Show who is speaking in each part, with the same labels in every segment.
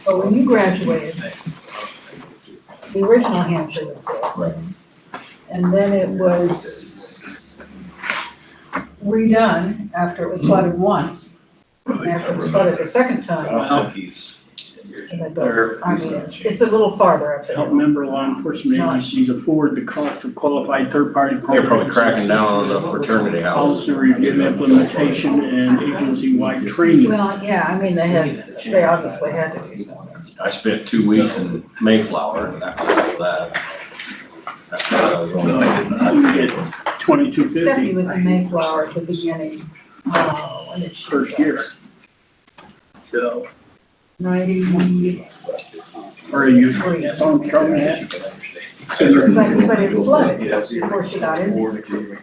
Speaker 1: But when you graduated, the original Hampshire was there.
Speaker 2: Right.
Speaker 1: And then it was redone after it was flooded once. And after it was flooded the second time. And they built, I mean, it's a little farther up there.
Speaker 3: Help member law enforcement agencies afford the cost of qualified third-party.
Speaker 2: They're probably cracking down on the fraternity house.
Speaker 3: Policy review, implementation, and agency-wide training.
Speaker 1: Well, yeah, I mean, they obviously had to do something.
Speaker 2: I spent 2 weeks in Mayflower, and that was that. That's what I was on.
Speaker 3: You get $22.50
Speaker 1: Stephanie was in Mayflower at the beginning, when did she
Speaker 3: first
Speaker 1: start?
Speaker 3: year. So,
Speaker 1: 90,
Speaker 3: or you, that's all I'm trying to ask. So you're-
Speaker 1: but it flooded before she got in there.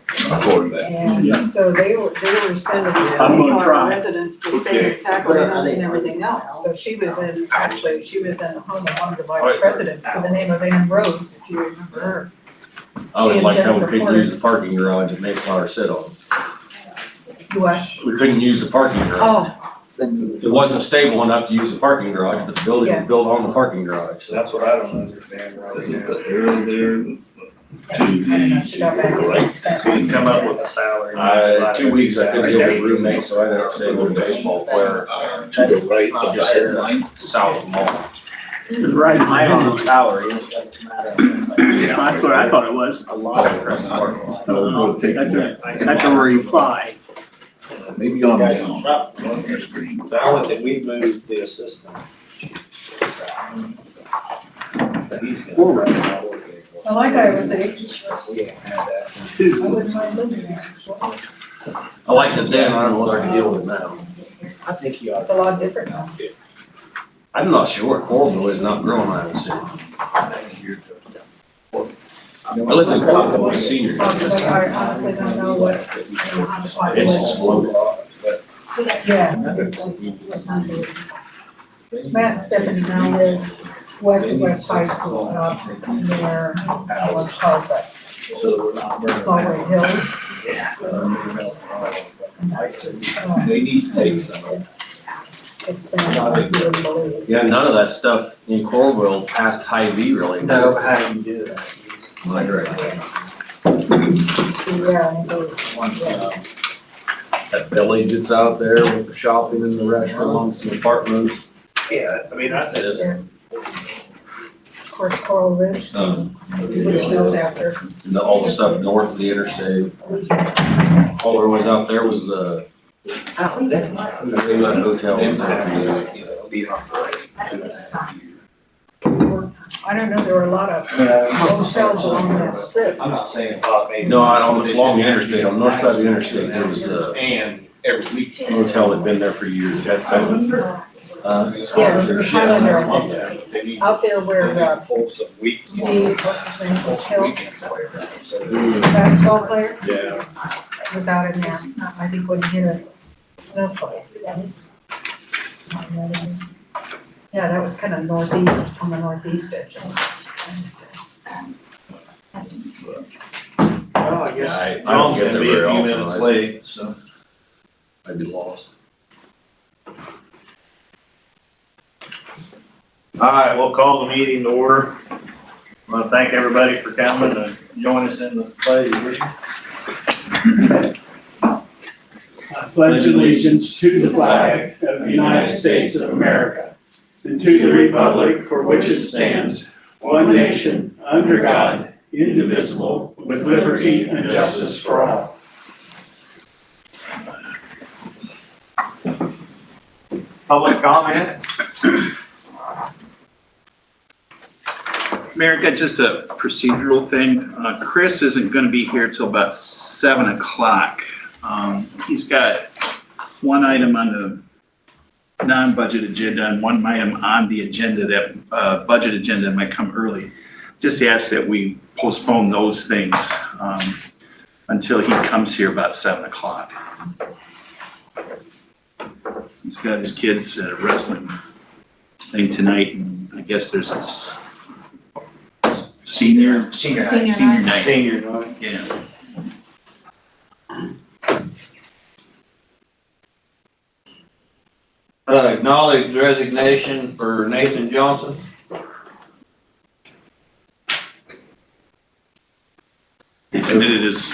Speaker 1: And so they were sending
Speaker 3: I'm gonna try.
Speaker 1: residents to stay in tackle homes and everything else. So she was in the home of one of the vice presidents with the name of Ann Rhodes, if you remember her.
Speaker 2: I would
Speaker 1: She
Speaker 2: like
Speaker 1: and
Speaker 2: how we
Speaker 1: Jennifer
Speaker 2: couldn't use the parking garage at Mayflower sit on.
Speaker 1: What?
Speaker 2: We couldn't use the parking garage.
Speaker 1: Oh,
Speaker 2: It wasn't stable enough to use the parking garage, but the building was built on the parking garage, so.
Speaker 4: That's what I don't understand right
Speaker 5: Is it
Speaker 4: now.
Speaker 5: the area there?
Speaker 1: I don't know, she got back in.
Speaker 4: Couldn't come up with a salary.
Speaker 2: 2 weeks I couldn't get a roommate, so I ended up staying with a baseball player,
Speaker 5: To the right of the headline?
Speaker 2: south of Mall.
Speaker 3: It's right in my own
Speaker 4: salary, it doesn't matter.
Speaker 3: That's what I thought it was.
Speaker 4: A lot of
Speaker 2: Across the parking lot.
Speaker 3: That's a reply.
Speaker 5: Maybe on the screen.
Speaker 4: The only thing, we moved the assistant.
Speaker 1: Well, like I was saying,
Speaker 4: We haven't had that.
Speaker 1: I wouldn't mind living there.
Speaker 2: I liked it then, I don't know what I can deal with now.
Speaker 4: I think you ought
Speaker 1: It's a lot different now.
Speaker 2: I'm not sure, Coralville is not growing, I would say. I live in Coralville, I'm a senior.
Speaker 1: I honestly don't know what.
Speaker 2: It's exploded.
Speaker 1: Yeah. It's unbelievable. Matt and Stephanie now live west of West High School, up near, what's called the
Speaker 4: So we're not burning.
Speaker 1: Galway Hills. And that's just,
Speaker 5: They need to take some.
Speaker 1: it's been, you wouldn't believe.
Speaker 2: Yeah, none of that stuff in Coralville passed Hy-Vee really.
Speaker 4: No, how do you do that?
Speaker 2: My direction.
Speaker 1: Yeah, and it goes, yeah.
Speaker 2: That village that's out there with the shopping and the restaurants and apartments.
Speaker 4: Yeah, I mean, I
Speaker 2: It
Speaker 4: think.
Speaker 2: is.
Speaker 1: Of course, Coral Ridge, it was built after.
Speaker 2: And all the stuff north of the interstate. All there was out there was the Inlet Hotel.
Speaker 1: I don't know, there were a lot of hotels along that strip.
Speaker 4: I'm not saying about maybe.
Speaker 2: No, along the interstate, on the north side of the interstate, there was the
Speaker 4: And every week.
Speaker 2: hotel that'd been there for years. That's
Speaker 1: Yes, Highlander,
Speaker 4: They need
Speaker 1: out there where,
Speaker 4: to pull some weeks.
Speaker 1: Steve, what's his name, was killed, basketball player,
Speaker 4: Yeah.
Speaker 1: was out in there, I think when he hit a snowflake. Yeah, that was kind of northeast, on the northeast edge.
Speaker 4: Oh, I guess.
Speaker 2: I don't
Speaker 4: John's
Speaker 2: get
Speaker 4: gonna
Speaker 2: there
Speaker 4: be a
Speaker 2: very
Speaker 4: few
Speaker 2: often,
Speaker 4: minutes
Speaker 2: I-
Speaker 4: late, so.
Speaker 2: I'd be lost.
Speaker 4: All right, we'll call the meeting to order. I want to thank everybody for coming and join us in the pledge.
Speaker 3: I pledge allegiance to the flag of the United States of America and to the republic for which it stands, one nation, under God, indivisible, with liberty and justice for all.
Speaker 4: Public comments?
Speaker 6: Mayor, got just a procedural thing. Chris isn't going to be here till about 7 o'clock. He's got one item on the non-budget agenda and one item on the agenda that, budget agenda might come early. Just ask that we postpone those things until he comes here about 7 o'clock. He's got his kids at a wrestling thing tonight, and I guess there's a senior
Speaker 1: Senior
Speaker 6: night.
Speaker 4: Senior night.
Speaker 6: Yeah.
Speaker 4: Acknowledge resignation for Nathan Johnson.
Speaker 6: He submitted his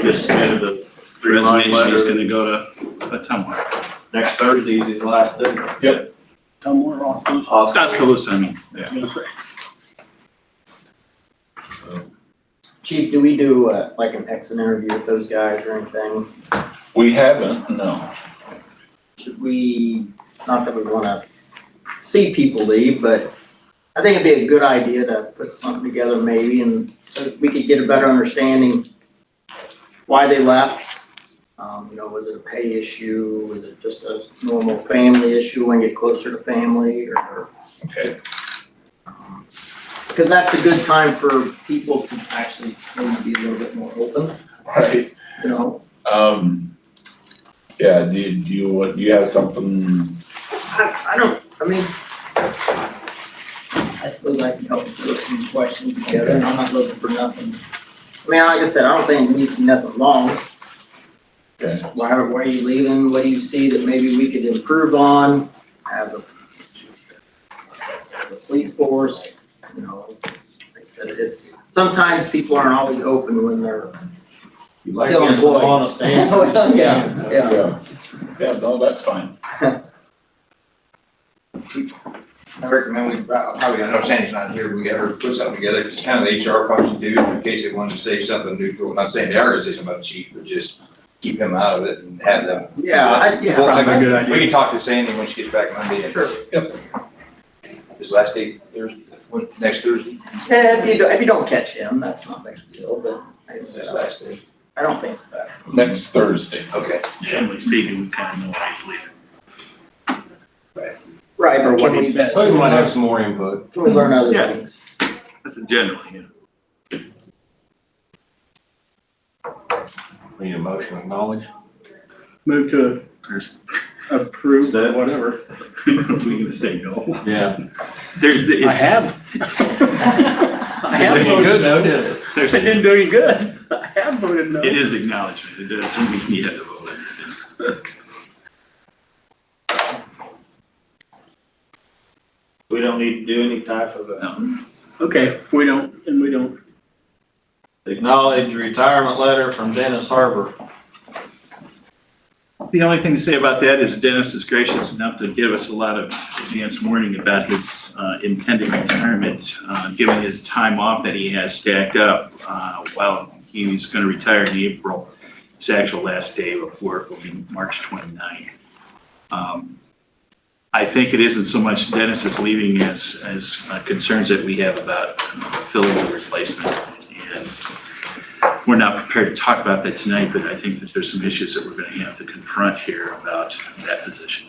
Speaker 4: Just submitted the 3-line
Speaker 6: resignation, he's
Speaker 4: letter.
Speaker 6: gonna go to Tumwater.
Speaker 4: Next Thursday is his last day.
Speaker 3: Somewhere off those.
Speaker 6: Tuscaloosa, I mean, yeah.
Speaker 7: Chief, do we do like an exit interview with those guys or anything?
Speaker 5: We haven't, no.
Speaker 7: Should we, not that we wanna see people leave, but I think it'd be a good idea to put something together maybe, and so we could get a better understanding why they left. Was it a pay issue? Was it just a normal family issue when you get closer to family or?
Speaker 5: Okay.
Speaker 7: Because that's a good time for people to actually maybe be a little bit more open,
Speaker 5: Right.
Speaker 7: you know?
Speaker 5: Yeah, do you have something?
Speaker 7: I suppose I can help put some questions together, and I'm not looking for nothing. I mean, like I said, I don't think it needs to be nothing long.
Speaker 5: Okay.
Speaker 7: Why are you leaving? What do you see that maybe we could improve on as a police force? Like I said, sometimes people aren't always open when they're still employed.
Speaker 4: Honest answer.
Speaker 7: Yeah.
Speaker 5: Yeah, no, that's fine.
Speaker 8: I recommend we, probably, I know Sandy's not here, we gotta put something together, it's kind of the HR function too, in case they wanted to say something neutral, not saying they are gonna say something about the chief, but just keep him out of it and have them.
Speaker 7: Yeah.
Speaker 3: Probably a good idea.
Speaker 8: We can talk to Sandy when she gets back Monday and.
Speaker 7: Sure.
Speaker 8: His last day, Thursday, next Thursday,
Speaker 7: And if you don't catch him, that's not a big deal, but
Speaker 8: his last day.
Speaker 7: I don't think it's bad.
Speaker 5: Next Thursday.
Speaker 8: Okay.
Speaker 6: Generally speaking, we kind of know why he's leaving.
Speaker 7: Right,
Speaker 6: Or
Speaker 7: but
Speaker 6: what
Speaker 7: can
Speaker 6: he
Speaker 7: we,
Speaker 6: said.
Speaker 2: We might have some more input.
Speaker 7: can we learn other
Speaker 6: Yeah.
Speaker 7: things?
Speaker 6: That's a generally,
Speaker 2: We need a motion to acknowledge.
Speaker 3: Move to
Speaker 6: there's,
Speaker 3: approve, whatever.
Speaker 6: we can say no.
Speaker 2: Yeah.
Speaker 3: I have. I have
Speaker 2: Did you
Speaker 3: voted
Speaker 2: good though,
Speaker 3: no.
Speaker 2: did it?
Speaker 6: There's,
Speaker 3: I didn't do any good. I have voted no.
Speaker 6: it is acknowledgement, it doesn't mean you have to vote.
Speaker 4: We don't need to do any type of a.
Speaker 6: No.
Speaker 3: Okay, if we don't, then we don't.
Speaker 4: Acknowledge retirement letter from Dennis Harper.
Speaker 6: The only thing to say about that is Dennis is gracious enough to give us a lot of advance warning about his intended retirement, given his time off that he has stacked up while he's going to retire in April. His actual last day of work will be March 29th. I think it isn't so much Dennis is leaving as concerns that we have about filling the replacement. And we're not prepared to talk about that tonight, but I think that there's some issues that we're going to have to confront here about that position.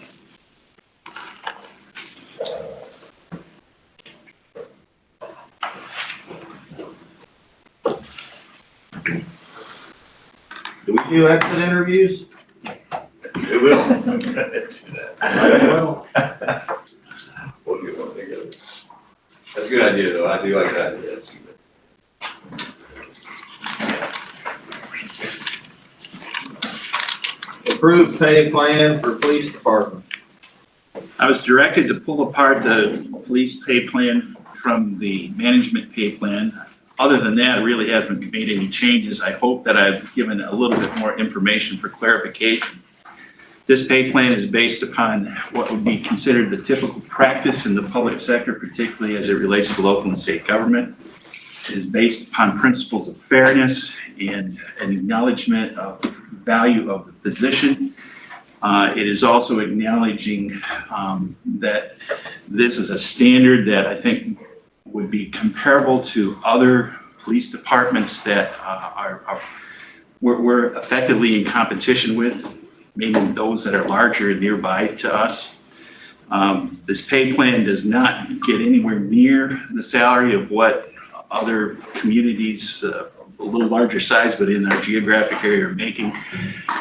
Speaker 4: Do we do exit interviews?
Speaker 8: We will.
Speaker 4: Well,
Speaker 8: We'll get one together. That's a good idea, though, I do like that idea.
Speaker 4: approved pay plan for police department.
Speaker 6: I was directed to pull apart the police pay plan from the management pay plan. Other than that, I really haven't made any changes. I hope that I've given a little bit more information for clarification. This pay plan is based upon what would be considered the typical practice in the public sector, particularly as it relates to local and state government. It is based upon principles of fairness and an acknowledgement of value of the position. It is also acknowledging that this is a standard that I think would be comparable to other police departments that we're effectively in competition with, maybe those that are larger and nearby to us. This pay plan does not get anywhere near the salary of what other communities, a little larger size, but in our geographic area are making.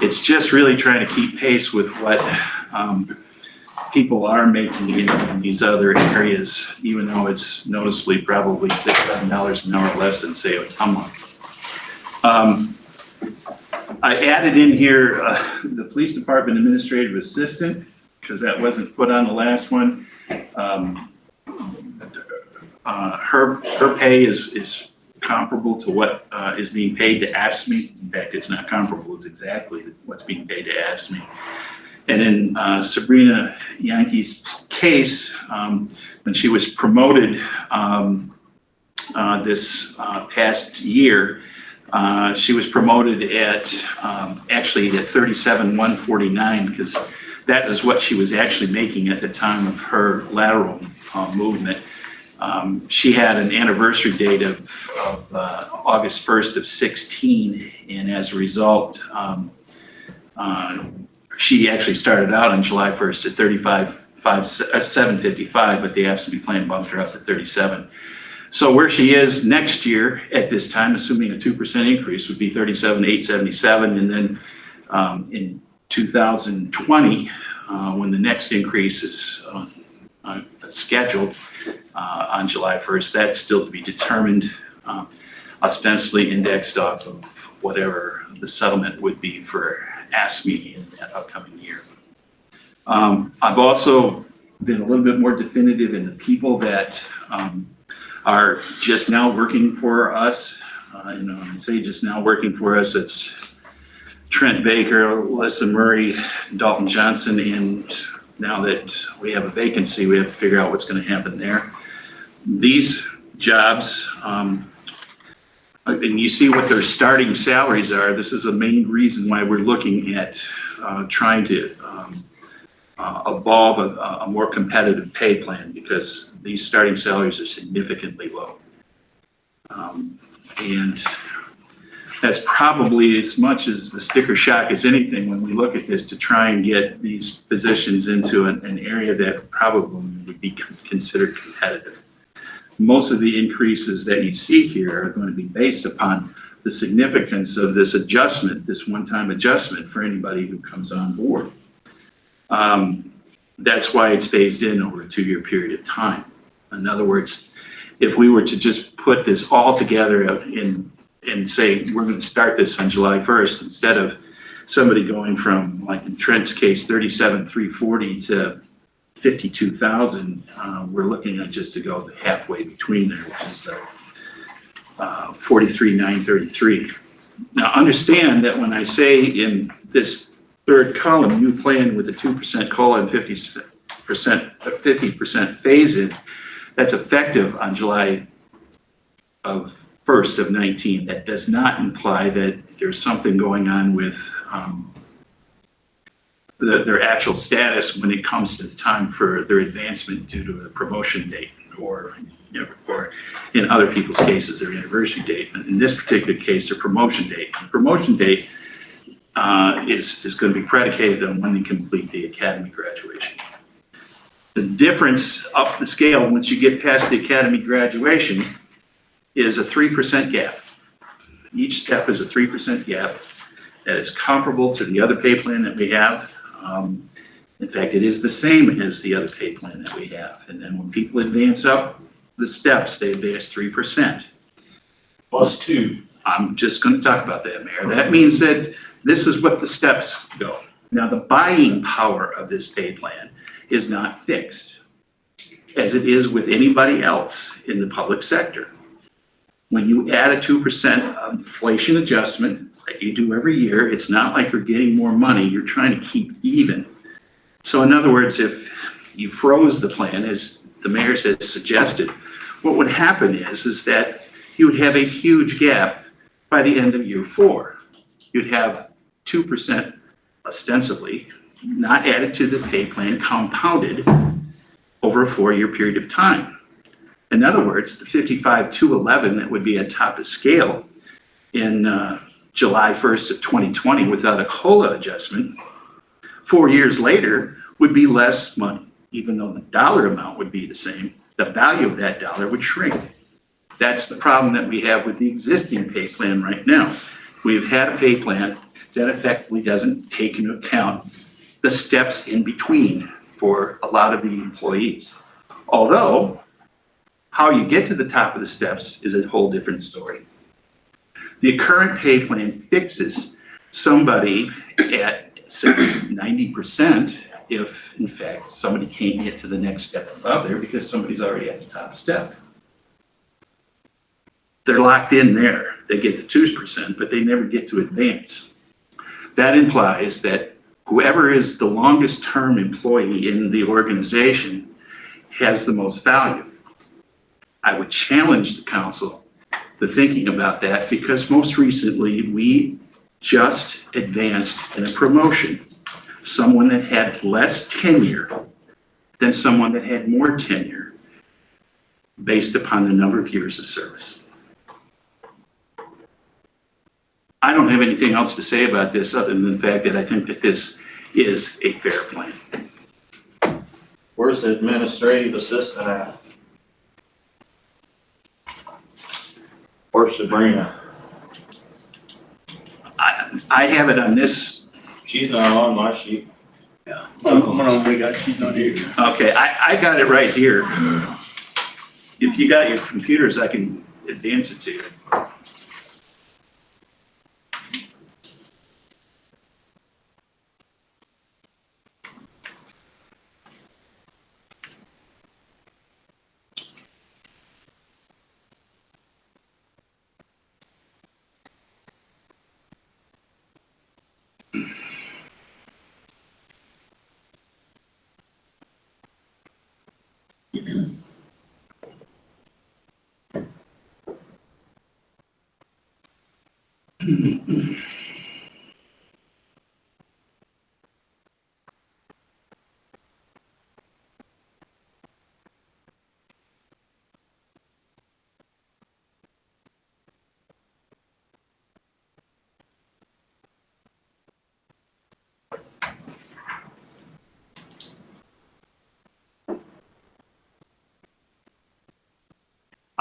Speaker 6: It's just really trying to keep pace with what people are making in these other areas, even though it's noticeably probably $6, $7 an hour less than, say, Ottumwa. I added in here the police department administrative assistant. because that wasn't put on the last one. Her pay is comparable to what is being paid to AFSCME. In fact, it's not comparable, it's exactly what's being paid to AFSCME. And in Sabrina Yankee's case, when she was promoted this past year, she was promoted at actually at 37,149, because that is what she was actually making at the time of her lateral movement. She had an anniversary date of August 1st of 16, and as a result, she actually started out on July 1st at 755, but the AFSCME plan bumped her up to 37. So where she is next year at this time, assuming a 2% increase, would be 37,877, and then in 2020, when the next increase is scheduled on July 1st, that's still to be determined, ostensibly indexed off of whatever the settlement would be for AFSCME in that upcoming year. I've also been a little bit more definitive in the people that are just now working for us. When I say just now working for us, it's Trent Baker, Alyssa Murray, Dalton Johnson, and now that we have a vacancy, we have to figure out what's going to happen there. These jobs, and you see what their starting salaries are. This is the main reason why we're looking at trying to evolve a more competitive pay plan, because these starting salaries are significantly low. And that's probably as much as the sticker shock as anything when we look at this, to try and get these positions into an area that probably would be considered competitive. Most of the increases that you see here are going to be based upon the significance of this adjustment, this one-time adjustment for anybody who comes on board. That's why it's phased in over a 2-year period of time. In other words, if we were to just put this all together and say, we're going to start this on July 1st, instead of somebody going from, like in Trent's case, 37,340 to 52,000, we're looking at just to go halfway between there, which is the 43,933. Now understand that when I say in this third column, new plan with a 2% COLA and 50% phase-in, that's effective on July of 1st of 19. That does not imply that there's something going on with their actual status when it comes to the time for their advancement due to a promotion date, or in other people's cases, their anniversary date. In this particular case, their promotion date. The promotion date is going to be predicated on when they complete the academy graduation. The difference up the scale once you get past the academy graduation is a 3% gap. Each step is a 3% gap that is comparable to the other pay plan that we have. In fact, it is the same as the other pay plan that we have. And then when people advance up the steps, they advance 3%.
Speaker 5: Plus 2.
Speaker 6: I'm just going to talk about that, Mayor. That means that this is what the steps go. Now, the buying power of this pay plan is not fixed, as it is with anybody else in the public sector. When you add a 2% inflation adjustment that you do every year, it's not like you're getting more money, you're trying to keep even. So in other words, if you froze the plan, as the mayor has suggested, what would happen is that you would have a huge gap by the end of year 4. You'd have 2% ostensibly not added to the pay plan, compounded over a 4-year period of time. In other words, the 55,211 that would be at top of scale in July 1st of 2020 without a COLA adjustment, 4 years later would be less money. Even though the dollar amount would be the same, the value of that dollar would shrink. That's the problem that we have with the existing pay plan right now. We've had a pay plan that effectively doesn't take into account the steps in between for a lot of the employees. Although, how you get to the top of the steps is a whole different story. The current pay plan fixes somebody at 90% if in fact somebody can't get to the next step above there because somebody's already at the top step. They're locked in there. They get the 2%, but they never get to advance. That implies that whoever is the longest term employee in the organization has the most value. I would challenge the council to thinking about that because most recently we just advanced in a promotion someone that had less tenure than someone that had more tenure based upon the number of years of service. I don't have anything else to say about this other than the fact that I think that this is a fair plan.
Speaker 5: Where's the administrative assistant at? Where's Sabrina?
Speaker 6: I have it on this.
Speaker 5: She's not on my sheet.
Speaker 3: Hold on, we got, she's not here.
Speaker 6: Okay, I got it right here. If you got your computers, I can advance it to you.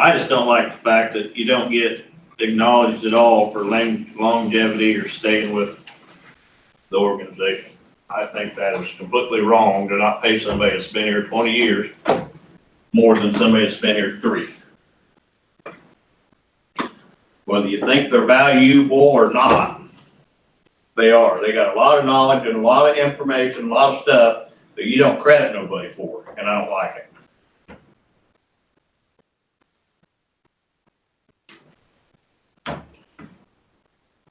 Speaker 4: I just don't like the fact that you don't get acknowledged at all for longevity or staying with the organization. I think that is completely wrong to not pay somebody that's been here 20 years more than somebody that's been here 3. Whether you think they're valuable or not, they are. They got a lot of knowledge and a lot of information, a lot of stuff that you don't credit nobody for, and I don't like it.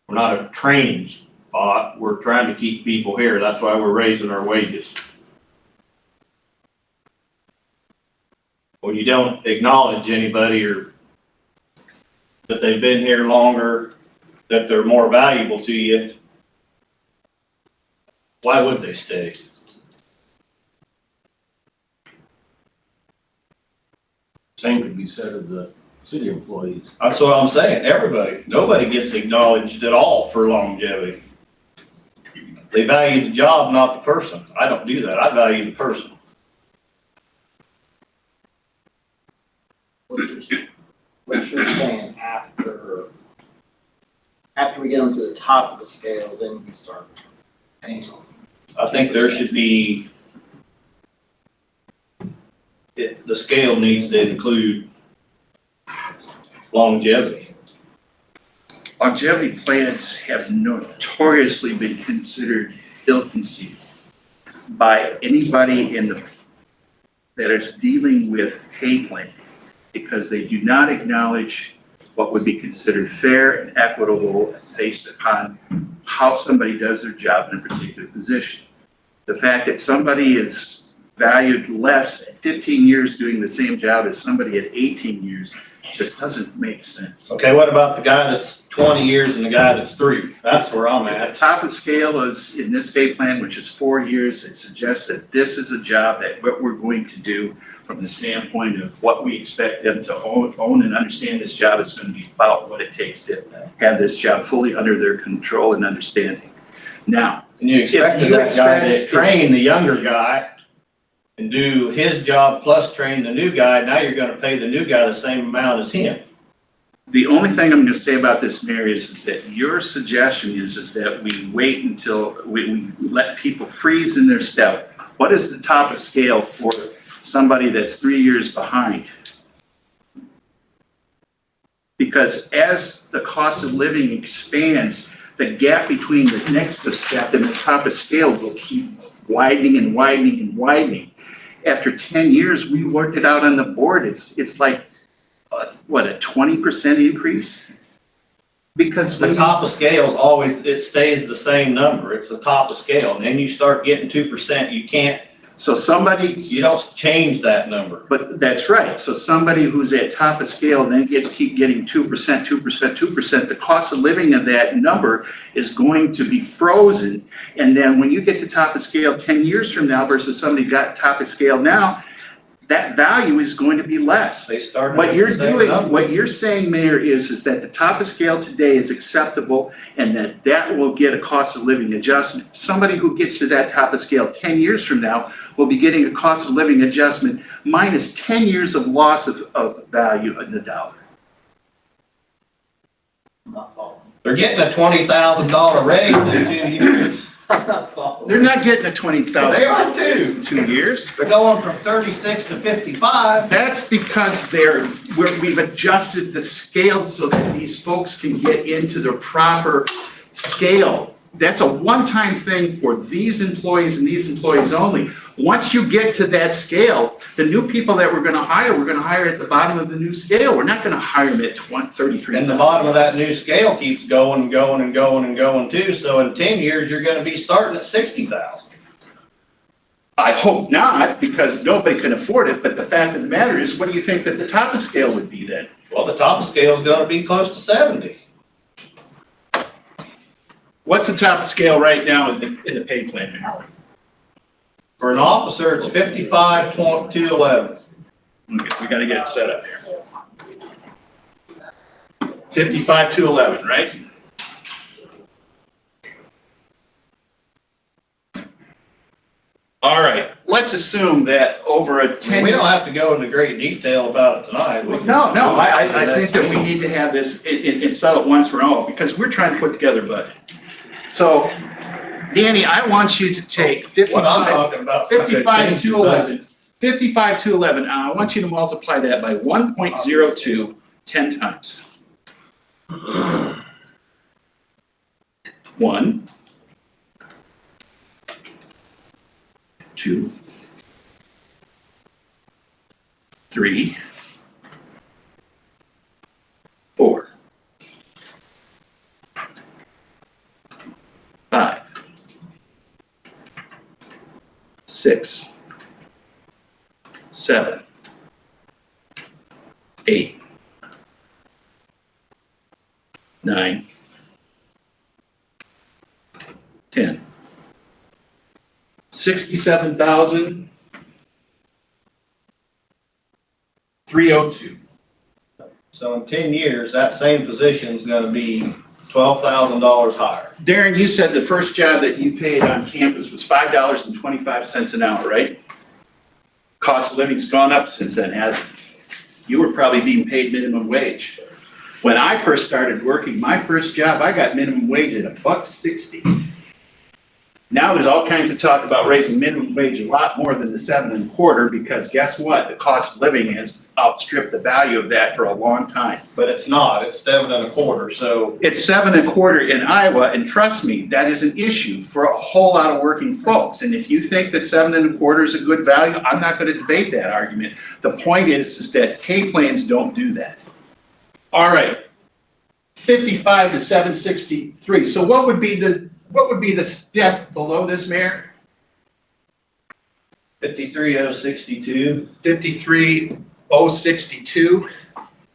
Speaker 4: We're not a training spot. We're trying to keep people here. That's why we're raising our wages. When you don't acknowledge anybody or that they've been here longer, that they're more valuable to you, why would they stay?
Speaker 2: Same could be said of the city employees.
Speaker 4: That's what I'm saying. Everybody, nobody gets acknowledged at all for longevity. They value the job, not the person. I don't do that. I value the person.
Speaker 7: What you're saying after we get them to the top of the scale, then we start paying them.
Speaker 4: I think there should be, the scale needs to include longevity.
Speaker 6: Longevity plans have notoriously been considered ill-conceived by anybody that is dealing with pay plan because they do not acknowledge what would be considered fair and equitable based upon how somebody does their job in a particular position. The fact that somebody is valued less at 15 years doing the same job as somebody at 18 years just doesn't make sense.
Speaker 4: Okay, what about the guy that's 20 years and the guy that's 3? That's where I'm
Speaker 6: At
Speaker 4: at.
Speaker 6: the top of the scale is in this pay plan, which is 4 years. It suggests that this is a job that what we're going to do from the standpoint of what we expect them to own and understand this job is going to be about what it takes to have this job fully under their control and understanding. Now,
Speaker 4: And you expected that guy to train the younger guy and do his job plus train the new guy. Now you're gonna pay the new guy the same amount as him.
Speaker 6: the only thing I'm going to say about this, Mary, is that your suggestion is that we wait until we let people freeze in their step. What is the top of scale for somebody that's 3 years behind? Because as the cost of living expands, the gap between the next step and the top of scale will keep widening and widening and widening. After 10 years, we worked it out on the board. It's like, what, a 20% increase? Because
Speaker 4: The top of scale's always, it stays the same number. It's the top of scale. And then you start getting 2%, you can't,
Speaker 6: so somebody,
Speaker 4: you don't change that number.
Speaker 6: but that's right. So somebody who's at top of scale and then keep getting 2%, 2%, 2%, the cost of living of that number is going to be frozen. And then when you get to top of scale 10 years from now versus somebody got top of scale now, that value is going to be less.
Speaker 4: They started
Speaker 6: What
Speaker 4: at
Speaker 6: you're
Speaker 4: the same
Speaker 6: doing,
Speaker 4: number.
Speaker 6: what you're saying, Mayor, is that the top of scale today is acceptable and that will get a cost of living adjustment. Somebody who gets to that top of scale 10 years from now will be getting a cost of living adjustment minus 10 years of loss of value in the dollar.
Speaker 4: They're getting a $20,000 raise in 2 years.
Speaker 6: They're not getting a 20,000.
Speaker 4: They are too.
Speaker 6: In 2 years.
Speaker 4: They're going from 36 to 55.
Speaker 6: That's because we've adjusted the scale so that these folks can get into the proper scale. That's a one-time thing for these employees and these employees only. Once you get to that scale, the new people that we're gonna hire at the bottom of the new scale. We're not gonna hire them at 33.
Speaker 4: And the bottom of that new scale keeps going and going and going and going too. So in 10 years, you're gonna be starting at 60,000.
Speaker 6: I hope not, because nobody can afford it, but the fact of the matter is, what do you think that the top of scale would be then?
Speaker 4: Well, the top of scale is gonna be close to 70.
Speaker 6: What's the top of scale right now in the pay plan?
Speaker 4: For an officer, it's 55 to 11.
Speaker 6: Okay, we gotta get it set up here. 55 to 11, right? All right, let's assume that over a 10.
Speaker 4: We don't have to go into great detail about it tonight. We can-
Speaker 6: No, I think that we need to have this and settle it once for all, because we're trying to put together a budget. So, Danny, I want you to take
Speaker 4: What I'm
Speaker 6: 55
Speaker 4: talking about.
Speaker 6: 55 to 11, 55 to 11, I want you to multiply that by 1.02 10 times. 1, 2, 3, 4, 5, 6, 7, 8, 9, 10. 67,302.
Speaker 4: So in 10 years, that same position is gonna be $12,000 higher.
Speaker 6: Darren, you said the first job that you paid on campus was $5.25 an hour, right? Cost of living's gone up since then, hasn't it? You were probably being paid minimum wage. When I first started working, my first job, I got minimum wage at $1.60. Now there's all kinds of talk about raising minimum wage a lot more than the 7.25, because guess what? The cost of living has outstripped the value of that for a long time.
Speaker 4: But it's not, it's 7.25, so
Speaker 6: It's 7.25 in Iowa, and trust me, that is an issue for a whole lot of working folks. And if you think that 7.25 is a good value, I'm not going to debate that argument. The point is that pay plans don't do that. All right, 55 to 763. So what would be the step below this, Mayor?
Speaker 4: 53,062.
Speaker 6: 53,062.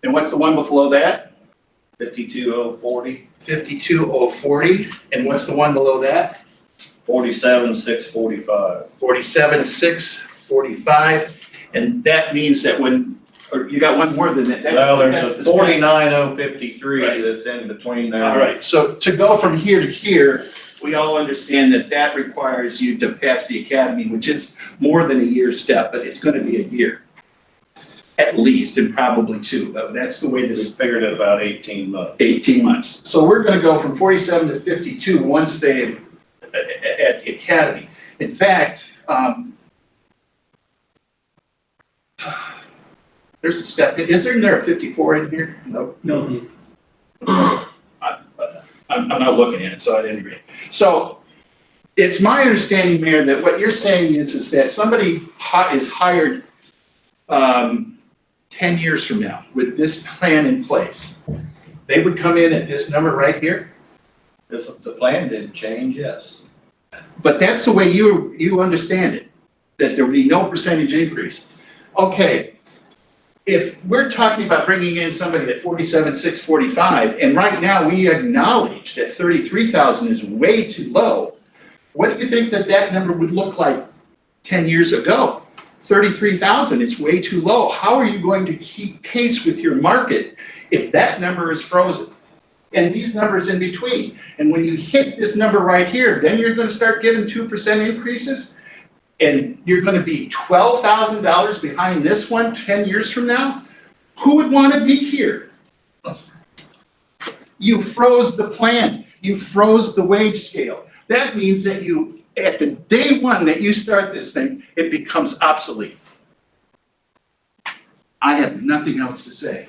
Speaker 6: And what's the one below that?
Speaker 4: 52,040.
Speaker 6: 52,040. And what's the one below that?
Speaker 4: 47,645.
Speaker 6: 47,645. And that means that or you got one more than that.
Speaker 4: Well,
Speaker 6: That's
Speaker 4: there's a
Speaker 6: the step.
Speaker 4: 49,053
Speaker 6: Right.
Speaker 4: that's in between there.
Speaker 6: All right, so to go from here to here, we all understand that requires you to pass the academy, which is more than a year step, but it's going to be a year. At least, and probably 2, but that's the way
Speaker 4: We
Speaker 6: this
Speaker 4: figured it about 18 months.
Speaker 6: 18 months. So we're going to go from 47 to 52 once they at the academy. In fact, there's a step. Isn't there a 54 in here?
Speaker 4: Nope.
Speaker 3: No,
Speaker 6: I'm not looking at it, so I didn't read. So It's my understanding, Mayor, that what you're saying is that somebody is hired 10 years from now with this plan in place. They would come in at this number right here,
Speaker 5: The plan didn't change, yes.
Speaker 6: but that's the way you understand it, that there would be no percentage increase. Okay, if we're talking about bringing in somebody at 47,645, and right now we acknowledge that 33,000 is way too low, what do you think that number would look like 10 years ago? 33,000, it's way too low. How are you going to keep pace with your market if that number is frozen? And these numbers in between. And when you hit this number right here, then you're gonna start giving 2% increases, and you're gonna be $12,000 behind this one 10 years from now? Who would wanna be here? You froze the plan. You froze the wage scale. That means that at the day one that you start this thing, it becomes obsolete. I have nothing else to say.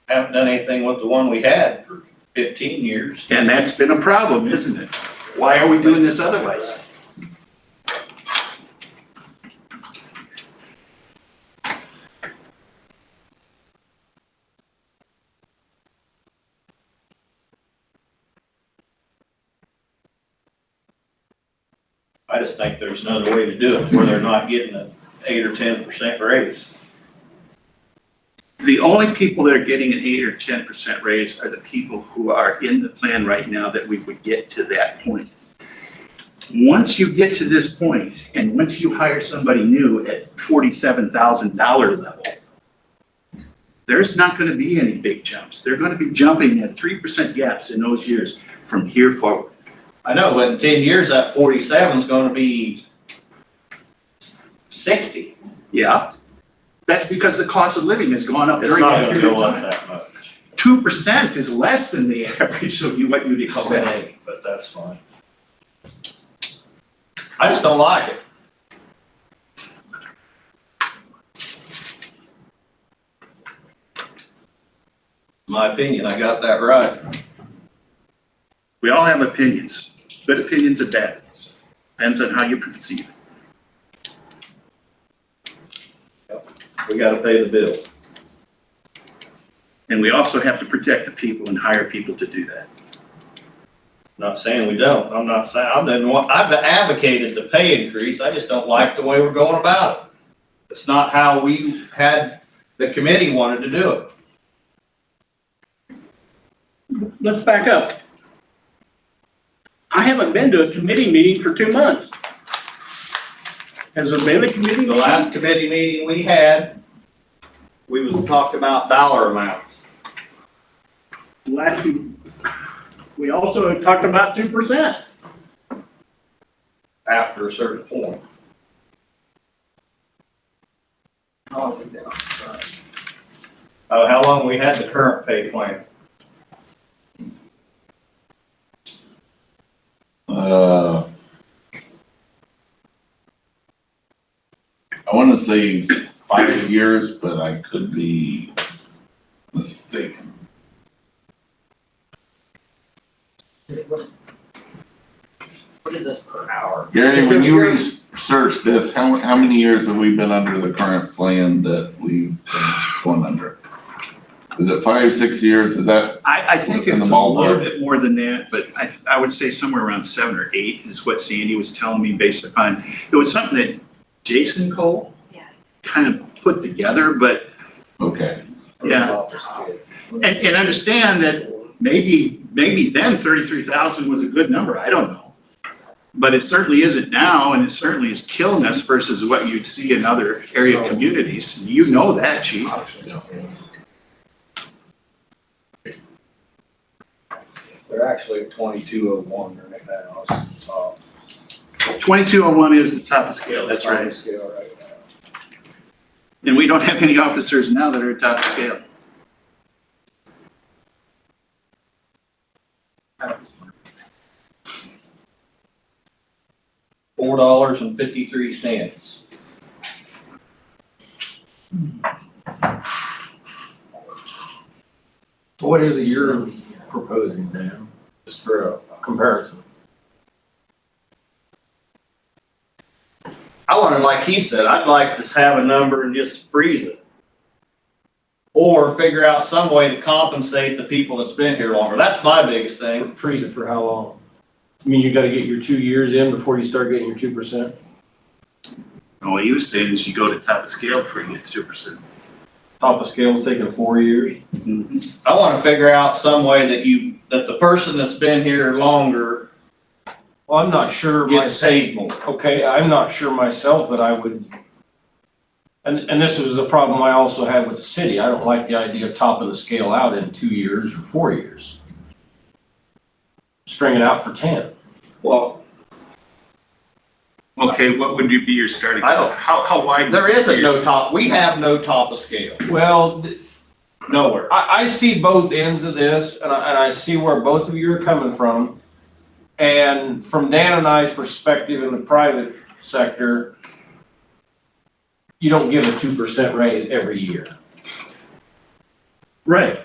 Speaker 4: Haven't done anything with the one we had for 15 years.
Speaker 6: And that's been a problem, isn't it? Why are we doing this otherwise?
Speaker 4: I just think there's another way to do it where they're not getting an 8 or 10% raise.
Speaker 6: The only people that are getting an 8 or 10% raise are the people who are in the plan right now that we would get to that point. Once you get to this point, and once you hire somebody new at $47,000 level, there's not gonna be any big jumps. They're gonna be jumping at 3% gaps in those years from here forward.
Speaker 4: I know, but in 10 years, that 47 is gonna be 60.
Speaker 6: Yeah, that's because the cost of living has gone up
Speaker 4: It's
Speaker 6: during
Speaker 4: not
Speaker 6: that
Speaker 4: gonna
Speaker 6: period
Speaker 4: go
Speaker 6: of
Speaker 4: up
Speaker 6: time.
Speaker 4: that much.
Speaker 6: 2% is less than the average of what you'd expect.
Speaker 4: Okay, but that's fine. I just don't like it. My opinion, I got that right.
Speaker 6: We all have opinions, good opinions and bad ones. Depends on how you perceive it.
Speaker 4: We gotta pay the bill.
Speaker 6: And we also have to protect the people and hire people to do that.
Speaker 4: Not saying we don't. I'm not saying, I've advocated the pay increase. I just don't like the way we're going about it. It's not how we had, the committee wanted to do it.
Speaker 3: Let's back up. I haven't been to a committee meeting for 2 months. Has there been a committee
Speaker 4: The
Speaker 3: meeting?
Speaker 4: last committee meeting we had, we was talking about dollar amounts.
Speaker 3: We also talked about 2%.
Speaker 4: After a certain point. How long we had the current pay plan?
Speaker 9: I want to say 5 years, but I could be mistaken.
Speaker 7: What is this per hour?
Speaker 9: Gary, when you research this, how many years have we been under the current plan that we've been going under? Is it 5, 6 years? Is that?
Speaker 6: I think
Speaker 9: In the
Speaker 6: it's a little
Speaker 9: ballpark.
Speaker 6: bit more than that, but I would say somewhere around 7 or 8 is what Sandy was telling me based upon, it was something that Jason Cole kind of put together, but
Speaker 9: Okay.
Speaker 6: yeah. And understand that maybe then 33,000 was a good number, I don't know. But it certainly isn't now, and it certainly is killing us versus what you'd see in other area communities. You know that, chief.
Speaker 5: They're actually at 2201 right now.
Speaker 6: 2201 is the top of scale, that's right.
Speaker 5: Scale right now.
Speaker 6: And we don't have any officers now that are top of scale.
Speaker 4: $4.53.
Speaker 2: What is it you're proposing, Dan, just for a comparison?
Speaker 4: I want to, like he said, I'd like to have a number and just freeze it. Or figure out some way to compensate the people that's been here longer. That's my biggest thing.
Speaker 2: Freeze it for how long? I mean, you gotta get your 2 years in before you start getting your 2%?
Speaker 6: What he was saying is you go to top of scale before you get to 2%.
Speaker 2: Top of scale's taking 4 years.
Speaker 4: I want to figure out some way that the person that's been here longer
Speaker 2: Well, I'm not sure
Speaker 4: gets paid more.
Speaker 2: Okay, I'm not sure myself that I would, and this was a problem I also had with the city. I don't like the idea of topping the scale out in 2 years or 4 years. String it out for 10.
Speaker 4: Well,
Speaker 6: Okay, what would be your starting?
Speaker 4: I don't-
Speaker 6: How wide?
Speaker 4: there isn't no top, we have no top of scale,
Speaker 2: Well,
Speaker 4: nowhere.
Speaker 2: I see both ends of this, and I see where both of you are coming from. And from Dan and I's perspective in the private sector, you don't give a 2% raise every year.
Speaker 6: Right.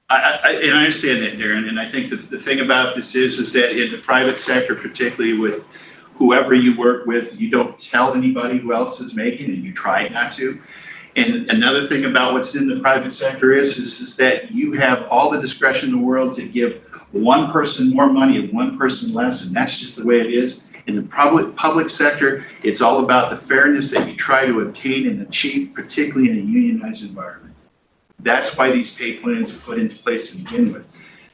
Speaker 6: And I understand that, Darren, and I think that the thing about this is that in the private sector, particularly with whoever you work with, you don't tell anybody who else is making, and you try not to. And another thing about what's in the private sector is that you have all the discretion in the world to give one person more money and one person less, and that's just the way it is. In the public sector, it's all about the fairness that you try to obtain and achieve, particularly in a unionized environment. That's why these pay plans are put into place to begin with.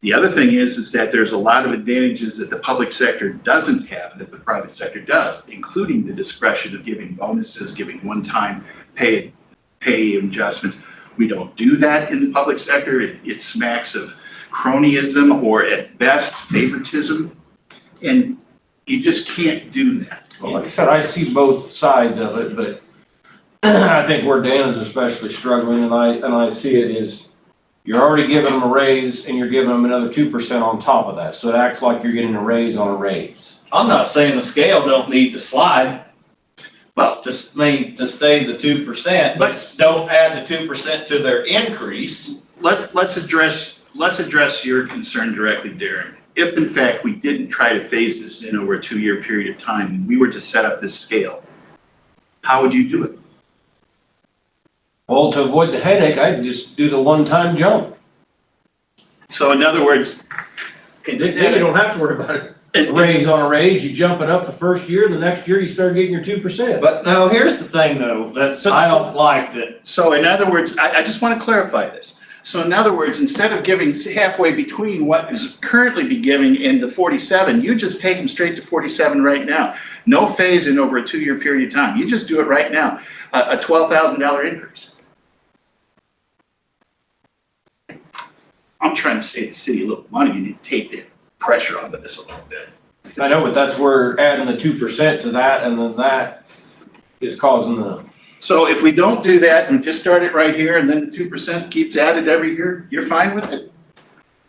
Speaker 6: The other thing is that there's a lot of advantages that the public sector doesn't have that the private sector does, including the discretion of giving bonuses, giving one-time pay adjustments. We don't do that in the public sector. It smacks of cronyism or at best favoritism, and you just can't do that.
Speaker 2: Well, like I said, I see both sides of it, but I think where Dan is especially struggling, and I see it is, you're already giving them a raise and you're giving them another 2% on top of that. So it acts like you're getting a raise on a raise.
Speaker 4: I'm not saying the scale don't need to slide, but to stay the 2%, but don't add the 2% to their increase.
Speaker 6: Let's address your concern directly, Darren. If in fact we didn't try to phase this in over a 2-year period of time and we were to set up this scale, how would you do it?
Speaker 2: Well, to avoid the headache, I'd just do the one-time jump.
Speaker 6: So in other words,
Speaker 2: Then you don't have to worry about it. A raise on a raise, you jump it up the first year, the next year you start getting your 2%.
Speaker 4: But no, here's the thing though, I don't like that.
Speaker 6: So in other words, I just want to clarify this. So in other words, instead of giving halfway between what is currently be giving in the 47, you just take them straight to 47 right now. No phase in over a 2-year period of time. You just do it right now, a $12,000 increase. I'm trying to save the city a little money and take the pressure off of this a little bit.
Speaker 2: I know, but that's where adding the 2% to that, and then that is causing the.
Speaker 6: So if we don't do that and just start it right here and then the 2% keeps added every year, you're fine with it?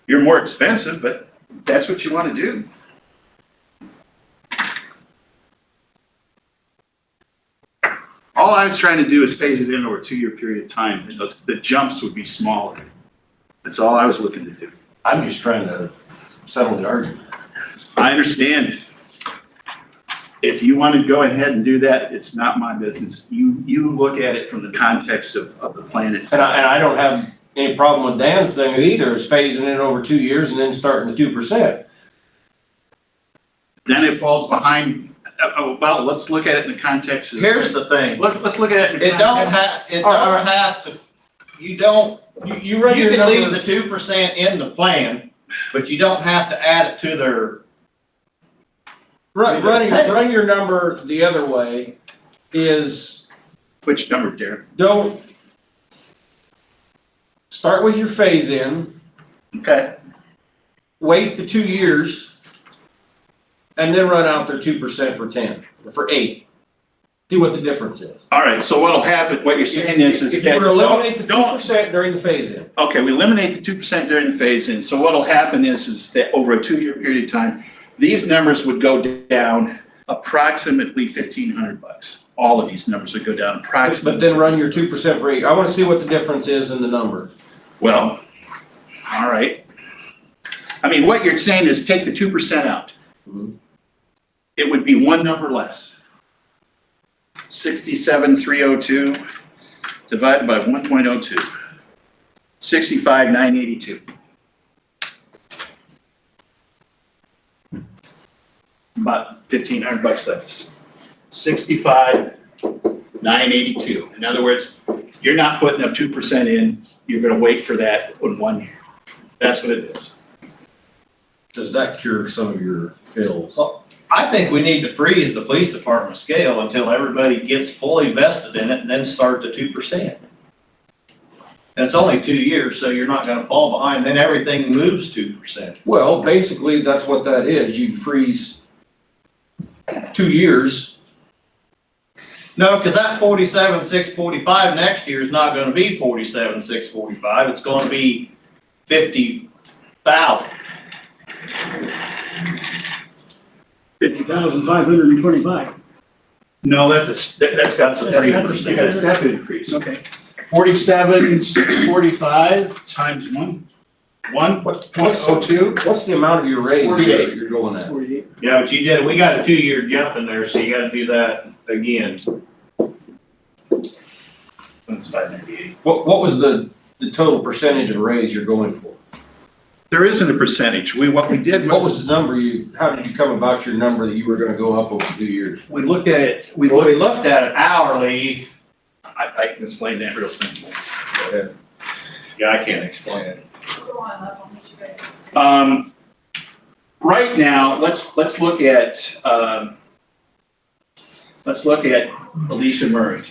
Speaker 6: You're more expensive, but that's what you want to do. All I was trying to do is phase it in over a 2-year period of time, and the jumps would be smaller. That's all I was looking to do.
Speaker 2: I'm just trying to settle the argument.
Speaker 6: I understand. If you want to go ahead and do that, it's not my business. You look at it from the context of the plan
Speaker 2: And
Speaker 6: itself.
Speaker 2: I don't have any problem with Dan's thing either, is phasing it over 2 years and then starting the 2%.
Speaker 6: Then it falls behind, well, let's look at it in the context of.
Speaker 4: Here's the thing,
Speaker 6: Let's look at it in the
Speaker 4: it don't
Speaker 6: context.
Speaker 4: have to, you
Speaker 2: run your
Speaker 4: can leave
Speaker 2: number-
Speaker 4: the 2% in the plan, but you don't have to add it to their.
Speaker 2: Run your number the other way is,
Speaker 6: Which number, Darren?
Speaker 2: don't start with your phase in,
Speaker 6: Okay.
Speaker 2: wait the 2 years, and then run out their 2% for 10, or for 8. See what the difference is.
Speaker 6: All right, so what'll happen, what you're saying is
Speaker 2: If you
Speaker 6: that.
Speaker 2: were to eliminate the
Speaker 6: don't-
Speaker 2: 2% during the phase in,
Speaker 6: Okay, we eliminate the 2% during the phase-in, so what'll happen is that over a 2-year period of time, these numbers would go down approximately $1,500. All of these numbers would go down
Speaker 2: but
Speaker 6: approximately.
Speaker 2: then run your 2% for 8. I wanna see what the difference is in the number.
Speaker 6: Well, All right. I mean, what you're saying is take the 2% out.
Speaker 2: Mhm.
Speaker 6: It would be one number less. 67,302 divided by 1.02. 65,982. About $1,500 less. 65,982. In other words, you're not putting up 2% in, you're gonna wait for that in 1 year. That's what it is.
Speaker 2: Does that cure some of your bills?
Speaker 4: I think we need to freeze the police department scale until everybody gets fully vested in it and then start the 2%. And it's only 2 years, so you're not gonna fall behind, then everything moves 2%.
Speaker 2: Well, basically, that's what that is. You freeze 2 years.
Speaker 4: No, cause that 47,645 next year is not gonna be 47,645, it's gonna be 50,000.
Speaker 3: 50,525.
Speaker 6: No, that's got some,
Speaker 3: That's a
Speaker 6: you got a step increase. Okay. 47,645 times 1.02.
Speaker 2: What's the amount of your raise
Speaker 6: 48.
Speaker 2: you're going at?
Speaker 3: 48.
Speaker 4: Yeah, but you did, we got a 2-year jump in there, so you gotta do that again.
Speaker 6: That's 598.
Speaker 2: What was the total percentage of raise you're going for?
Speaker 6: There isn't a percentage. What we did
Speaker 2: What was the number how did you come about your number that you were gonna go up over 2 years?
Speaker 6: we looked at it,
Speaker 4: We looked at it hourly.
Speaker 6: I can explain that real simple.
Speaker 4: Yeah, I can't explain it.
Speaker 6: Right now, let's look at Alicia Murray.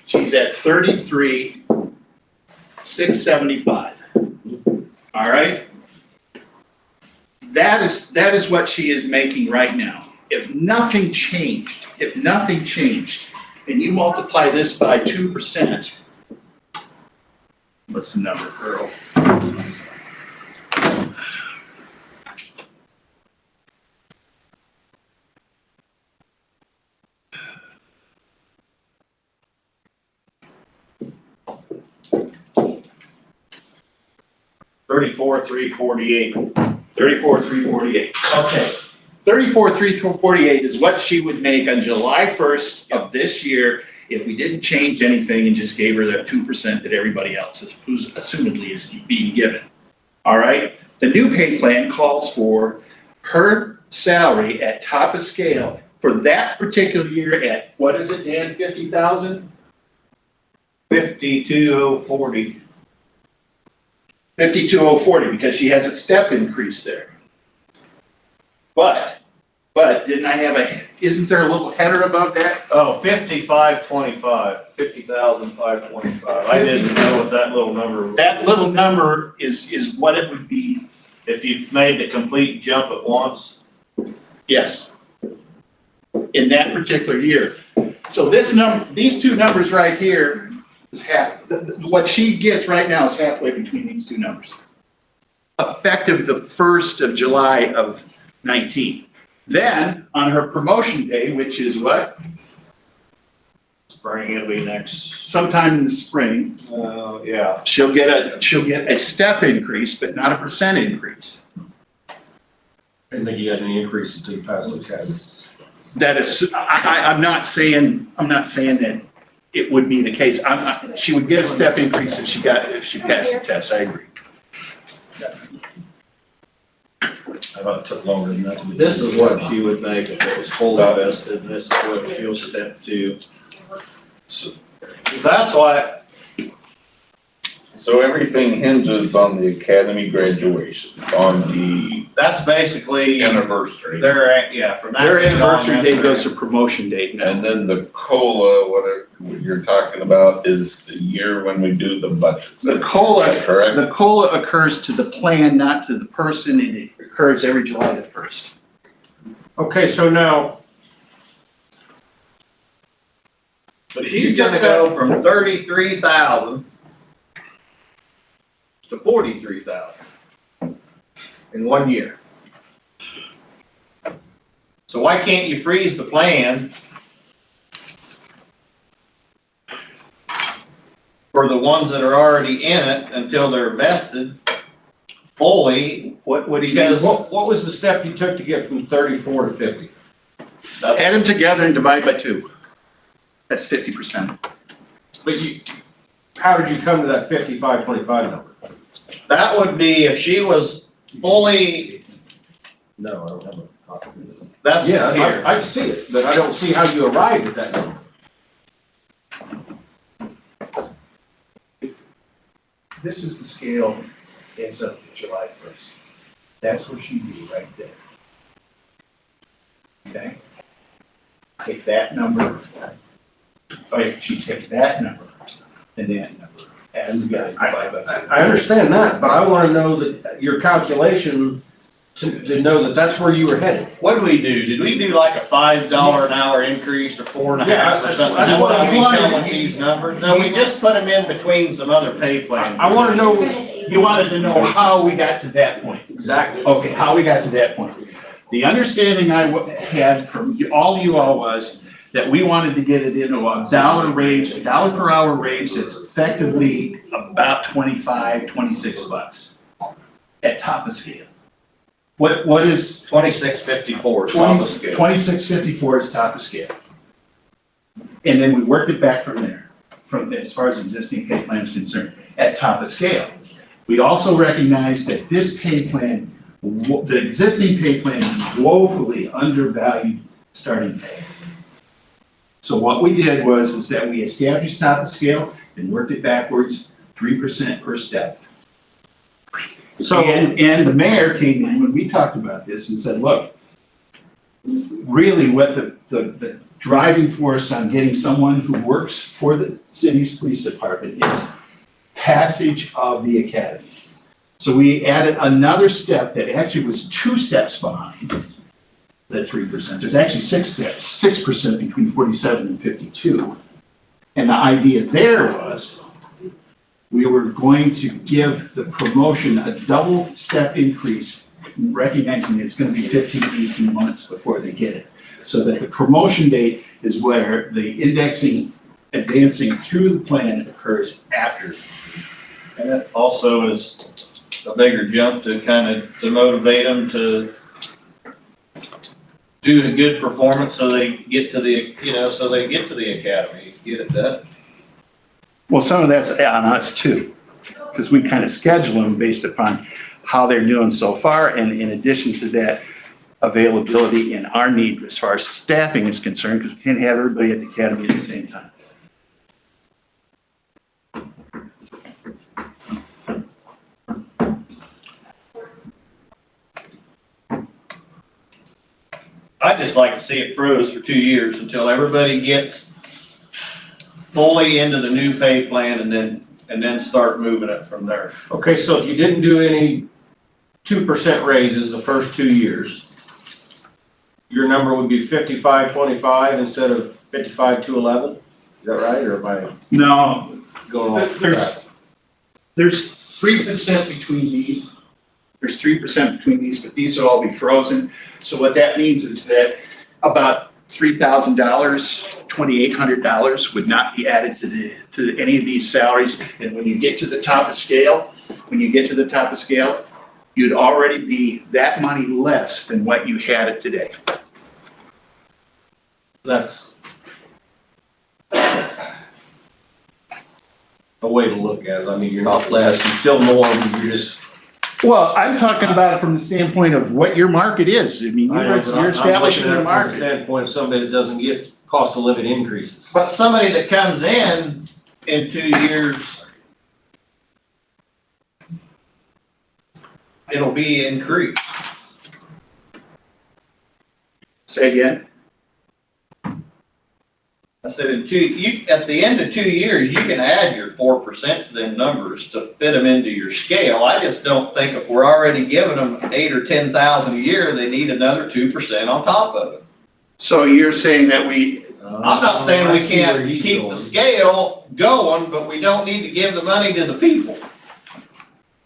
Speaker 6: She's at 33,675. All right? That is what she is making right now. If nothing changed, and you multiply this by 2%, what's the number, Earl?
Speaker 4: $34,348.
Speaker 6: 34,348. Okay. 34,348 is what she would make on July 1st of this year if we didn't change anything and just gave her that 2% that everybody else is, who's assumedly is being given. All right? The new pay plan calls for her salary at top of scale for that particular year at, what is it, Dan, 50,000?
Speaker 4: 52,040.
Speaker 6: 52,040, because she has a step increase there. But didn't I have isn't there a little header above that?
Speaker 4: Oh, 50,525, 50,525. I didn't know what that little number was.
Speaker 6: That little number is what it would be,
Speaker 4: If you've made the complete jump at once.
Speaker 6: yes, in that particular year. So these two numbers right here is what she gets right now is halfway between these two numbers. Effective the 1st of July of 19. Then, on her promotion day, which is what?
Speaker 4: Spring, it'll be next,
Speaker 6: Sometime in the spring,
Speaker 4: yeah.
Speaker 6: she'll get a step increase, but not a percent increase.
Speaker 2: I didn't think you got any increase until you passed the test.
Speaker 6: That is, I'm not saying that it would be the case. She would get a step increase if she passed the test, I agree.
Speaker 2: I thought it took longer than that.
Speaker 4: This is what she would make if it was fully vested, and this is what she'll step to. So that's why,
Speaker 9: So everything hinges on the academy graduation, on the
Speaker 4: that's basically
Speaker 9: anniversary.
Speaker 4: from that.
Speaker 6: Their
Speaker 4: point on,
Speaker 6: anniversary
Speaker 4: that's
Speaker 6: date
Speaker 4: their-
Speaker 6: goes to promotion date now.
Speaker 9: And then the COLA, what you're talking about is the year when we do the budget.
Speaker 6: The COLA,
Speaker 9: Correct?
Speaker 6: the COLA occurs to the plan, not to the person, and it occurs every July the 1st.
Speaker 2: Okay, so now,
Speaker 4: So she's gonna go from 33,000 to 43,000 in 1 year. So why can't you freeze the plan for the ones that are already in it until they're vested?
Speaker 3: fully, what would he
Speaker 2: Because
Speaker 3: use?
Speaker 2: what was the step you took to get from 34 to 50?
Speaker 6: Add them together and divide by 2. That's 50%.
Speaker 2: But how did you come to that 55-25 number?
Speaker 3: That would be if she was fully,
Speaker 2: No, I don't have a copy.
Speaker 3: that's
Speaker 2: Yeah,
Speaker 3: here.
Speaker 2: I see it, but I don't see how you arrived at that number.
Speaker 3: This is the scale as of July 1st. That's what she do right there. Okay? Take that number. She take that number and that number, and we got to divide by 2.
Speaker 2: I understand that, but I want to know that your calculation to know that that's where you were headed.
Speaker 3: What did we do? Did we do like a $5 an hour increase or 4.5
Speaker 2: Yeah,
Speaker 3: or something?
Speaker 2: that's what I
Speaker 3: we
Speaker 2: wanted.
Speaker 3: come with these numbers? No, we just put them in between some other pay plans.
Speaker 2: I want to know
Speaker 3: You wanted to know how we got to that point.
Speaker 2: exactly.
Speaker 3: Okay, how we got to that point. The understanding I had from all you all was that we wanted to get it into a dollar range, a $1 per hour range that's effectively about 25, 26 bucks at top of scale. What is? 26.54 is top of scale. 26.54 is top of scale. And then we worked it back from there, from as far as existing pay plan is concerned, at top of scale. We also recognize that this pay plan, the existing pay plan is woefully undervalued starting pay. So what we did is that we established top of scale and worked it backwards, 3% per step.
Speaker 2: So,
Speaker 3: And the mayor came in when we talked about this and said, look, really what the driving force on getting someone who works for the city's police department is passage of the academy. So we added another step that actually was 2 steps behind the 3%. There's actually 6 steps, 6% between 47 and 52. And the idea there was we were going to give the promotion a double step increase, recognizing it's going to be 15, 18 months before they get it. So that the promotion date is where the indexing, advancing through the plan occurs after.
Speaker 4: And that also is a bigger jump to to motivate them to do the good performance so they get to the, so they get to the academy, get it done.
Speaker 3: Well, some of that's on us too, because we kind of schedule them based upon how they're doing so far. And in addition to that, availability and our need as far as staffing is concerned, because we can't have everybody at the academy at the same time.
Speaker 4: I'd just like to see it froze for 2 years until everybody gets fully into the new pay plan and then start moving it from there.
Speaker 2: okay, so if you didn't do any 2% raises the first 2 years, your number would be 55-25 instead of 55-11? Is that right, or am I
Speaker 3: No,
Speaker 2: going off track?
Speaker 3: there's 3% between these. There's 3% between these, but these will all be frozen. So what that means is that about $3,000, $2,800 would not be added to any of these salaries. And when you get to the top of scale, you'd already be that money less than what you had it today.
Speaker 2: That's a way to look at it. I mean, you're not less, you're still more, you're just.
Speaker 3: Well, I'm talking about it from the standpoint of what your market is. I mean, you're establishing your
Speaker 2: From the
Speaker 3: market.
Speaker 2: standpoint of somebody that doesn't get cost of living increases.
Speaker 4: But somebody that comes in 2 years, it'll be increased.
Speaker 3: Say again?
Speaker 4: I said at the end of 2 years, you can add your 4% to them numbers to fit them into your scale. I just don't think if we're already giving them 8,000 or 10,000 a year, they need another 2% on top of it.
Speaker 3: So you're saying that
Speaker 4: I'm not saying we can't keep the scale going, but we don't need to give the money to the people.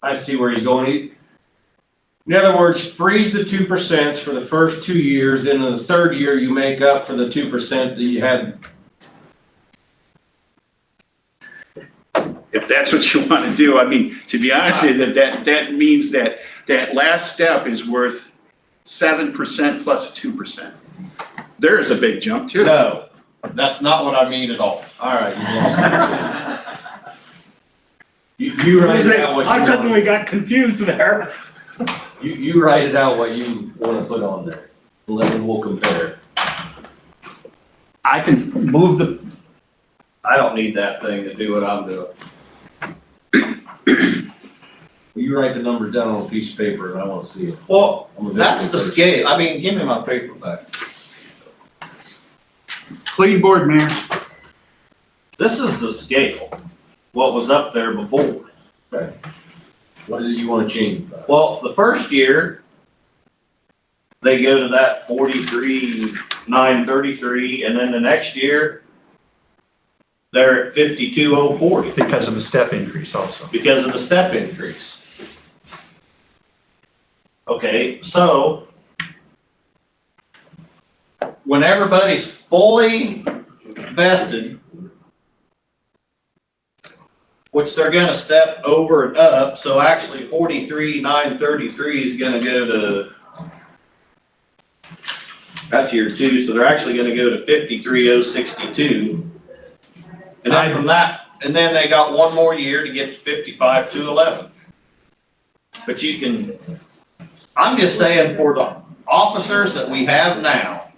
Speaker 2: I see where he's going. In other words, freeze the 2% for the first 2 years, then in the third year, you make up for the 2% that you had.
Speaker 3: if that's what you want to do, I mean, to be honest with you, that means that
Speaker 6: that last step is worth 7% plus 2%. There is a big jump too.
Speaker 4: No, that's not what I mean at all.
Speaker 2: All right. You write it out what
Speaker 3: I
Speaker 2: you
Speaker 3: suddenly
Speaker 2: want,
Speaker 3: got confused there.
Speaker 2: you write it out what you wanna put on there, and then we'll compare.
Speaker 6: I can move the,
Speaker 4: I don't need that thing to do what I'm doing.
Speaker 2: You write the numbers down on a piece of paper and I wanna see it.
Speaker 4: Well,
Speaker 2: I'm a
Speaker 4: that's the
Speaker 2: visual
Speaker 4: scale. I mean, give me my paper back.
Speaker 6: clean board, Mayor.
Speaker 4: This is the scale, what was up there before.
Speaker 2: person. What is it you wanna change about it?
Speaker 4: Well, the first year, they go to that 43,933, and then the next year, they're at 52,040
Speaker 3: Because of the step increase also.
Speaker 4: because of the step increase. Okay, so when everybody's fully vested, which they're gonna step over and up, so actually 43,933 is gonna go to, that's year two, so they're actually gonna go to 53,062. And then from that, and then they got one more year to get to 55,211. But you can, I'm just saying for the officers that we have now,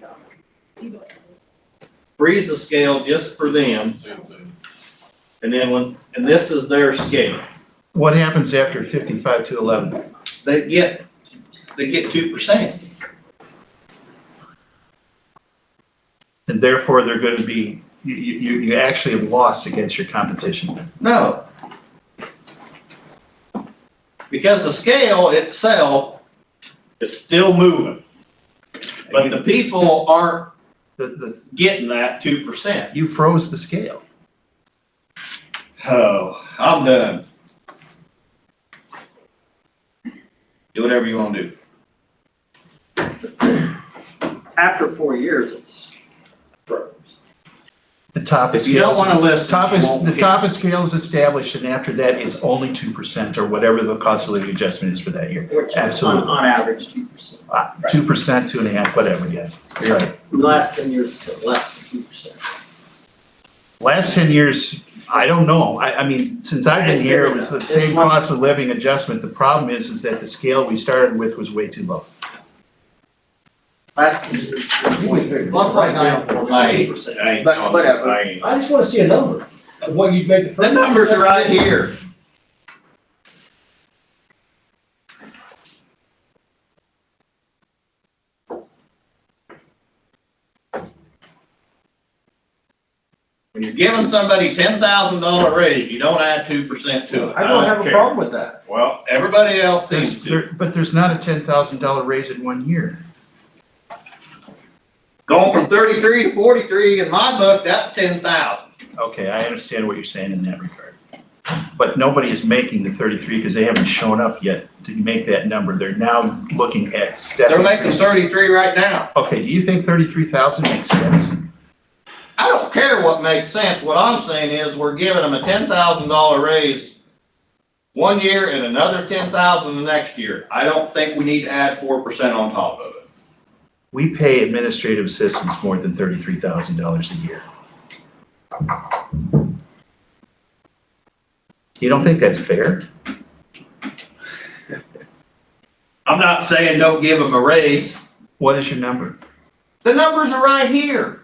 Speaker 4: freeze the scale just for them. And then and this is their scale.
Speaker 3: What happens after 55 to 11?
Speaker 4: They get 2%.
Speaker 3: And therefore, they're going to be, you actually have lost against your competition.
Speaker 4: No. Because the scale itself is still moving. But the people aren't getting that 2%.
Speaker 3: You froze the scale.
Speaker 4: Oh, I'm done. Do whatever you want to do.
Speaker 7: After 4 years, it's froze.
Speaker 3: The top of
Speaker 4: If you don't
Speaker 3: scale,
Speaker 4: want to listen.
Speaker 3: the top of scale is established, and after that, it's only 2% or whatever the cost of living adjustment is for that year.
Speaker 7: Which is
Speaker 3: Absolutely.
Speaker 7: on average 2%.
Speaker 3: 2%, 2.5%, whatever, yeah. You're right.
Speaker 7: The last 10 years, it's less than 2%.
Speaker 3: Last 10 years, I don't know. I mean, since I've been here, it was the same cost of living adjustment. The problem is that the scale we started with was way too low.
Speaker 7: Last 10 years, 1.94%. But whatever.
Speaker 4: I
Speaker 5: just wanna see a number of what you'd make the
Speaker 4: The numbers are right here. When you're giving somebody $10,000 raise, you don't add 2% to it.
Speaker 5: I don't have a
Speaker 4: care.
Speaker 5: problem with that.
Speaker 4: Well, everybody else seems to.
Speaker 3: But there's not a $10,000 raise in 1 year.
Speaker 4: Going from 33 to 43, in my book, that's 10,000.
Speaker 3: Okay, I understand what you're saying in that regard. But nobody is making the 33 because they haven't shown up yet to make that number. They're now looking at step.
Speaker 4: They're making 33 right now.
Speaker 3: Okay, do you think 33,000 makes sense?
Speaker 4: I don't care what makes sense. What I'm saying is we're giving them a $10,000 raise 1 year and another 10,000 the next year. I don't think we need to add 4% on top of it.
Speaker 3: We pay administrative assistants more than $33,000 a year. You don't think that's fair?
Speaker 4: I'm not saying don't give them a raise.
Speaker 3: What is your number?
Speaker 4: The numbers are right here.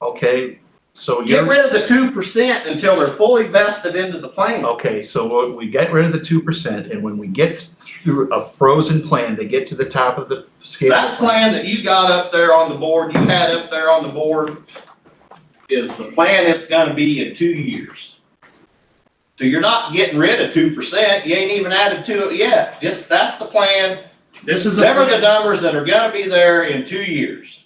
Speaker 3: Okay, so
Speaker 4: Get
Speaker 3: you're,
Speaker 4: rid of the 2% until they're fully vested into the plan.
Speaker 3: okay, so we get rid of the 2%, and when we get through a frozen plan, they get to the top of the scale.
Speaker 4: That plan that you got up there on the board, you had up there on the board, is the plan it's gonna be in 2 years. So you're not getting rid of 2%, you ain't even added to it yet. That's the plan.
Speaker 6: This is,
Speaker 4: Them are the numbers that are gonna be there in 2 years.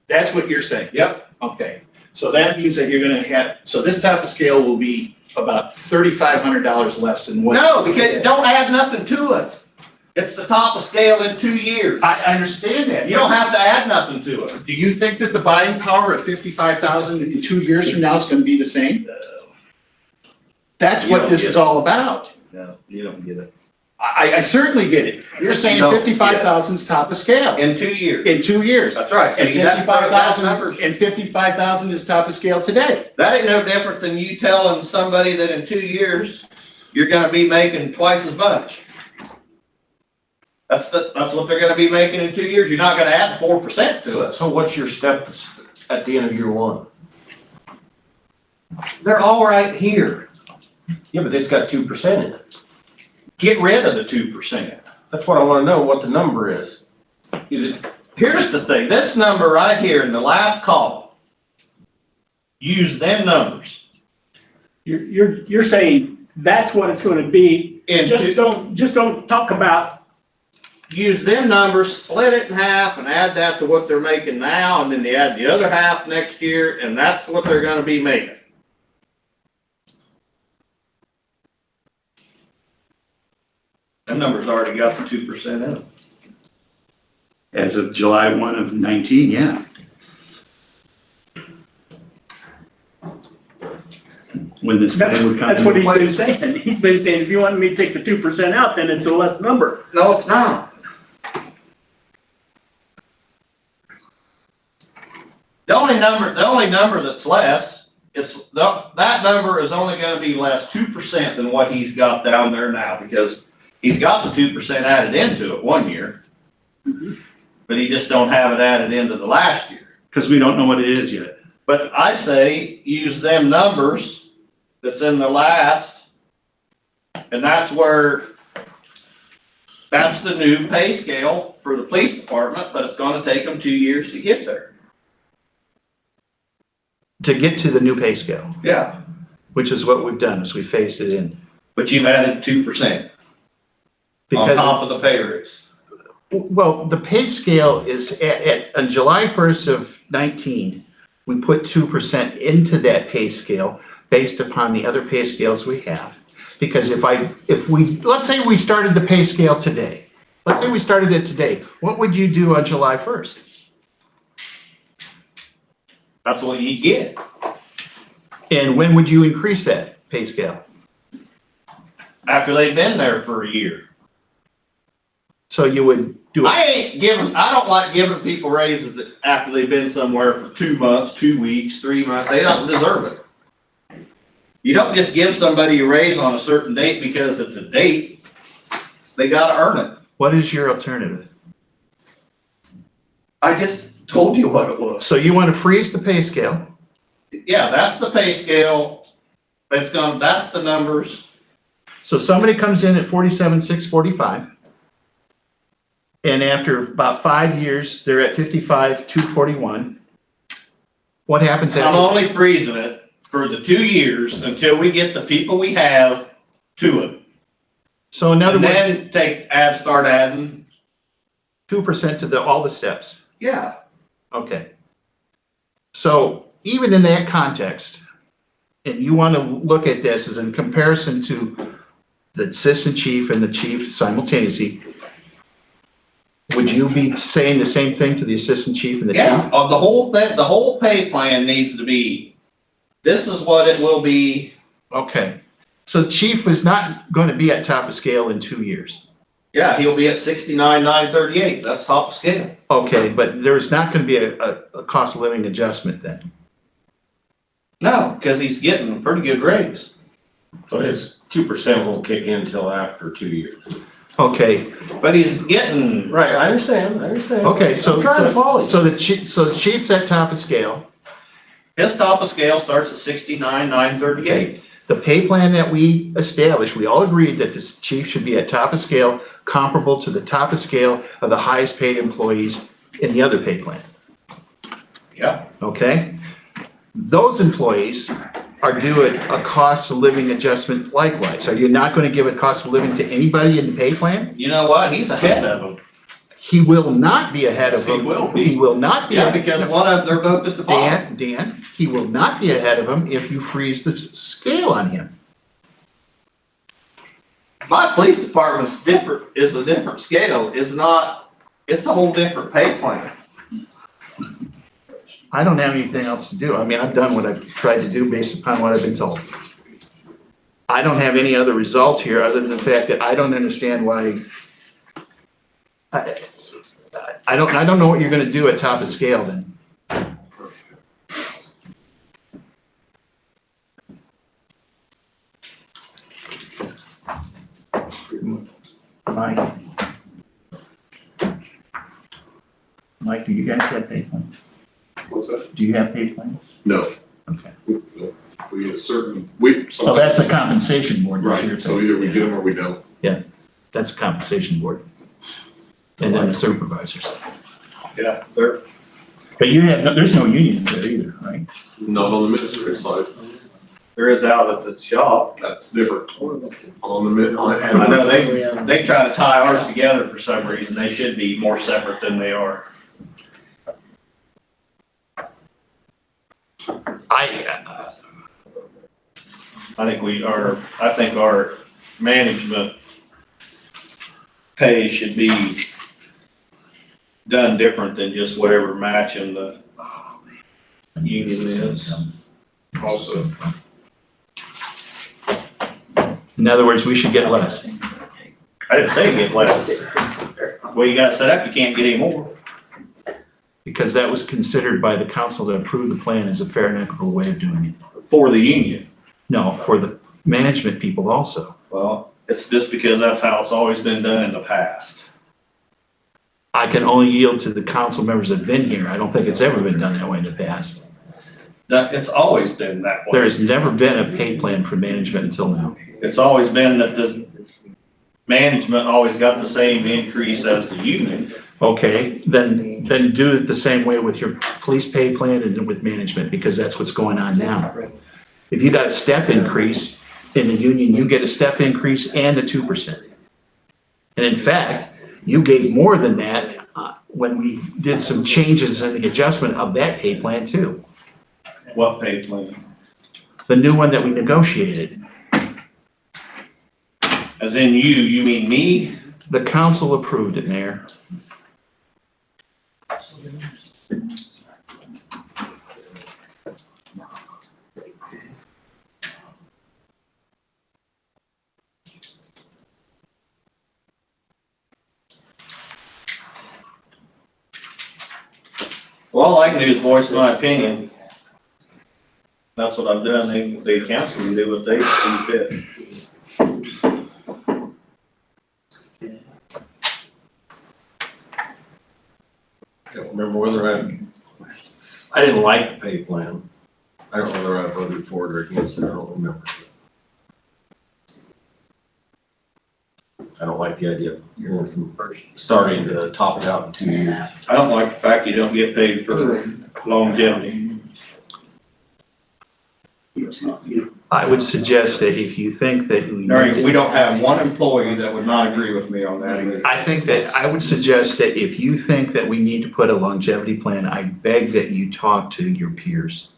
Speaker 6: that's what you're saying?
Speaker 4: Yep.
Speaker 6: Okay, so that means that you're gonna have, so this type of scale will be about $3,500 less than what?
Speaker 4: No, because don't add nothing to it. It's the top of scale in 2 years.
Speaker 6: I understand that.
Speaker 4: You don't have to add nothing to it.
Speaker 6: Do you think that the buying power of 55,000 in 2 years from now is gonna be the same? That's
Speaker 4: You
Speaker 6: what
Speaker 4: don't
Speaker 6: this
Speaker 4: get
Speaker 6: is
Speaker 4: it.
Speaker 6: all about.
Speaker 3: No, you don't get it. I certainly get it. You're saying
Speaker 4: You don't get it.
Speaker 3: 55,000 is top of scale
Speaker 4: In 2 years.
Speaker 3: in 2 years.
Speaker 4: That's right. So
Speaker 3: And
Speaker 4: you got to throw those
Speaker 3: 55,000,
Speaker 4: numbers.
Speaker 3: and 55,000 is top of scale today.
Speaker 4: That ain't no different than you telling somebody that in 2 years, you're gonna be making twice as much. That's what they're gonna be making in 2 years. You're not gonna add 4% to it.
Speaker 2: So what's your step at the end of year one?
Speaker 4: They're all right here.
Speaker 2: Yeah, but it's got 2% in it.
Speaker 4: Get rid of the 2%.
Speaker 2: That's what I wanna know, what the number is. Is it,
Speaker 4: Here's the thing, this number right here in the last column, use them numbers.
Speaker 3: You're saying that's what it's gonna be.
Speaker 4: In
Speaker 3: Just don't talk about.
Speaker 4: use them numbers, split it in half and add that to what they're making now, and then they add the other half next year, and that's what they're gonna be making. That number's already got the 2% in it.
Speaker 3: As of July 1 of 19, yeah. When this plan would come
Speaker 10: That's what
Speaker 3: into
Speaker 10: he's
Speaker 3: play.
Speaker 10: been saying. He's been saying, if you want me to take the 2% out, then it's a less number.
Speaker 4: No, it's not. The only number that's less, that number is only gonna be less 2% than what he's got down there now, because he's got the 2% added into it 1 year. But he just don't have it added into the last year.
Speaker 3: Because we don't know what it is yet.
Speaker 4: But I say, use them numbers that's in the last, and that's the new pay scale for the police department, but it's gonna take them 2 years to get there.
Speaker 3: To get to the new pay scale,
Speaker 4: Yeah.
Speaker 3: which is what we've done, is we phased it in.
Speaker 4: But you've added 2% on
Speaker 3: Because,
Speaker 4: top of the pay raise.
Speaker 3: well, the pay scale is on July 1st of 19, we put 2% into that pay scale based upon the other pay scales we have. Because let's say we started the pay scale today. Let's say we started it today. What would you do on July 1st?
Speaker 4: That's what you get.
Speaker 3: And when would you increase that pay scale?
Speaker 4: After they've been there for a year.
Speaker 3: So you would do it.
Speaker 4: I don't like giving people raises after they've been somewhere for 2 months, 2 weeks, 3 months. They don't deserve it. You don't just give somebody a raise on a certain date because it's a date. They gotta earn it.
Speaker 3: What is your alternative?
Speaker 4: I just told you what it was.
Speaker 3: So you want to freeze the pay scale?
Speaker 4: Yeah, that's the pay scale. That's the numbers.
Speaker 3: So somebody comes in at 47,645. And after about 5 years, they're at 55,241. What happens
Speaker 4: I'm
Speaker 3: after?
Speaker 4: only freezing it for the 2 years until we get the people we have to it.
Speaker 3: So in other
Speaker 4: And
Speaker 3: words,
Speaker 4: then start adding.
Speaker 3: 2% to all the steps.
Speaker 4: Yeah.
Speaker 3: Okay. So even in that context, and you want to look at this as in comparison to the assistant chief and the chief simultaneously, would you be saying the same thing to the assistant chief and the
Speaker 4: Yeah,
Speaker 3: chief?
Speaker 4: of the whole thing, the whole pay plan needs to be, this is what it will be.
Speaker 3: Okay. So chief is not going to be at top of scale in 2 years.
Speaker 4: Yeah, he'll be at 69,938. That's top scale.
Speaker 3: Okay, but there's not going to be a cost of living adjustment then.
Speaker 4: No, because he's getting a pretty good raise.
Speaker 2: so his 2% won't kick in until after 2 years?
Speaker 3: Okay,
Speaker 4: But he's getting,
Speaker 2: Right, I understand.
Speaker 3: okay, so,
Speaker 2: I'm trying to follow you.
Speaker 3: so the chief's at top of scale.
Speaker 4: his top of scale starts at 69,938.
Speaker 3: The pay plan that we established, we all agreed that the chief should be at top of scale, comparable to the top of scale of the highest paid employees in the other pay plan,
Speaker 4: Yeah.
Speaker 3: okay? Those employees are due a cost of living adjustment likewise. Are you not going to give a cost of living to anybody in the pay plan?
Speaker 4: You know what? He's ahead of him.
Speaker 3: He will not be ahead of
Speaker 4: Yes, he
Speaker 3: them.
Speaker 4: will be.
Speaker 3: He will not be.
Speaker 4: Yeah, because they're both at the bottom.
Speaker 3: Dan, he will not be ahead of him if you freeze the scale on him.
Speaker 4: My police department's is a different scale. It's a whole different pay plan.
Speaker 3: I don't have anything else to do. I mean, I've done what I've tried to do based upon what I've been told.
Speaker 6: I don't have any other result here other than the fact that I don't understand why. I don't know what you're gonna do at top of scale then. Mike, do you guys have pay plans?
Speaker 11: What's that?
Speaker 6: Do you have pay plans?
Speaker 11: No.
Speaker 6: Okay.
Speaker 11: We get a certain,
Speaker 6: So that's a compensation board. that you're
Speaker 11: right, so either we
Speaker 6: taking.
Speaker 11: get them or we don't.
Speaker 6: That's a compensation board. And then the supervisors.
Speaker 4: Yeah, there,
Speaker 6: But you have, there's no union there either, right?
Speaker 11: Not on the administrative side,
Speaker 4: there is out at the shop.
Speaker 11: that's different. On the mid, on the.
Speaker 4: I know they try to tie ours together for some reason. They should be more separate than they are. I think our management pay should be done different than just whatever matching the union is.
Speaker 11: Also,
Speaker 6: In other words, we should get less.
Speaker 4: I didn't say get less. Well, you got it set up, you can't get any more.
Speaker 6: Because that was considered by the council that approved the plan as a fair and equitable way of doing it.
Speaker 4: For the union.
Speaker 6: No, for the management people also.
Speaker 4: Well, it's just because that's how it's always been done in the past.
Speaker 6: I can only yield to the council members that have been here. I don't think it's ever been done that way in the past.
Speaker 4: It's always been that way.
Speaker 6: There has never been a pay plan for management until now.
Speaker 4: It's always been that this management always got the same increase as the union.
Speaker 6: Okay, then do it the same way with your police pay plan and with management, because that's what's going on now. If you got a step increase in the union, you get a step increase and the 2%. And in fact, you gave more than that when we did some changes in the adjustment of that pay plan too.
Speaker 4: What pay plan?
Speaker 6: The new one that we negotiated.
Speaker 4: As in you mean me?
Speaker 6: The council approved it, Mayor.
Speaker 4: Well, all I can do is voice my opinion. That's what I've done. The council can do what they see fit.
Speaker 5: I don't remember whether I didn't like the pay plan. I don't know whether I voted for it or against it, I don't remember. I don't like the idea of going from starting to top it out in 2 years.
Speaker 4: I don't like the fact you don't get paid for longevity.
Speaker 6: I would suggest that if you think that
Speaker 4: We don't have one employee that would not agree with me on that either.
Speaker 6: I would suggest that if you think that we need to put a longevity plan, I beg that you talk to your peers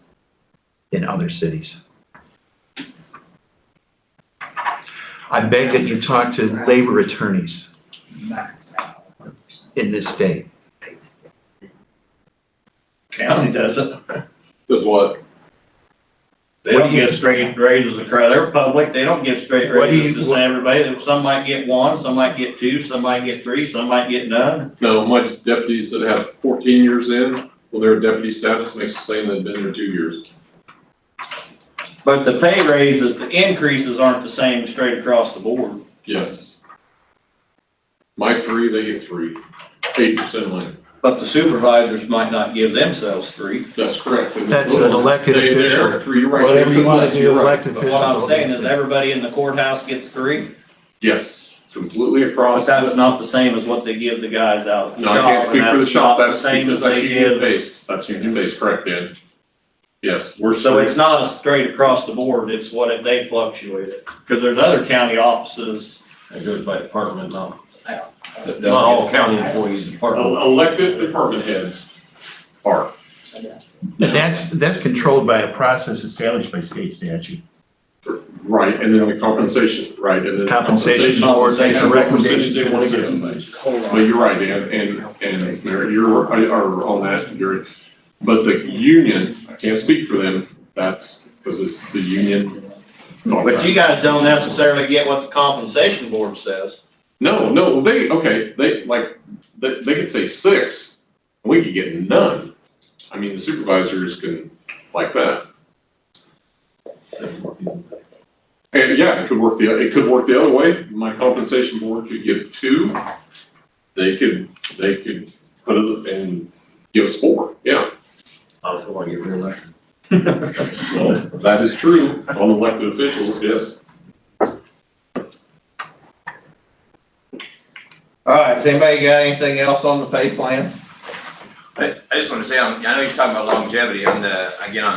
Speaker 6: in other cities. I beg that you talk to labor attorneys in this state.
Speaker 4: County does it.
Speaker 11: does what?
Speaker 4: They don't give straight raises across, they're public, they don't give straight
Speaker 6: What do you-
Speaker 4: raises to everybody. Some might get one, some might get two, some might get three, some might get none.
Speaker 11: No, my deputies that have 14 years in, well, their deputy status makes the same that have been there 2 years.
Speaker 4: But the pay raises, the increases aren't the same straight across the board.
Speaker 11: Yes. My 3, they get 3, 8% money.
Speaker 4: But the supervisors might not give themselves three.
Speaker 11: That's correct. And
Speaker 6: That's an elected
Speaker 11: they
Speaker 6: official.
Speaker 11: are 3, you're right.
Speaker 6: Whatever you want to
Speaker 11: Yes,
Speaker 6: do,
Speaker 11: you're right.
Speaker 6: elected
Speaker 4: But what I'm
Speaker 6: officials.
Speaker 4: saying is everybody in the courthouse gets three,
Speaker 11: Yes, completely
Speaker 4: but
Speaker 11: across.
Speaker 4: that's not the same as what they give the guys out at the
Speaker 11: No, I
Speaker 4: shop.
Speaker 11: can't speak
Speaker 4: and
Speaker 11: for the
Speaker 4: that's
Speaker 11: shop,
Speaker 4: not
Speaker 11: that's
Speaker 4: the same
Speaker 11: because
Speaker 4: as
Speaker 11: that's
Speaker 4: they
Speaker 11: union
Speaker 4: give.
Speaker 11: based, that's union based, correct, Dan? Yes, we're.
Speaker 4: So it's not a straight across the board, it's what they fluctuated, because there's other county offices.
Speaker 2: It goes by department, not
Speaker 4: that
Speaker 2: not all county employees, department.
Speaker 11: Elected department heads are.
Speaker 6: And that's controlled by a process established by state statute.
Speaker 11: Right, and then the compensation, right, and then.
Speaker 6: Compensation board makes a recommendation
Speaker 11: They want to give. But you're right, Dan, and Mayor, you're on that, but the union, I can't speak for them, that's because it's the union
Speaker 4: But you guys don't necessarily get what the compensation board says.
Speaker 11: No, they could say 6, and we could get none. I mean, the supervisors can, like that. And yeah, it could work the other way. My compensation board could give 2. They could put it and give us 4, yeah.
Speaker 2: I don't want to get reelected.
Speaker 11: Well, that is true on elected officials, yes.
Speaker 4: All right, has anybody got anything else on the pay plan?
Speaker 8: I just want to say, I know you're talking about longevity on the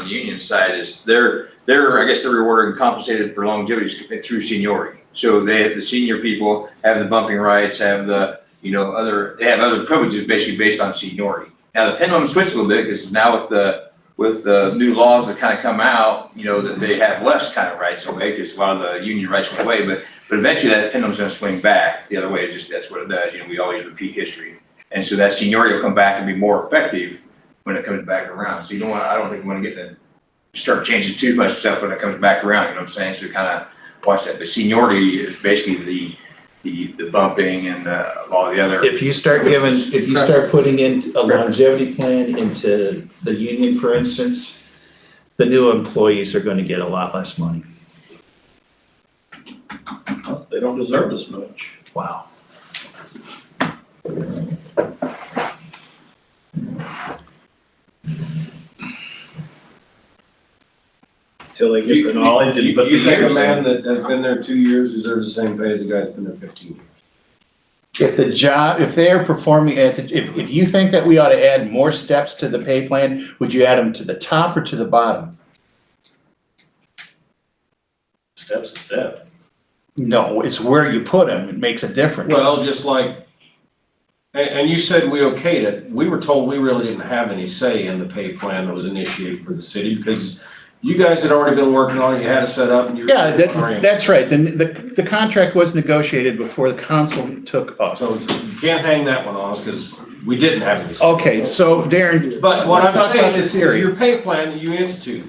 Speaker 8: union side is I guess they're rewarded and compensated for longevity through seniority. So the senior people have the bumping rights, have the, they have other privileges basically based on seniority. Now the pendulum switched a little bit because now with the new laws that kind of come out, that they have less kind of rights away because a lot of the union rights went away, but eventually that pendulum's going to swing back the other way. That's what it does. We always repeat history. And so that seniority will come back and be more effective when it comes back around. So I don't think we want to start changing too much stuff when it comes back around, you know what I'm saying? So kind of watch that. But seniority is basically the bumping and all the other.
Speaker 6: If you start putting in a longevity plan into the union, for instance, the new employees are gonna get a lot less money.
Speaker 10: They don't deserve as much.
Speaker 6: Wow.
Speaker 10: Till they get the knowledge and put the
Speaker 2: You think a
Speaker 10: years
Speaker 2: man
Speaker 10: in.
Speaker 2: that has been there 2 years deserves the same pay as a guy that's been there 15 years?
Speaker 6: If they are performing if you think that we ought to add more steps to the pay plan, would you add them to the top or to the bottom?
Speaker 10: Step's a step.
Speaker 6: No, it's where you put them. It makes a difference.
Speaker 2: Well, just like, and you said we okayed it. We were told we really didn't have any say in the pay plan that was initiated for the city because you guys had already been working on it, you had it set up and you.
Speaker 6: Yeah, that's right. The contract was negotiated before the council took off.
Speaker 2: So you can't hang that one on us because we didn't have any. say.
Speaker 6: Okay, so Darren.
Speaker 2: But what
Speaker 6: let's
Speaker 2: I'm
Speaker 6: talk about
Speaker 2: saying
Speaker 6: the
Speaker 2: is
Speaker 6: theory.
Speaker 2: your pay plan that you institute.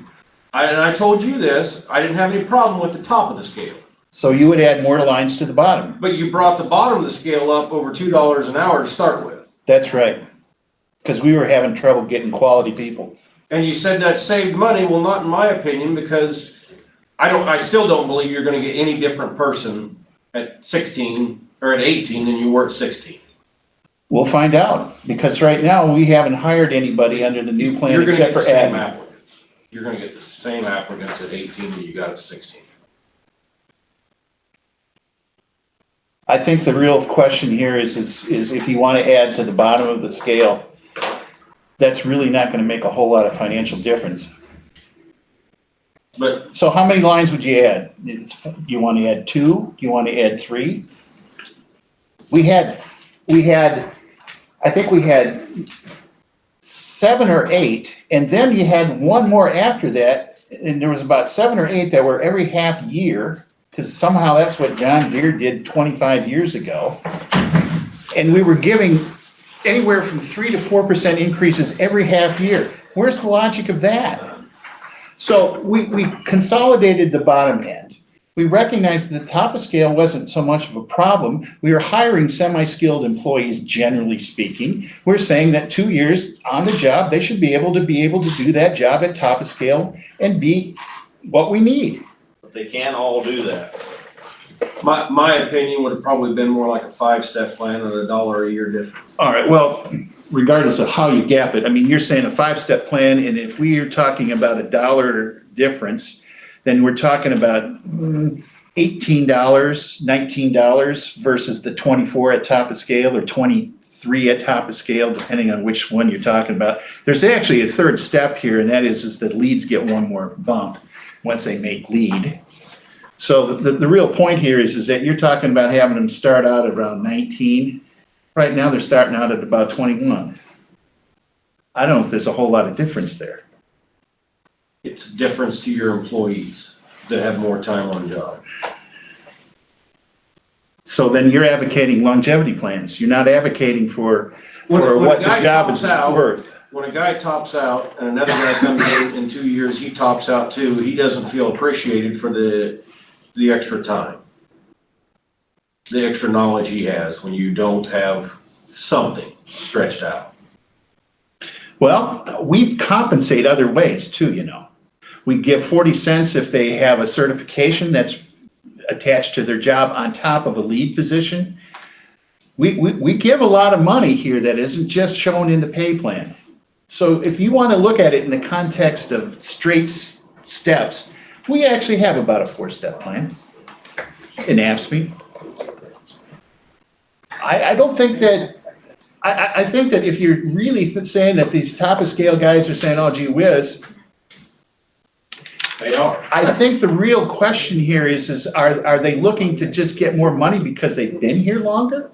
Speaker 2: And I told you this, I didn't have any problem with the top of the scale.
Speaker 6: So you would add more lines to the bottom.
Speaker 2: But you brought the bottom of the scale up over $2 an hour to start with.
Speaker 6: That's right. Because we were having trouble getting quality people.
Speaker 2: And you said that saved money. Well, not in my opinion, because I still don't believe you're gonna get any different person at 16 or at 18 than you were at 16.
Speaker 6: We'll find out, because right now we haven't hired anybody under the new plan
Speaker 2: You're gonna
Speaker 6: except
Speaker 2: get the
Speaker 6: for
Speaker 2: same
Speaker 6: admin.
Speaker 2: applicants. You're gonna get the same applicants at 18 that you got at 16.
Speaker 6: I think the real question here is if you want to add to the bottom of the scale, that's really not going to make a whole lot of financial difference.
Speaker 2: But
Speaker 6: So how many lines would you add? You want to add 2? Do you want to add 3? I think we had 7 or 8, and then you had one more after that, and there was about 7 or 8 that were every half year, because somehow that's what John Deere did 25 years ago. And we were giving anywhere from 3 to 4% increases every half year. Where's the logic of that? So we consolidated the bottom end. We recognized that the top of scale wasn't so much of a problem. We were hiring semi-skilled employees, generally speaking. We're saying that 2 years on the job, they should be able to do that job at top of scale and be what we need.
Speaker 4: But they can't all do that.
Speaker 2: my opinion would have probably been more like a 5-step plan with $1 a year difference.
Speaker 6: All right, well, regardless of how you gap it, I mean, you're saying a 5-step plan, and if we are talking about $1 difference, then we're talking about $18, $19 versus the 24 at top of scale or 23 at top of scale, depending on which one you're talking about. There's actually a third step here, and that is that leads get one more bump once they make lead. So the real point here is that you're talking about having them start out at around 19. Right now, they're starting out at about 21. I don't know if there's a whole lot of difference there.
Speaker 2: It's a difference to your employees that have more time on job.
Speaker 6: So then you're advocating longevity plans. You're not advocating for what the job is worth.
Speaker 2: When a guy tops out and another guy comes in 2 years, he tops out too, he doesn't feel appreciated for the the extra time, the extra knowledge he has when you don't have something stretched out.
Speaker 12: Well, we compensate other ways too, you know. We give 40 cents if they have a certification that's attached to their job on top of a lead position. We give a lot of money here that isn't just shown in the pay plan. So if you want to look at it in the context of straight steps, we actually have about a 4-step plan in AFSCME. I don't think that, I think that if you're really saying that these top of scale guys are saying, oh gee whiz,
Speaker 2: They are.
Speaker 12: I think the real question here is are they looking to just get more money because they've been here longer?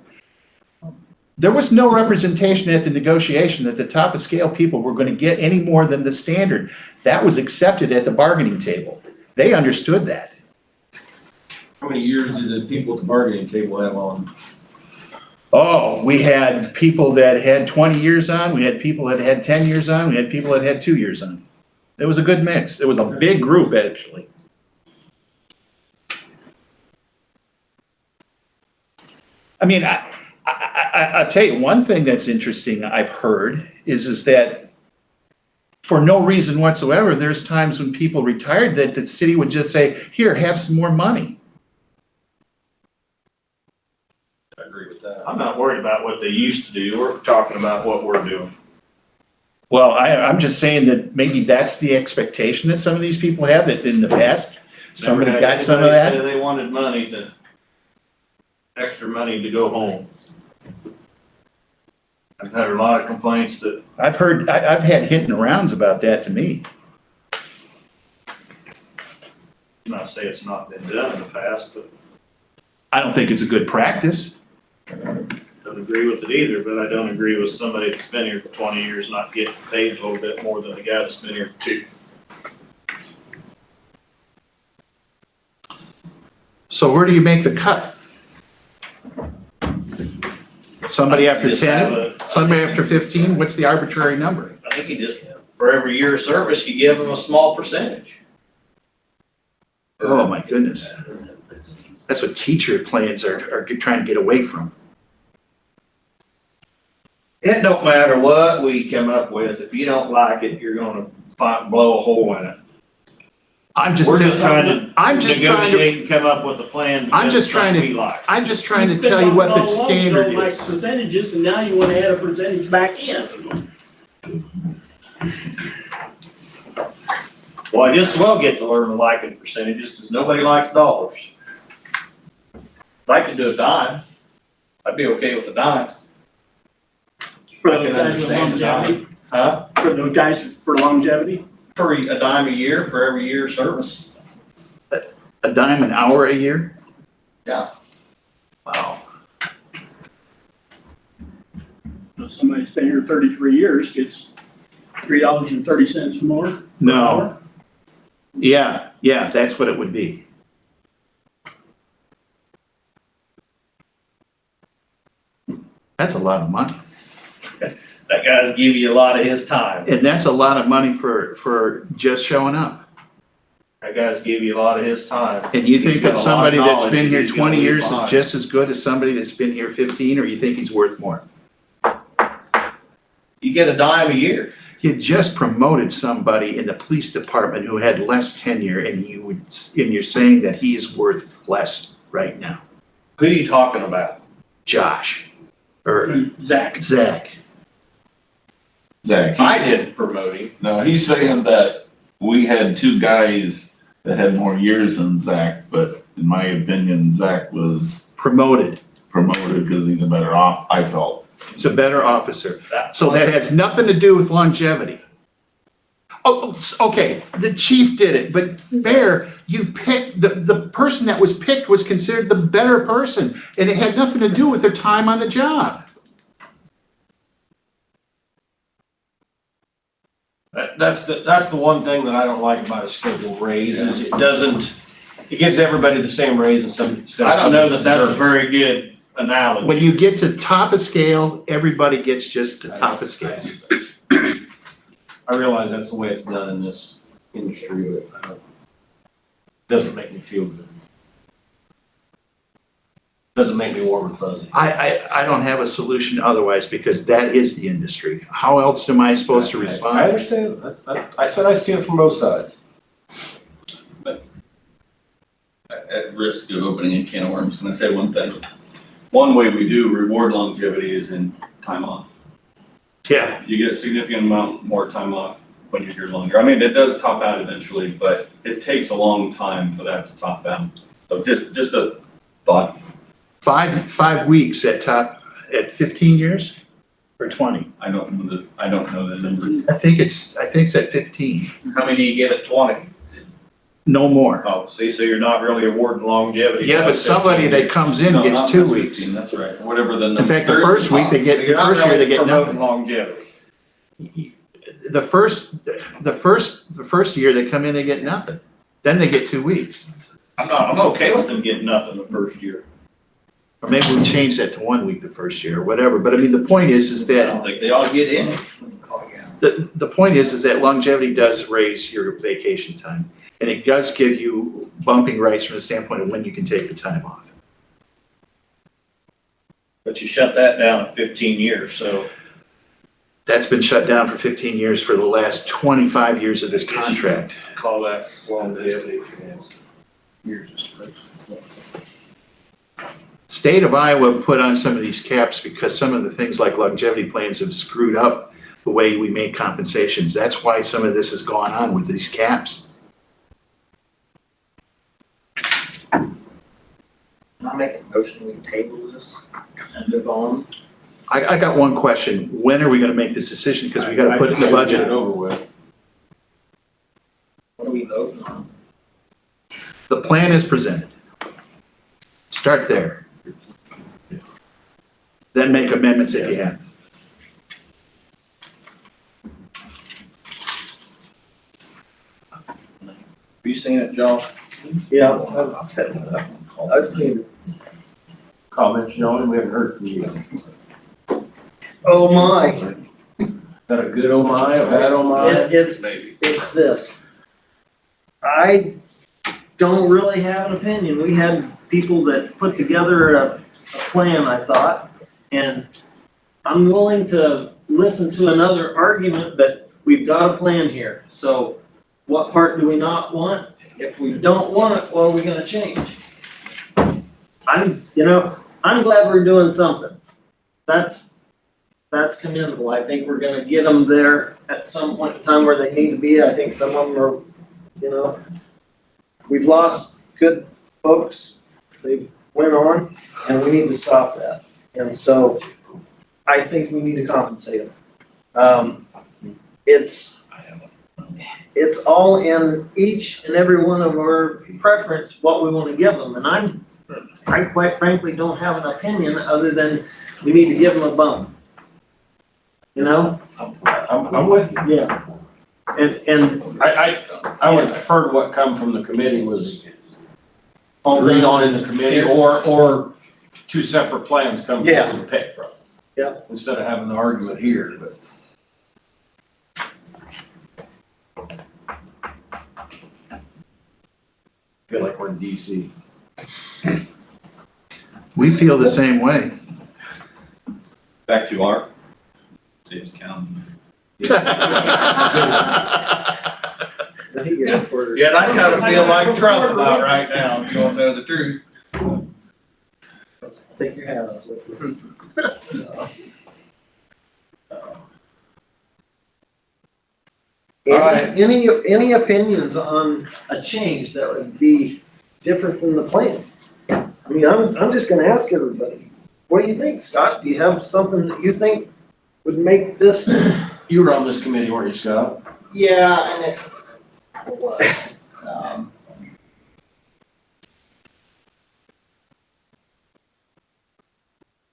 Speaker 12: There was no representation at the negotiation that the top of scale people were going to get any more than the standard. That was accepted at the bargaining table. They understood that.
Speaker 2: How many years did the people at the bargaining table have on?
Speaker 12: Oh, we had people that had 20 years on, we had people that had 10 years on, we had people that had 2 years on. It was a good mix. It was a big group, actually. I mean, I'll tell you, one thing that's interesting I've heard is that for no reason whatsoever, there's times when people retired that the city would just say, here, have some more money.
Speaker 2: I agree with that.
Speaker 4: I'm not worried about what they used to do. We're talking about what we're doing.
Speaker 12: Well, I'm just saying that maybe that's the expectation that some of these people have, that in the past, somebody
Speaker 4: Never had
Speaker 12: got some of
Speaker 4: anybody
Speaker 12: that.
Speaker 4: say they wanted extra money to go home. I've had a lot of complaints that
Speaker 12: I've had hitting arounds about that to me.
Speaker 4: not say it's not been done in the past, but
Speaker 12: I don't think it's a good practice.
Speaker 4: don't agree with it either, but I don't agree with somebody that's been here for 20 years not getting paid a little bit more than the guy that's been here for 2.
Speaker 12: So where do you make the cut? Somebody after
Speaker 4: Just have
Speaker 12: 10,
Speaker 4: a-
Speaker 12: somebody after 15, what's the arbitrary number?
Speaker 4: I think you just, for every year of service, you give them a small percentage.
Speaker 12: Oh, my goodness. That's what teacher plans are trying to get away from.
Speaker 4: It don't matter what we come up with, if you don't like it, you're gonna blow a hole in it. We're just trying to negotiate and come up with a plan.
Speaker 12: I'm just trying to-
Speaker 4: we like.
Speaker 12: I'm just trying to tell you what the standard
Speaker 10: You don't
Speaker 12: is.
Speaker 10: like percentages, and now you want to add a percentage back in.
Speaker 4: Well, I just well get to learn to like it percentages, because nobody likes dollars. If I could do a dime, I'd be okay with a dime.
Speaker 10: For
Speaker 4: I
Speaker 10: those
Speaker 4: can
Speaker 10: guys with
Speaker 4: understand the dime.
Speaker 10: longevity,
Speaker 4: Huh?
Speaker 10: for those guys for longevity.
Speaker 4: For a dime a year for every year of service?
Speaker 12: A dime an hour a year?
Speaker 4: Yeah.
Speaker 12: Wow.
Speaker 10: So somebody's been here 33 years gets $3.30 more. per
Speaker 12: No.
Speaker 10: hour.
Speaker 12: Yeah, that's what it would be. That's a lot of money.
Speaker 4: That guy's give you a lot of his time.
Speaker 12: And that's a lot of money for just showing up.
Speaker 4: That guy's give you a lot of his time.
Speaker 12: And you
Speaker 4: He's
Speaker 12: think
Speaker 4: got
Speaker 12: that
Speaker 4: a lot of
Speaker 12: somebody that's
Speaker 4: knowledge
Speaker 12: been
Speaker 4: that
Speaker 12: here
Speaker 4: he's gonna
Speaker 12: 20
Speaker 4: leave
Speaker 12: years is
Speaker 4: behind.
Speaker 12: just as good as somebody that's been here 15, or you think he's worth more?
Speaker 4: You get a dime a year.
Speaker 12: You just promoted somebody in the police department who had less tenure, and you're saying that he is worth less right now.
Speaker 4: Who are you talking about?
Speaker 12: Josh, or
Speaker 10: Zach.
Speaker 12: Zach.
Speaker 9: Zach,
Speaker 4: I didn't promote him.
Speaker 9: no, he's saying that we had 2 guys that had more years than Zach, but in my opinion, Zach was
Speaker 12: Promoted.
Speaker 9: promoted because he's a better off, I felt.
Speaker 12: He's a better officer.
Speaker 4: That
Speaker 12: So that has nothing to do with longevity. Oh, okay, the chief did it, but Mayor, you picked, the person that was picked was considered the better person, and it had nothing to do with their time on the job.
Speaker 2: That's the one thing that I don't like about a scheduled raise, is it gives everybody the same raise instead of.
Speaker 4: I don't know that that's a
Speaker 2: somebody
Speaker 4: very good analogy.
Speaker 12: When you get to top of scale, everybody gets just the top of scale.
Speaker 2: I realize that's the way it's done in this industry, but doesn't make me feel good. doesn't make me warm and fuzzy.
Speaker 12: I don't have a solution otherwise because that is the industry. How else am I supposed to
Speaker 2: I
Speaker 12: respond?
Speaker 2: understand. I said I see it from both sides.
Speaker 13: At risk of opening a can of worms, can I say one thing? One way we do reward longevity is in time off.
Speaker 12: Yeah,
Speaker 13: You get a significant amount more time off when you're here longer. I mean, it does top out eventually, but it takes a long time for that to top out. So just a thought.
Speaker 12: 5 weeks at 15 years or 20?
Speaker 13: I don't know the number.
Speaker 12: I think it's at 15.
Speaker 4: How many do you get at 20?
Speaker 12: No more.
Speaker 4: Oh, see, so you're not really awarding longevity.
Speaker 12: Yeah, but
Speaker 4: past
Speaker 12: somebody
Speaker 4: 15
Speaker 12: that
Speaker 4: years.
Speaker 12: comes in
Speaker 13: No,
Speaker 12: gets
Speaker 13: not
Speaker 12: 2
Speaker 13: past
Speaker 12: weeks.
Speaker 13: 15, that's right, whatever the number.
Speaker 12: In fact, the
Speaker 13: there is
Speaker 12: first
Speaker 13: a
Speaker 12: week they
Speaker 13: top.
Speaker 12: get,
Speaker 4: So
Speaker 12: the
Speaker 4: you're not
Speaker 12: first year they
Speaker 4: really
Speaker 12: get
Speaker 4: promoting
Speaker 12: nothing.
Speaker 4: longevity.
Speaker 12: The first year they come in, they get nothing. Then they get 2 weeks.
Speaker 4: I'm okay with them getting nothing the first year.
Speaker 12: Or maybe we change that to 1 week the first year or whatever. But I mean, the point is
Speaker 13: I
Speaker 12: that,
Speaker 13: don't think they all get in.
Speaker 12: the point is that longevity does raise your vacation time. And it does give you bumping rights from the standpoint of when you can take the time off.
Speaker 4: But you shut that down at 15 years, so
Speaker 12: That's been shut down for 15 years for the last 25 years of this contract.
Speaker 4: call that longevity.
Speaker 12: State of Iowa put on some of these caps because some of the things like longevity plans have screwed up the way we make compensations. That's why some of this has gone on with these caps.
Speaker 7: I'll make a motion, we table this and move on.
Speaker 12: I got one question. When are we gonna make this decision? Because we gotta put it in the
Speaker 2: Get
Speaker 12: budget.
Speaker 2: it over with.
Speaker 7: What are we voting on?
Speaker 12: The plan is presented. Start there. Then make amendments if you have.
Speaker 4: Have you seen it, John?
Speaker 7: Yeah, I've seen it.
Speaker 2: Comments, John? We haven't heard from you.
Speaker 14: Oh my,
Speaker 2: Got a good oh my, a bad oh my?
Speaker 14: it's this. I don't really have an opinion. We had people that put together a plan, I thought, and I'm willing to listen to another argument, but we've got a plan here. So what part do we not want? If we don't want it, what are we gonna change? I'm glad we're doing something. That's commendable. I think we're gonna get them there at some point in time where they need to be. I think some of them are, we've lost good folks. They've went on, and we need to stop that. And so I think we need to compensate them. It's all in each and every one of our preference, what we want to give them. And I quite frankly don't have an opinion other than we need to give them a bump.
Speaker 2: I'm with you.
Speaker 14: Yeah. And
Speaker 2: I would prefer what come from the committee was agreed on in the committee or two separate plans come
Speaker 14: Yeah.
Speaker 2: to pick from.
Speaker 14: Yeah.
Speaker 2: Instead of having the argument here, but. Feel like we're in DC.
Speaker 12: We feel the same way.
Speaker 13: Back to our city's county.
Speaker 4: Yeah, I kind of feel like Trump about right now, if you want to know the truth.
Speaker 14: let's take your hat off.
Speaker 4: All right.
Speaker 14: Any opinions on a change that would be different from the plan? I mean, I'm just gonna ask everybody, what do you think, Scott? Do you have something that you think would make this?
Speaker 2: You were on this committee, weren't you, Scott?
Speaker 7: Yeah, and it was,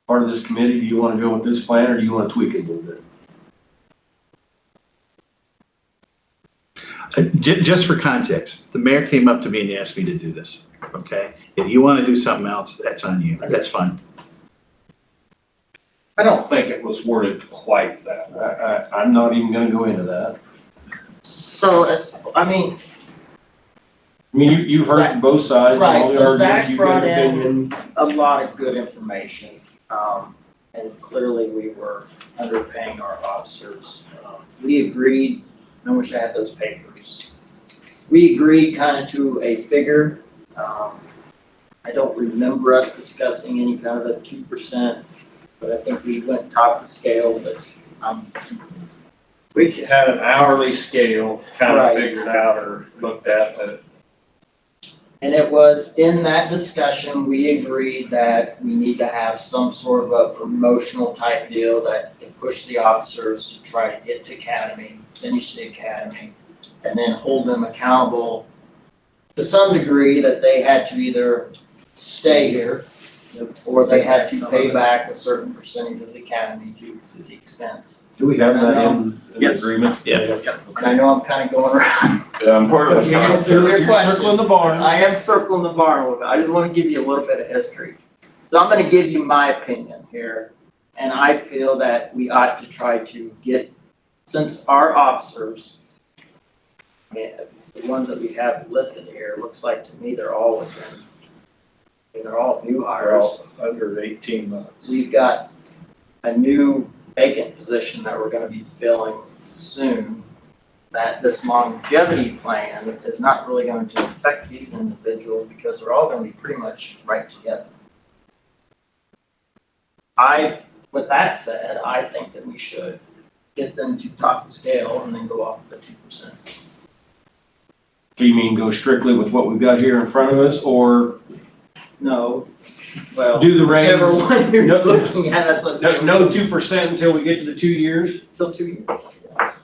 Speaker 2: Part of this committee, do you want to go with this plan or do you want to tweak it a little bit?
Speaker 12: Just for context, the mayor came up to me and asked me to do this, okay? If you want to do something else, that's on you. That's fine.
Speaker 4: I don't think it was worded quite that way.
Speaker 2: I'm not even gonna go into that.
Speaker 7: so
Speaker 2: I mean, you've heard both sides.
Speaker 7: Right,
Speaker 2: all the
Speaker 7: so
Speaker 2: arguments,
Speaker 7: Zach
Speaker 2: you've got
Speaker 7: brought
Speaker 2: an
Speaker 7: in
Speaker 2: opinion.
Speaker 7: a lot of good information. And clearly we were underpaying our officers. We agreed, I wish I had those papers. We agreed kind of to a figure. I don't remember us discussing any kind of a 2%, but I think we went top of the scale, but,
Speaker 3: We had an hourly scale kind
Speaker 7: Right.
Speaker 3: of figured out or looked at, but
Speaker 7: and it was in that discussion, we agreed that we need to have some sort of a promotional type deal that to push the officers to try to get to academy, finish the academy, and then hold them accountable to some degree that they had to either stay here or they had to pay back a certain percentage of the academy due to the expense.
Speaker 2: Do we have that in the
Speaker 3: Yes.
Speaker 2: agreement?
Speaker 12: Yeah.
Speaker 7: And I know I'm kind of going around.
Speaker 9: Yeah, I'm part of the
Speaker 7: You answer
Speaker 9: process.
Speaker 7: your question.
Speaker 2: Circling the barn.
Speaker 7: I am circling the barn a little bit. I just want to give you a little bit of history. So I'm going to give you my opinion here. And I feel that we ought to try to get, since our officers, I mean, the ones that we have listed here, looks like to me they're all within, they're all new
Speaker 3: they're
Speaker 7: hires.
Speaker 3: all under 18 months.
Speaker 7: We've got a new vacant position that we're gonna be filling soon, that this longevity plan is not really going to affect these individuals because they're all gonna be pretty much right together. With that said, I think that we should get them to top the scale and then go off the 2%.
Speaker 2: Do you mean go strictly with what we've got here in front of us, or
Speaker 7: No, well,
Speaker 2: do the
Speaker 7: whichever
Speaker 2: reins?
Speaker 7: one you're
Speaker 2: No-
Speaker 7: looking at, that's a.
Speaker 2: No 2% until we get to the 2 years?
Speaker 7: Till 2 years, yes.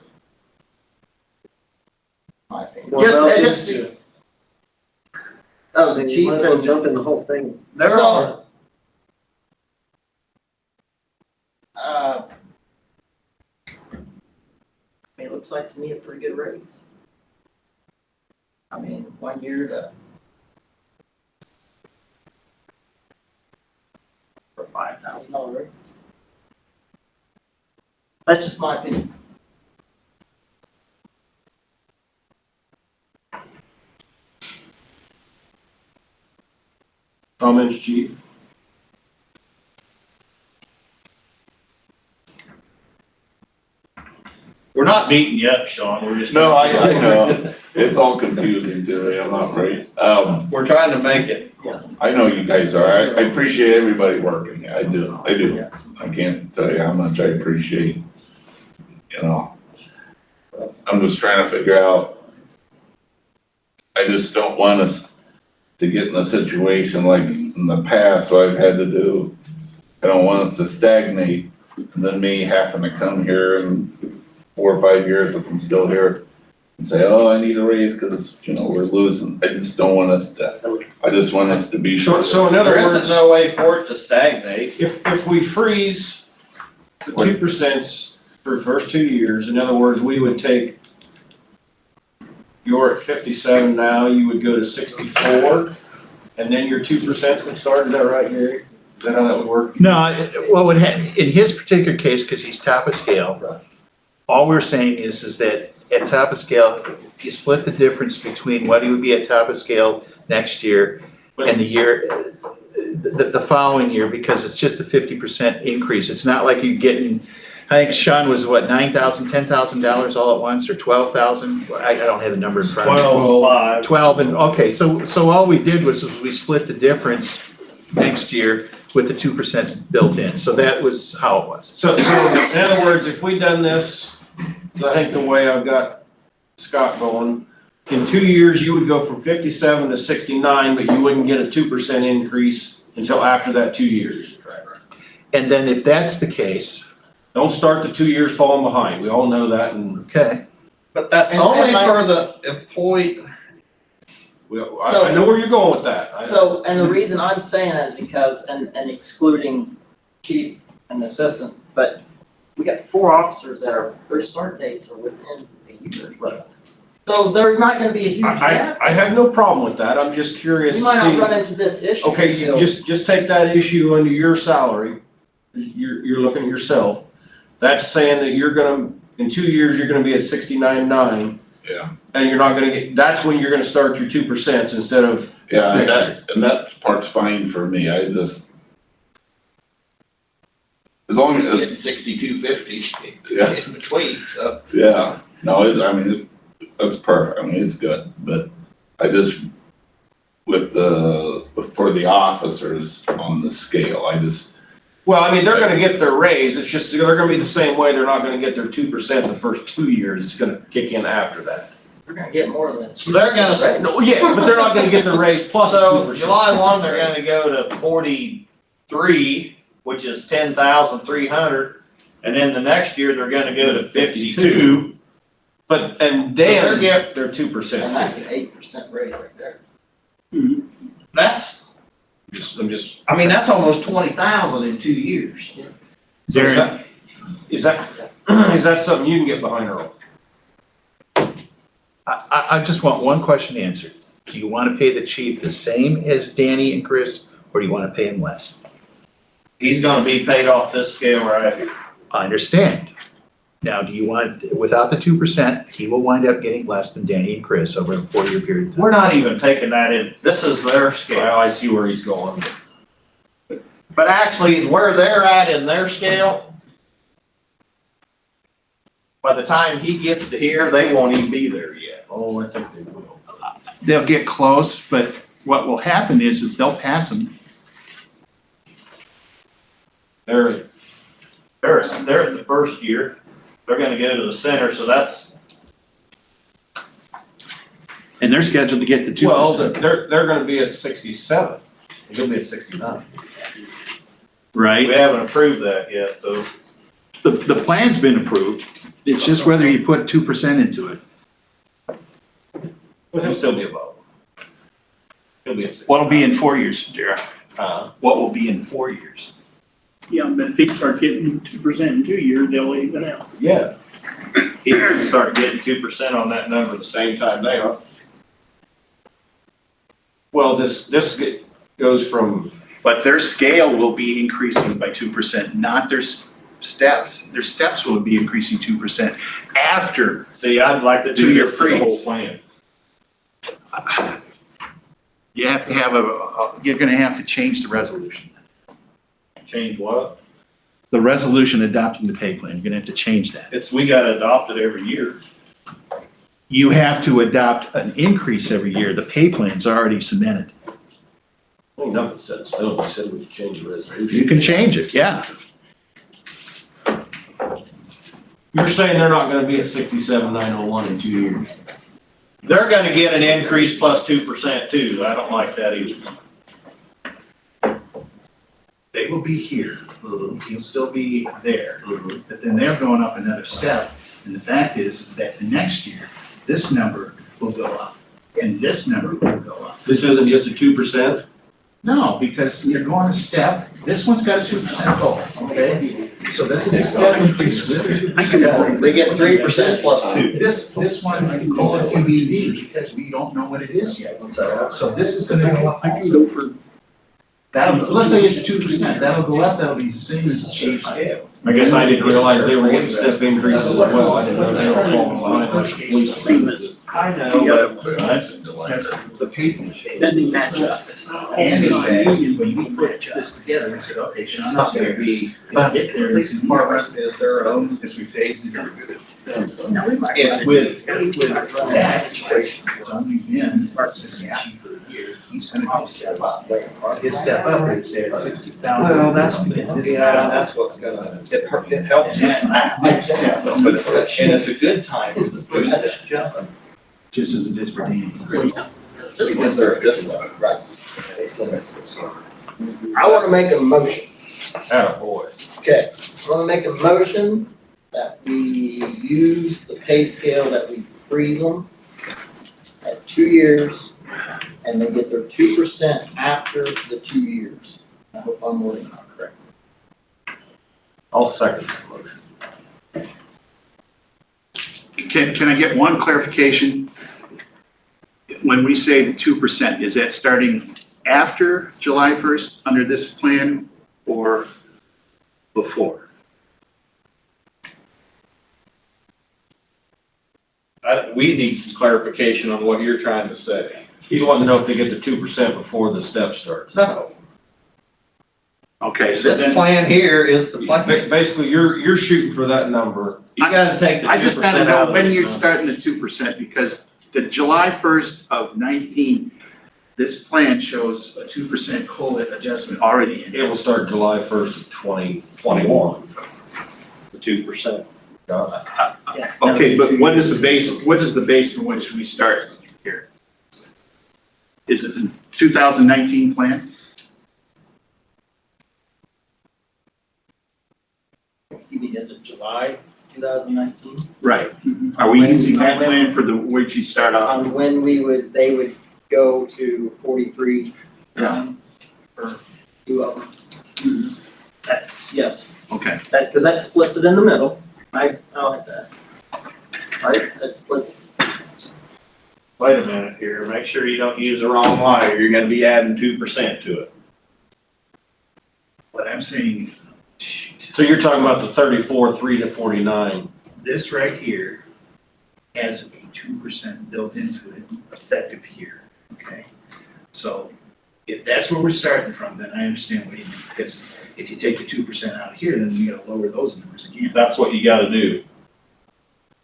Speaker 7: My opinion.
Speaker 14: Well, they'll
Speaker 7: Just, oh, the chief
Speaker 14: Might as well
Speaker 7: and.
Speaker 14: jump in the whole thing.
Speaker 7: So, it looks like to me a pretty good raise. I mean, 1 year to. For $5,000 raise. That's just my opinion.
Speaker 2: Comments, chief?
Speaker 3: We're not meeting yet, Sean, we're just.
Speaker 9: No, I know. It's all confusing to me. I'm not right.
Speaker 3: We're trying to make it.
Speaker 9: I know you guys are. I appreciate everybody working. I do.
Speaker 7: Yes.
Speaker 9: I can't tell you how much I appreciate, you know. I'm just trying to figure out, I just don't want us to get in a situation like in the past what I've had to do. I don't want us to stagnate and then me having to come here in 4 or 5 years if I'm still here and say, oh, I need a raise because, you know, we're losing. I just don't want us to, I just want us to be sure.
Speaker 2: So in other
Speaker 3: There isn't
Speaker 2: words,
Speaker 3: no way for it to stagnate.
Speaker 2: if we freeze the 2% for the first 2 years, in other words, we would take, you're at 57 now, you would go to 64, and then your 2% would start, is that right, Gary? Is that how that would work?
Speaker 12: No, in his particular case, because he's top of scale, all we're saying is that at top of scale, you split the difference between what he would be at top of scale next year and the year, the following year, because it's just a 50% increase. It's not like you're getting, I think Sean was what, $9,000, $10,000 all at once, or 12,000? I don't have the number in front of me.
Speaker 3: 12.5.
Speaker 12: 12, and, okay, so all we did was we split the difference next year with the 2% built in. So that was how it was.
Speaker 2: So in other words, if we done this, I think the way I've got Scott going, in 2 years, you would go from 57 to 69, but you wouldn't get a 2% increase until after that 2 years.
Speaker 12: And then if that's the case,
Speaker 2: Don't start the 2 years falling behind. We all know that, and
Speaker 12: okay,
Speaker 3: But that's
Speaker 7: And-
Speaker 3: only
Speaker 7: and I-
Speaker 3: for the employee.
Speaker 2: I know where you're going with that.
Speaker 7: So, and the reason I'm saying that is because, and excluding chief and assistant, but we got 4 officers that are, their start dates are within a year. So there's not gonna be a huge gap.
Speaker 2: I have no problem with that. I'm just curious
Speaker 7: You
Speaker 2: to
Speaker 7: might not
Speaker 2: see.
Speaker 7: run into this issue.
Speaker 2: Okay, you
Speaker 7: until-
Speaker 2: just take that issue under your salary. You're looking at yourself. That's saying that you're gonna, in 2 years, you're gonna be at 69.9.
Speaker 9: Yeah.
Speaker 2: And you're not gonna get, that's when you're gonna start your 2% instead of,
Speaker 9: Yeah, and
Speaker 2: Next
Speaker 9: that part's fine for me, I just. As long as
Speaker 8: Getting
Speaker 9: it's,
Speaker 8: 6250
Speaker 9: Yeah.
Speaker 8: in between, so.
Speaker 9: yeah, no, that's perfect, I mean, it's good, but I just, for the officers on the scale,
Speaker 2: well, I mean, they're gonna get their raise, it's just, they're gonna be the same way, they're not gonna get their 2% the first 2 years, it's gonna kick in after that.
Speaker 7: They're gonna get more than.
Speaker 14: So they're gonna,
Speaker 2: No, yeah, but they're not gonna get the raise plus the
Speaker 14: so
Speaker 2: 2%.
Speaker 14: July 1, they're gonna go to 43, which is 10,300. And then the next year, they're gonna go to 52.
Speaker 2: But, and
Speaker 14: they're
Speaker 2: then,
Speaker 14: get-
Speaker 2: they're 2%.
Speaker 7: And that's an 8% raise right there.
Speaker 14: That's,
Speaker 2: I'm just,
Speaker 14: I mean, that's almost 20,000 in 2 years.
Speaker 2: so is that something you can get behind, Earl?
Speaker 12: I just want one question answered. Do you want to pay the chief the same as Danny and Chris, or do you want to pay him less?
Speaker 14: He's gonna be paid off this scale right here.
Speaker 12: I understand. Now, do you want, without the 2%, he will wind up getting less than Danny and Chris over a 4-year period of time.
Speaker 14: We're not even taking that in. This is their scale.
Speaker 2: Well, I see where he's going.
Speaker 14: But actually, where they're at in their scale, by the time he gets to here, they won't even be there yet.
Speaker 2: Oh, I think they will.
Speaker 12: They'll get close, but what will happen is they'll pass him.
Speaker 2: They're
Speaker 14: They're in the first year. They're gonna go to the center, so that's,
Speaker 12: And they're scheduled to get the 2%.
Speaker 2: well, they're gonna be at 67. He'll be at 69.
Speaker 12: Right?
Speaker 14: we haven't approved that yet, though.
Speaker 12: The plan's been approved. It's just whether you put 2% into it.
Speaker 2: But he'll still be above. He'll be at 69.
Speaker 12: What'll be in 4 years, Jared? What will be in 4 years?
Speaker 10: Yeah, but if he starts getting 2% in 2 years, they'll even out.
Speaker 2: Yeah.
Speaker 14: He's gonna start getting 2% on that number the same time they are.
Speaker 2: Well, this goes from,
Speaker 12: But their scale will be increasing by 2%, not their steps. Their steps will be increasing 2% after.
Speaker 14: See, I'd like to do
Speaker 12: 2-year
Speaker 14: this for the whole
Speaker 12: freeze.
Speaker 14: plan.
Speaker 12: You have to have you're gonna have to change the resolution.
Speaker 14: Change what?
Speaker 12: The resolution adopting the pay plan, you're gonna have to change that.
Speaker 14: We gotta adopt it every year.
Speaker 12: You have to adopt an increase every year. The pay plan's already cemented.
Speaker 2: well, nothing said, so we said we could change the resolution.
Speaker 12: You can change it, yeah.
Speaker 2: You're saying they're not gonna be at 67,901 in 2 years?
Speaker 14: They're gonna get an increase plus 2% too. I don't like that either.
Speaker 12: They will be here. He'll still be there. But then they're going up another step. And the fact is that the next year, this number will go up and this number will go up.
Speaker 2: This isn't just a 2%?
Speaker 12: No, because you're going a step. This one's got a 2% goal, okay? So this is a step increase with
Speaker 7: They get 3% plus 2.
Speaker 12: This one, I can call it TBD because we don't know what it is yet. So this is gonna go up.
Speaker 10: I can go for,
Speaker 12: Let's say it's 2%, that'll go up, that'll be the same as the chief scale.
Speaker 2: I guess I didn't realize they were getting step increases as well. I didn't know they were falling behind like the police.
Speaker 12: I know, but that's the people.
Speaker 10: then they match up.
Speaker 12: And in fact, when we put this together, we said, okay, Sean, it's gonna be, let's get there, this department is their own, as we phase it. And with that, it's only been assistant chief of the year, he's gonna go step up. His step up is at 60,000.
Speaker 8: Well, that's what's gonna, it helps
Speaker 12: And that next step,
Speaker 8: but it's a good time is the first step.
Speaker 12: just as it is for Danny.
Speaker 8: Because they're this one, right?
Speaker 7: I wanna make a motion.
Speaker 2: Attaboy.
Speaker 7: Okay, I wanna make a motion that we use the pay scale, that we freeze them at 2 years, and they get their 2% after the 2 years. I hope I'm wording that correct.
Speaker 2: I'll second that motion.
Speaker 12: Can I get one clarification? When we say the 2%, is that starting after July 1st under this plan or before? we need some clarification on what you're trying to say.
Speaker 2: He's wanting to know if they get the 2% before the step starts.
Speaker 12: No,
Speaker 6: Okay, so
Speaker 12: this
Speaker 6: then,
Speaker 12: plan here is the plan.
Speaker 2: Basically, you're shooting for that number.
Speaker 12: You gotta take the 2%
Speaker 6: I just gotta
Speaker 12: out
Speaker 6: know
Speaker 12: of
Speaker 6: when
Speaker 12: this
Speaker 6: you're
Speaker 12: number.
Speaker 6: starting the 2%, because the July 1st of 19, this plan shows a 2% COLA adjustment already in
Speaker 2: It
Speaker 6: it.
Speaker 2: will start July 1st of 2021. The 2%.
Speaker 7: Yes.
Speaker 6: Okay, but what is the base from which we start here? Is it the 2019 plan?
Speaker 7: You mean, is it July 2019?
Speaker 6: Right. Are we using that plan for the, where'd you start off?
Speaker 7: On when they would go to 43, for two of them. That's, yes,
Speaker 6: Okay.
Speaker 7: because that splits it in the middle. I like that. Right, that splits.
Speaker 4: Wait a minute here, make sure you don't use the wrong line, or you're gonna be adding 2% to it.
Speaker 6: What I'm saying,
Speaker 2: So you're talking about the 34, 3 to 49.
Speaker 6: this right here has a 2% built into it effective here, okay? So if that's where we're starting from, then I understand what you mean, because if you take the 2% out here, then you gotta lower those numbers again.
Speaker 4: That's what you gotta do.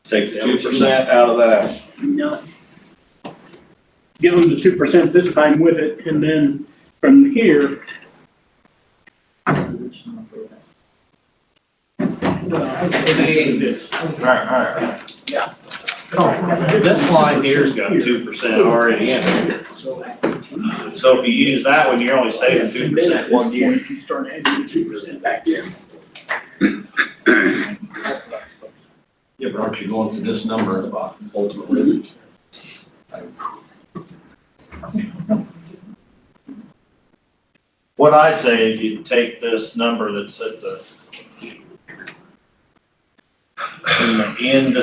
Speaker 4: Take the 2% out of that.
Speaker 10: No. Give them the 2% this time with it, and then from here, this.
Speaker 2: All right.
Speaker 4: This line here's got 2% already in it. So if you use that one, you're only saving 2% one year.
Speaker 10: You start adding the 2% back there.
Speaker 2: Yeah, but aren't you going for this number ultimately?
Speaker 4: What I say is you take this number that's at the, in the end,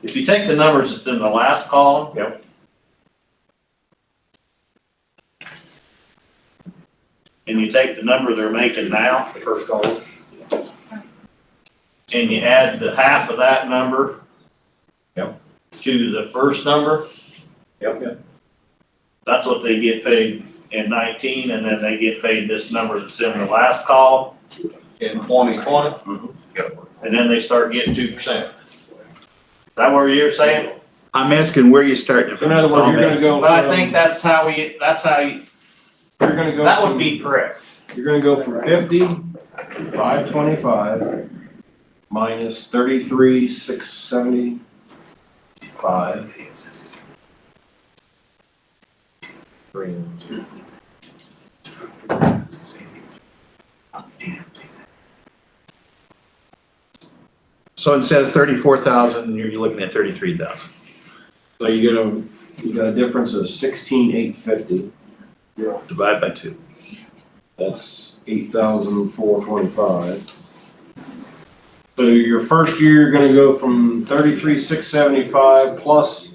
Speaker 4: if you take the numbers that's in the last column. Yep. And you take the number they're making now, the first column, and you add the half of that number.
Speaker 2: Yep.
Speaker 4: To the first number.
Speaker 2: Yep.
Speaker 4: That's what they get paid in 19, and then they get paid this number that's in the last column in 2020. And then they start getting 2%. Is that what you're saying?
Speaker 6: I'm asking where you're starting
Speaker 2: In
Speaker 6: from.
Speaker 2: other words, you're gonna go
Speaker 4: But I
Speaker 2: from,
Speaker 4: think that's how you,
Speaker 2: you're gonna go.
Speaker 4: that would
Speaker 2: from-
Speaker 4: be correct.
Speaker 2: You're gonna go from 50, 525, minus 33, 675.
Speaker 12: So instead of 34,000, you're looking at 33,000.
Speaker 2: So you got a difference of 16,850.
Speaker 12: Divide by 2.
Speaker 2: That's 8,425. So your first year, you're gonna go from 33,675 plus.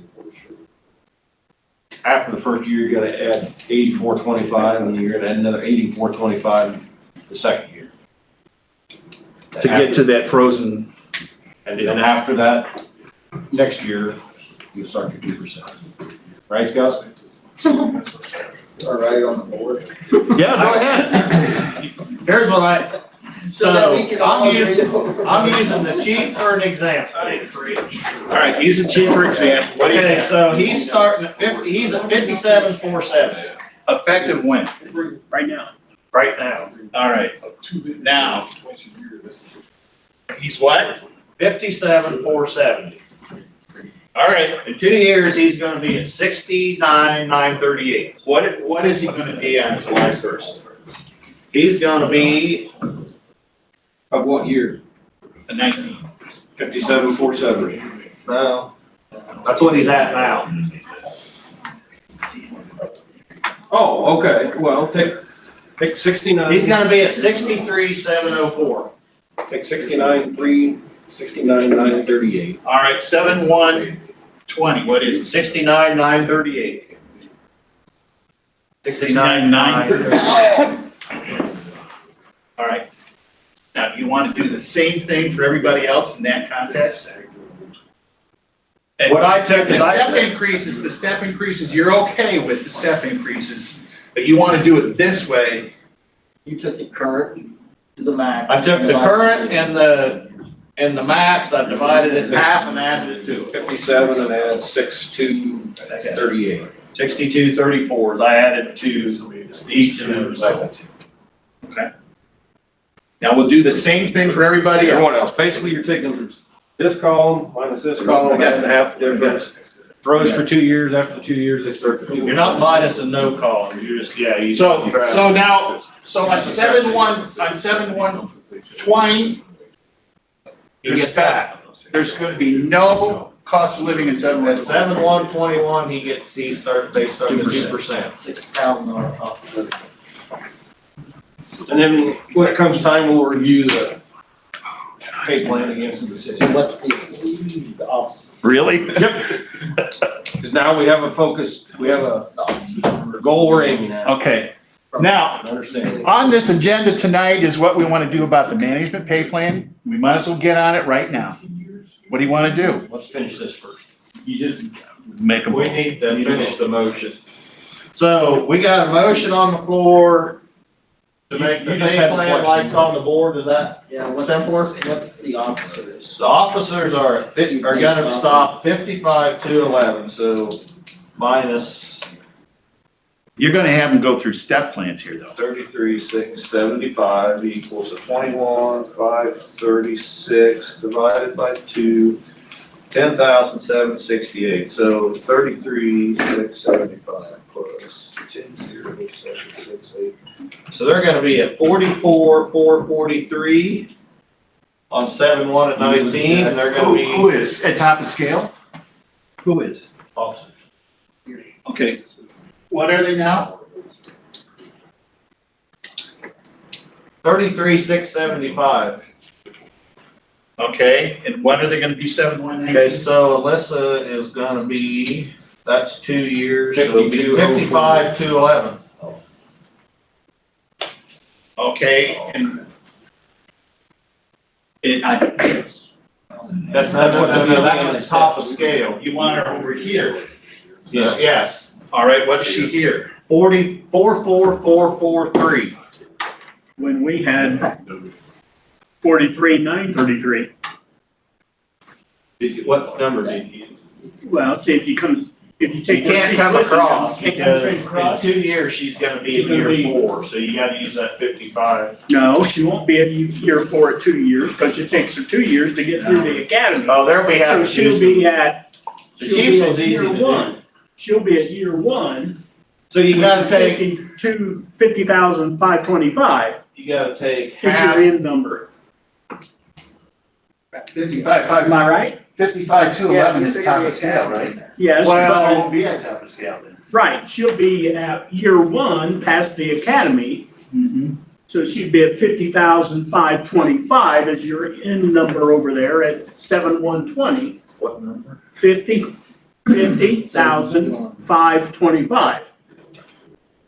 Speaker 2: After the first year, you're gonna add 8,425, and you're gonna add another 8,425 the second year.
Speaker 12: To get to that frozen,
Speaker 2: And then after that, next year, you start your 2%. Right, Scott?
Speaker 8: All right on the board.
Speaker 12: yeah, go ahead.
Speaker 4: Here's what
Speaker 7: So that we can all agree.
Speaker 4: I'm using the chief for an example.
Speaker 12: All right, use the chief for example. What do you
Speaker 4: Okay,
Speaker 12: think?
Speaker 4: so he's starting at 50, he's at 57,470
Speaker 6: Effective when?
Speaker 10: Right now.
Speaker 4: right now.
Speaker 6: All right, now, he's what?
Speaker 4: 57,470.
Speaker 6: All right,
Speaker 4: In 2 years, he's gonna be at 69,938.
Speaker 6: what is he gonna be on July 1st?
Speaker 4: He's gonna be,
Speaker 2: Of what year?
Speaker 6: 19.
Speaker 2: 57,470.
Speaker 4: no, that's what he's at now.
Speaker 2: Oh, okay, well, take 69.
Speaker 4: He's gonna be at 63,704.
Speaker 2: Take 69,938.
Speaker 6: All right, 7/1/20, what is it?
Speaker 4: 69,938.
Speaker 6: 69,938. All right. Now, do you want to do the same thing for everybody else in that context?
Speaker 12: What I took, the step increases, you're okay with the step increases, but you wanna do it this way.
Speaker 7: You took the current to the max.
Speaker 12: I took the current and the max, I divided it in half and added it to it.
Speaker 2: 57 and add 6238.
Speaker 6: 6234s, I added to each of those.
Speaker 12: Okay. Now we'll do the same thing for everybody
Speaker 2: Everyone
Speaker 12: else.
Speaker 2: else, basically you're taking this column minus this column,
Speaker 12: Okay.
Speaker 2: adding half the difference. Throws for 2 years, after 2 years, they start to.
Speaker 6: You're not minus a no column, you're just, yeah, you.
Speaker 12: So on 7/1/20, he gets that. There's gonna be no cost of living in
Speaker 6: At
Speaker 12: 7/1.
Speaker 6: 7/1/21, they start at 2%.
Speaker 7: $6,000 cost of living.
Speaker 2: And then when it comes time, we'll review the pay plan against the
Speaker 7: So
Speaker 2: city.
Speaker 7: what's the officer?
Speaker 12: Really?
Speaker 2: Yep. Because now we have a focus, we have a goal we're aiming at.
Speaker 12: Okay, now,
Speaker 2: Understand?
Speaker 12: on this agenda tonight is what we wanna do about the management pay plan. We might as well get on it right now. What do you wanna do?
Speaker 2: Let's finish this first.
Speaker 6: You just,
Speaker 12: Make a
Speaker 6: we need to finish the motion.
Speaker 12: So we got a motion on the floor to make the
Speaker 2: You just
Speaker 12: pay
Speaker 2: had the
Speaker 12: plan
Speaker 2: question.
Speaker 12: like on the board, is that?
Speaker 7: Yeah, what's the officers?
Speaker 12: The officers are gonna stop 55,211, so
Speaker 6: Minus
Speaker 12: you're gonna have them go through step plans here though.
Speaker 6: 33,675 equals a 21,536 divided by 2, 10,768. So 33,675 plus 10,768. So they're gonna be at 44,443 on 7/1 at 19, and they're gonna
Speaker 12: Who
Speaker 6: be
Speaker 12: is at top of scale? Who is?
Speaker 6: officers.
Speaker 12: Okay, what are they now?
Speaker 6: 33,675.
Speaker 12: Okay, and when are they gonna be 7/1/19?
Speaker 6: Okay, so Alyssa is gonna be, that's 2 years, so it'll be 55,211.
Speaker 12: Okay, and
Speaker 2: That's
Speaker 6: That's
Speaker 2: what
Speaker 6: that's the top of scale.
Speaker 12: you want her over here.
Speaker 2: Yeah.
Speaker 6: Yes,
Speaker 12: All right, what is she here?
Speaker 6: 44,443.
Speaker 10: When we had 43,933.
Speaker 6: What number did you use?
Speaker 10: Well, see, if you
Speaker 6: You
Speaker 10: take. what
Speaker 6: can't
Speaker 10: she's
Speaker 6: come
Speaker 10: listed,
Speaker 6: across
Speaker 10: you can't come straight
Speaker 6: because
Speaker 10: across.
Speaker 6: in 2 years, she's gonna be
Speaker 10: She's
Speaker 6: at
Speaker 10: gonna
Speaker 6: year
Speaker 10: be-
Speaker 6: 4, so you gotta use that 55.
Speaker 10: No, she won't be at year 4 at 2 years, because it takes her 2 years to get through the academy.
Speaker 6: Oh, there we
Speaker 10: So
Speaker 6: have.
Speaker 10: she'll be at,
Speaker 6: The
Speaker 10: she'll
Speaker 6: chief's
Speaker 10: be
Speaker 6: was
Speaker 10: at
Speaker 6: easy
Speaker 10: year
Speaker 6: to do.
Speaker 10: 1. She'll be at year 1.
Speaker 6: So you gotta take,
Speaker 10: 50,525
Speaker 6: you gotta take
Speaker 10: is
Speaker 6: half.
Speaker 10: your end number.
Speaker 12: 55,211
Speaker 10: Am I right?
Speaker 12: is top of scale, right?
Speaker 10: Yes,
Speaker 12: Well, it
Speaker 10: but,
Speaker 12: won't be at top of scale then.
Speaker 10: right, she'll be at year 1 past the academy. So she'd be at 50,525 as your end number over there at 7/1/20.
Speaker 6: What number?
Speaker 10: 50,525.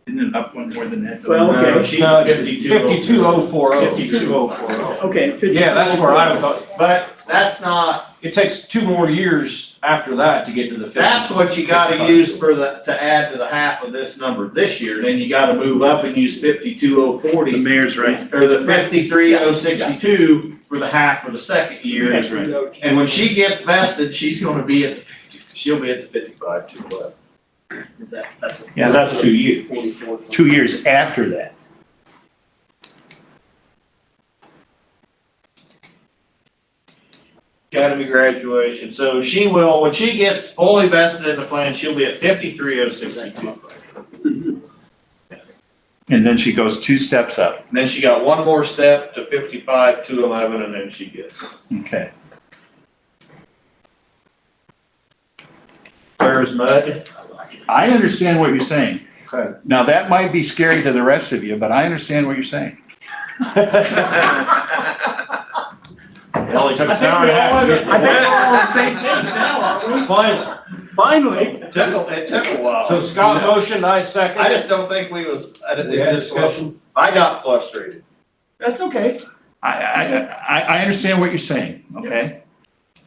Speaker 12: Isn't it up one more than that? though?
Speaker 10: Well, okay.
Speaker 6: No, she's
Speaker 2: No, it's
Speaker 6: 52,040.
Speaker 2: 52,040.
Speaker 10: Okay.
Speaker 2: Yeah, that's where I was talking.
Speaker 12: But that's not,
Speaker 2: It takes 2 more years after that to get to the 50.
Speaker 6: That's what you gotta use for to add to the half of this number this year, then you gotta move up and use 52,040.
Speaker 12: the mayor's right.
Speaker 6: Or the 53,062 for the half for the second year.
Speaker 12: That's right.
Speaker 6: And when she gets vested, she's gonna be at the 50, she'll be at the 55,211.
Speaker 12: Yeah,
Speaker 6: that's 2 years.
Speaker 12: 2 years after that.
Speaker 6: Academy graduation, so she will, when she gets fully vested in the plan, she'll be at 53,062.
Speaker 12: And then she goes 2 steps up.
Speaker 6: And then she got one more step to 55,211, and then she gets.
Speaker 12: Okay.
Speaker 6: There's mud.
Speaker 12: I understand what you're saying.
Speaker 2: Okay.
Speaker 12: Now, that might be scary to the rest of you, but I understand what you're saying.
Speaker 2: It only took
Speaker 10: I
Speaker 2: an
Speaker 10: think
Speaker 2: hour and a half to get
Speaker 10: I think we're all on the same page now, aren't we?
Speaker 2: Finally.
Speaker 10: Finally.
Speaker 6: It took a while.
Speaker 2: So Scott motioned, I second.
Speaker 6: I just don't think I didn't
Speaker 2: We
Speaker 6: think
Speaker 2: had
Speaker 6: this
Speaker 2: discussion.
Speaker 6: I got frustrated.
Speaker 10: That's okay.
Speaker 12: I understand what you're saying, okay?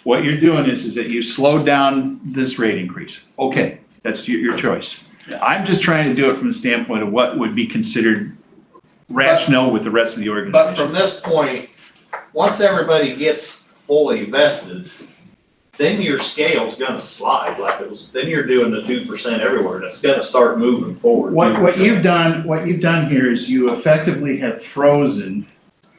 Speaker 12: What you're doing is that you slowed down this rate increase. Okay, that's your choice. I'm just trying to do it from the standpoint of what would be considered rational with the rest of the
Speaker 14: But
Speaker 12: organization.
Speaker 14: from this point, once everybody gets fully vested, then your scale's gonna slide, like it was, then you're doing the 2% everywhere, and it's gonna start moving forward.
Speaker 12: What you've done here is you effectively have frozen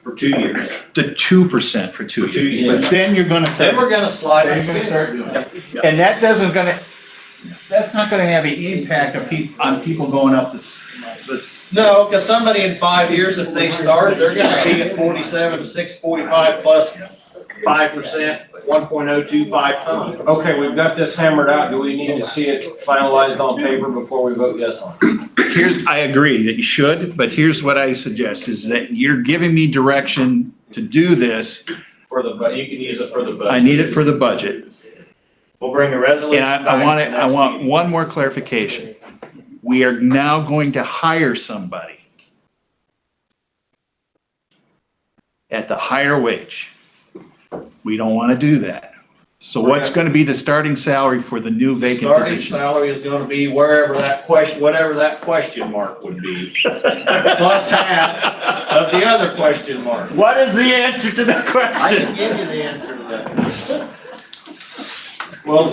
Speaker 14: For 2 years.
Speaker 12: the 2% for 2
Speaker 14: For 2
Speaker 12: years.
Speaker 14: years.
Speaker 12: But then you're gonna
Speaker 14: Then
Speaker 12: start,
Speaker 14: we're gonna slide
Speaker 12: then
Speaker 14: it.
Speaker 12: you're gonna start doing it. And that's not gonna have an impact on people going up this.
Speaker 14: No, cause somebody in 5 years, if they start, they're gonna be at 47, 645 plus 5%, 1.025 ton.
Speaker 2: Okay, we've got this hammered out. Do we need to see it finalized on paper before we vote yes on it?
Speaker 12: I agree that you should, but here's what I suggest, is that you're giving me direction to do this.
Speaker 14: For the, you can use it for the budget.
Speaker 12: I need it for the budget.
Speaker 14: We'll bring a resolution.
Speaker 12: And
Speaker 14: back
Speaker 12: I
Speaker 14: next
Speaker 12: want
Speaker 14: meeting.
Speaker 12: one more clarification. We are now going to hire somebody at the higher wage. We don't want to do that. So what's going to be the starting salary for the new vacant
Speaker 14: Starting
Speaker 12: position?
Speaker 14: salary is gonna be wherever that question, whatever that question mark would be, plus half of the other question mark.
Speaker 12: What is the answer to that
Speaker 14: I
Speaker 12: question?
Speaker 14: can give you the answer to that.
Speaker 2: Well,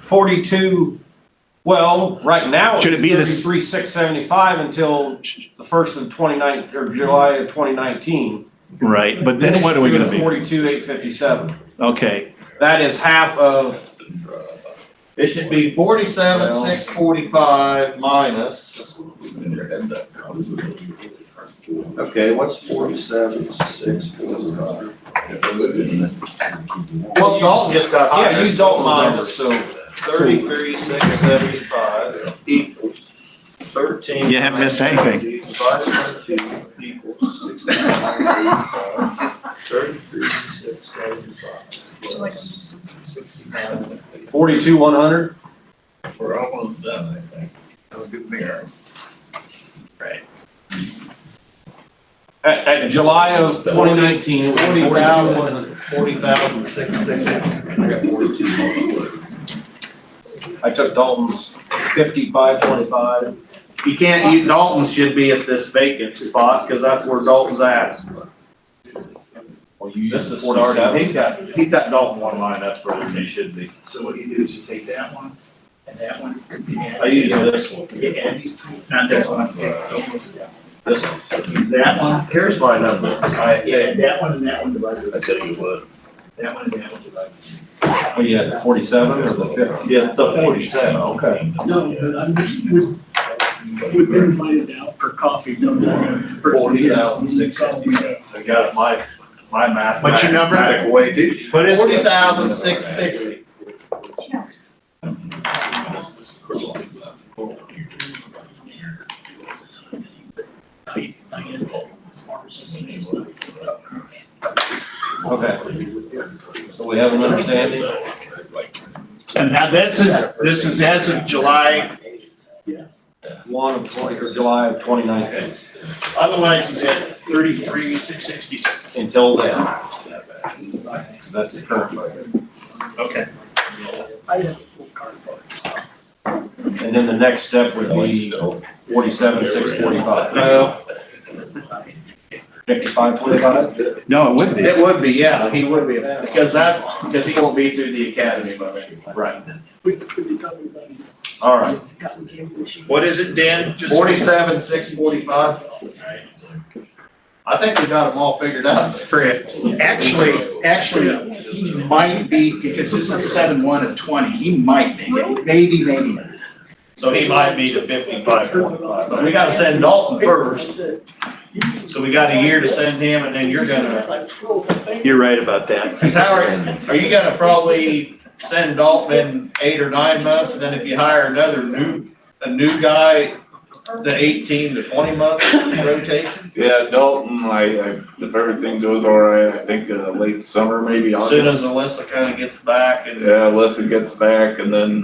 Speaker 2: 42, well, right now.
Speaker 12: Should it be this-
Speaker 2: 33,675 until the first of 2019, or July of 2019.
Speaker 12: Right, but then what are we going to be?
Speaker 2: 42,857.
Speaker 12: Okay,
Speaker 2: That is half of,
Speaker 14: It should be 47,645 minus. Okay, what's 47,645? Well, Dalton just got hired.
Speaker 2: yeah, use all numbers, so
Speaker 14: 33,675 equals 13.
Speaker 12: You haven't missed anything.
Speaker 14: Divided by 2 equals 69. 33,675.
Speaker 2: 42,100.
Speaker 9: We're almost done, I think. Have a good beer.
Speaker 2: At July of 2019, it was
Speaker 14: 40,000, 40,660.
Speaker 2: I took Dalton's 55.25.
Speaker 14: You can't, Dalton should be at this vacant spot, cause that's where Dalton's at.
Speaker 2: Well, you
Speaker 14: This
Speaker 2: used
Speaker 14: is starting,
Speaker 2: 47.
Speaker 14: he's got Dalton one line up further than he should be.
Speaker 12: so what you do is you take that one and that one.
Speaker 14: I use this one.
Speaker 12: Not this one.
Speaker 14: This one.
Speaker 12: Use that one.
Speaker 14: Here's my number.
Speaker 12: That one and that one divided.
Speaker 9: I tell you what.
Speaker 12: That one and that one divided.
Speaker 2: Oh, you had the 47 or the 50?
Speaker 14: Yeah, the 47, okay.
Speaker 10: No, but I'm, we've been invited out for coffee sometime.
Speaker 14: 40,660. I got my math.
Speaker 12: What's your number?
Speaker 14: mathematical way too.
Speaker 12: What is it?
Speaker 14: 40,660.
Speaker 2: Okay. So we have an understanding?
Speaker 12: And now this is as of July,
Speaker 2: 1 of 20, or July of 2019,
Speaker 12: otherwise he's at 33,666.
Speaker 2: until then. That's the current budget.
Speaker 12: Okay.
Speaker 10: I have a full card for it.
Speaker 2: And then the next step would be 47,645.
Speaker 14: No,
Speaker 2: 55.25?
Speaker 12: No, it wouldn't be.
Speaker 14: it would be, yeah, he would be, because he won't be through the academy money.
Speaker 2: Right.
Speaker 10: We told me about his.
Speaker 2: All right.
Speaker 12: What is it, Dan? Just
Speaker 14: 47,645. I think we got them all figured out.
Speaker 12: Correct. Actually, he might be, because this is 7/1 of 20, he might make it, maybe not.
Speaker 14: So he might be to 55.5, but we gotta send Dalton first. So we got a year to send him, and then you're gonna,
Speaker 12: You're right about that.
Speaker 14: cause how are you gonna probably send Dalton in 8 or 9 months, and then if you hire another a new guy, the 18 to 20 month rotation?
Speaker 9: Yeah, Dalton, if everything goes all right, I think late summer, maybe
Speaker 14: As soon as
Speaker 9: August.
Speaker 14: Alyssa kinda gets back and.
Speaker 9: Yeah, Leslie gets back and then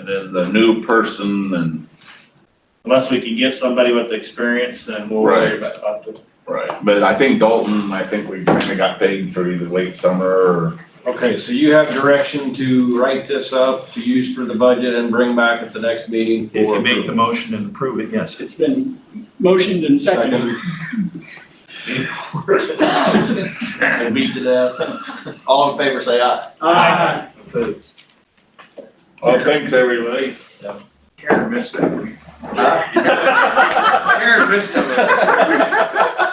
Speaker 9: the new person and
Speaker 14: Unless we can get somebody with experience, then we'll worry
Speaker 9: Right.
Speaker 14: about the.
Speaker 11: Right, but I think Dalton, I think we kinda got paid for either late summer or.
Speaker 2: Okay, so you have direction to write this up, to use for the budget and bring back at the next meeting
Speaker 12: If
Speaker 2: for.
Speaker 12: you make the motion and approve it, yes.
Speaker 10: It's been motioned and seconded.
Speaker 2: And beat to death.
Speaker 7: All in favor, say aye.
Speaker 10: Aye.
Speaker 7: Opposed?
Speaker 11: Oh, thanks, everybody.
Speaker 8: Karen missed that.
Speaker 7: Huh?
Speaker 8: Karen missed it.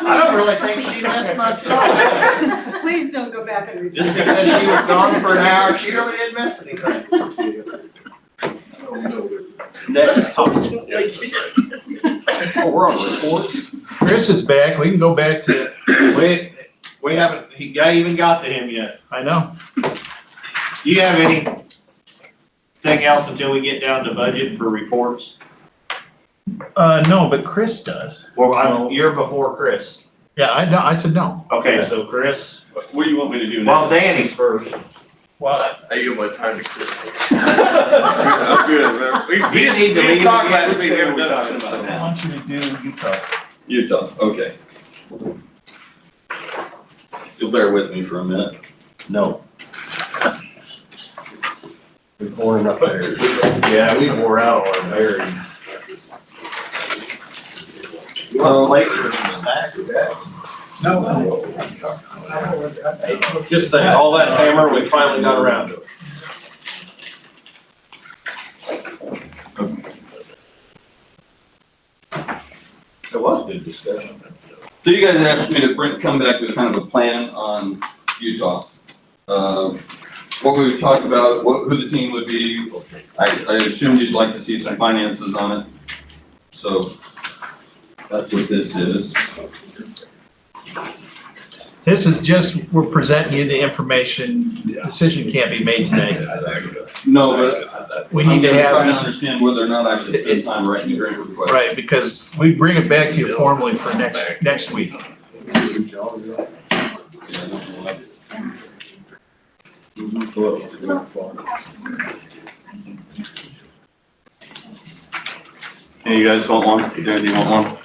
Speaker 12: I don't really think she missed much at all.
Speaker 1: Please don't go back and repeat.
Speaker 12: Just because she was gone for an hour, she really didn't miss anything.
Speaker 2: Next. Oh, we're on report.
Speaker 12: Chris is back, we can go back to, we haven't, I even got to him yet. I know. Do you have anything else until we get down to budget for reports? No, but Chris does.
Speaker 6: Well, you're before Chris.
Speaker 12: Yeah, I said no.
Speaker 6: Okay, so Chris,
Speaker 13: What do you want me to do
Speaker 6: well,
Speaker 13: now?
Speaker 6: Danny's first.
Speaker 12: Well,
Speaker 8: I give my time to Chris.
Speaker 13: I'm good, man. We
Speaker 6: You
Speaker 13: just
Speaker 6: need to leave
Speaker 13: talked
Speaker 6: it
Speaker 13: about
Speaker 6: again.
Speaker 13: this, what we're talking
Speaker 12: I
Speaker 13: about now.
Speaker 12: want you to do Utah.
Speaker 13: Utah, okay. You'll bear with me for a minute.
Speaker 2: No. We're pouring up there.
Speaker 12: Yeah, we wore out our berry.
Speaker 7: You want to play for some snack or that?
Speaker 2: Just think, all that hammer, we finally got around to it.
Speaker 13: It was a good discussion. So you guys asked me to come back with kind of a plan on Utah. What we talked about, who the team would be. I assumed you'd like to see some finances on it. So that's what this is.
Speaker 12: This is just, we're presenting you the information, decision can't be made tonight.
Speaker 13: No, but
Speaker 12: We need to
Speaker 13: I'm trying to
Speaker 12: have,
Speaker 13: understand whether or not I should spend time writing a grant request.
Speaker 12: right, because we bring it back to you formally for next week.
Speaker 13: Hey, you guys want one? Do you want one?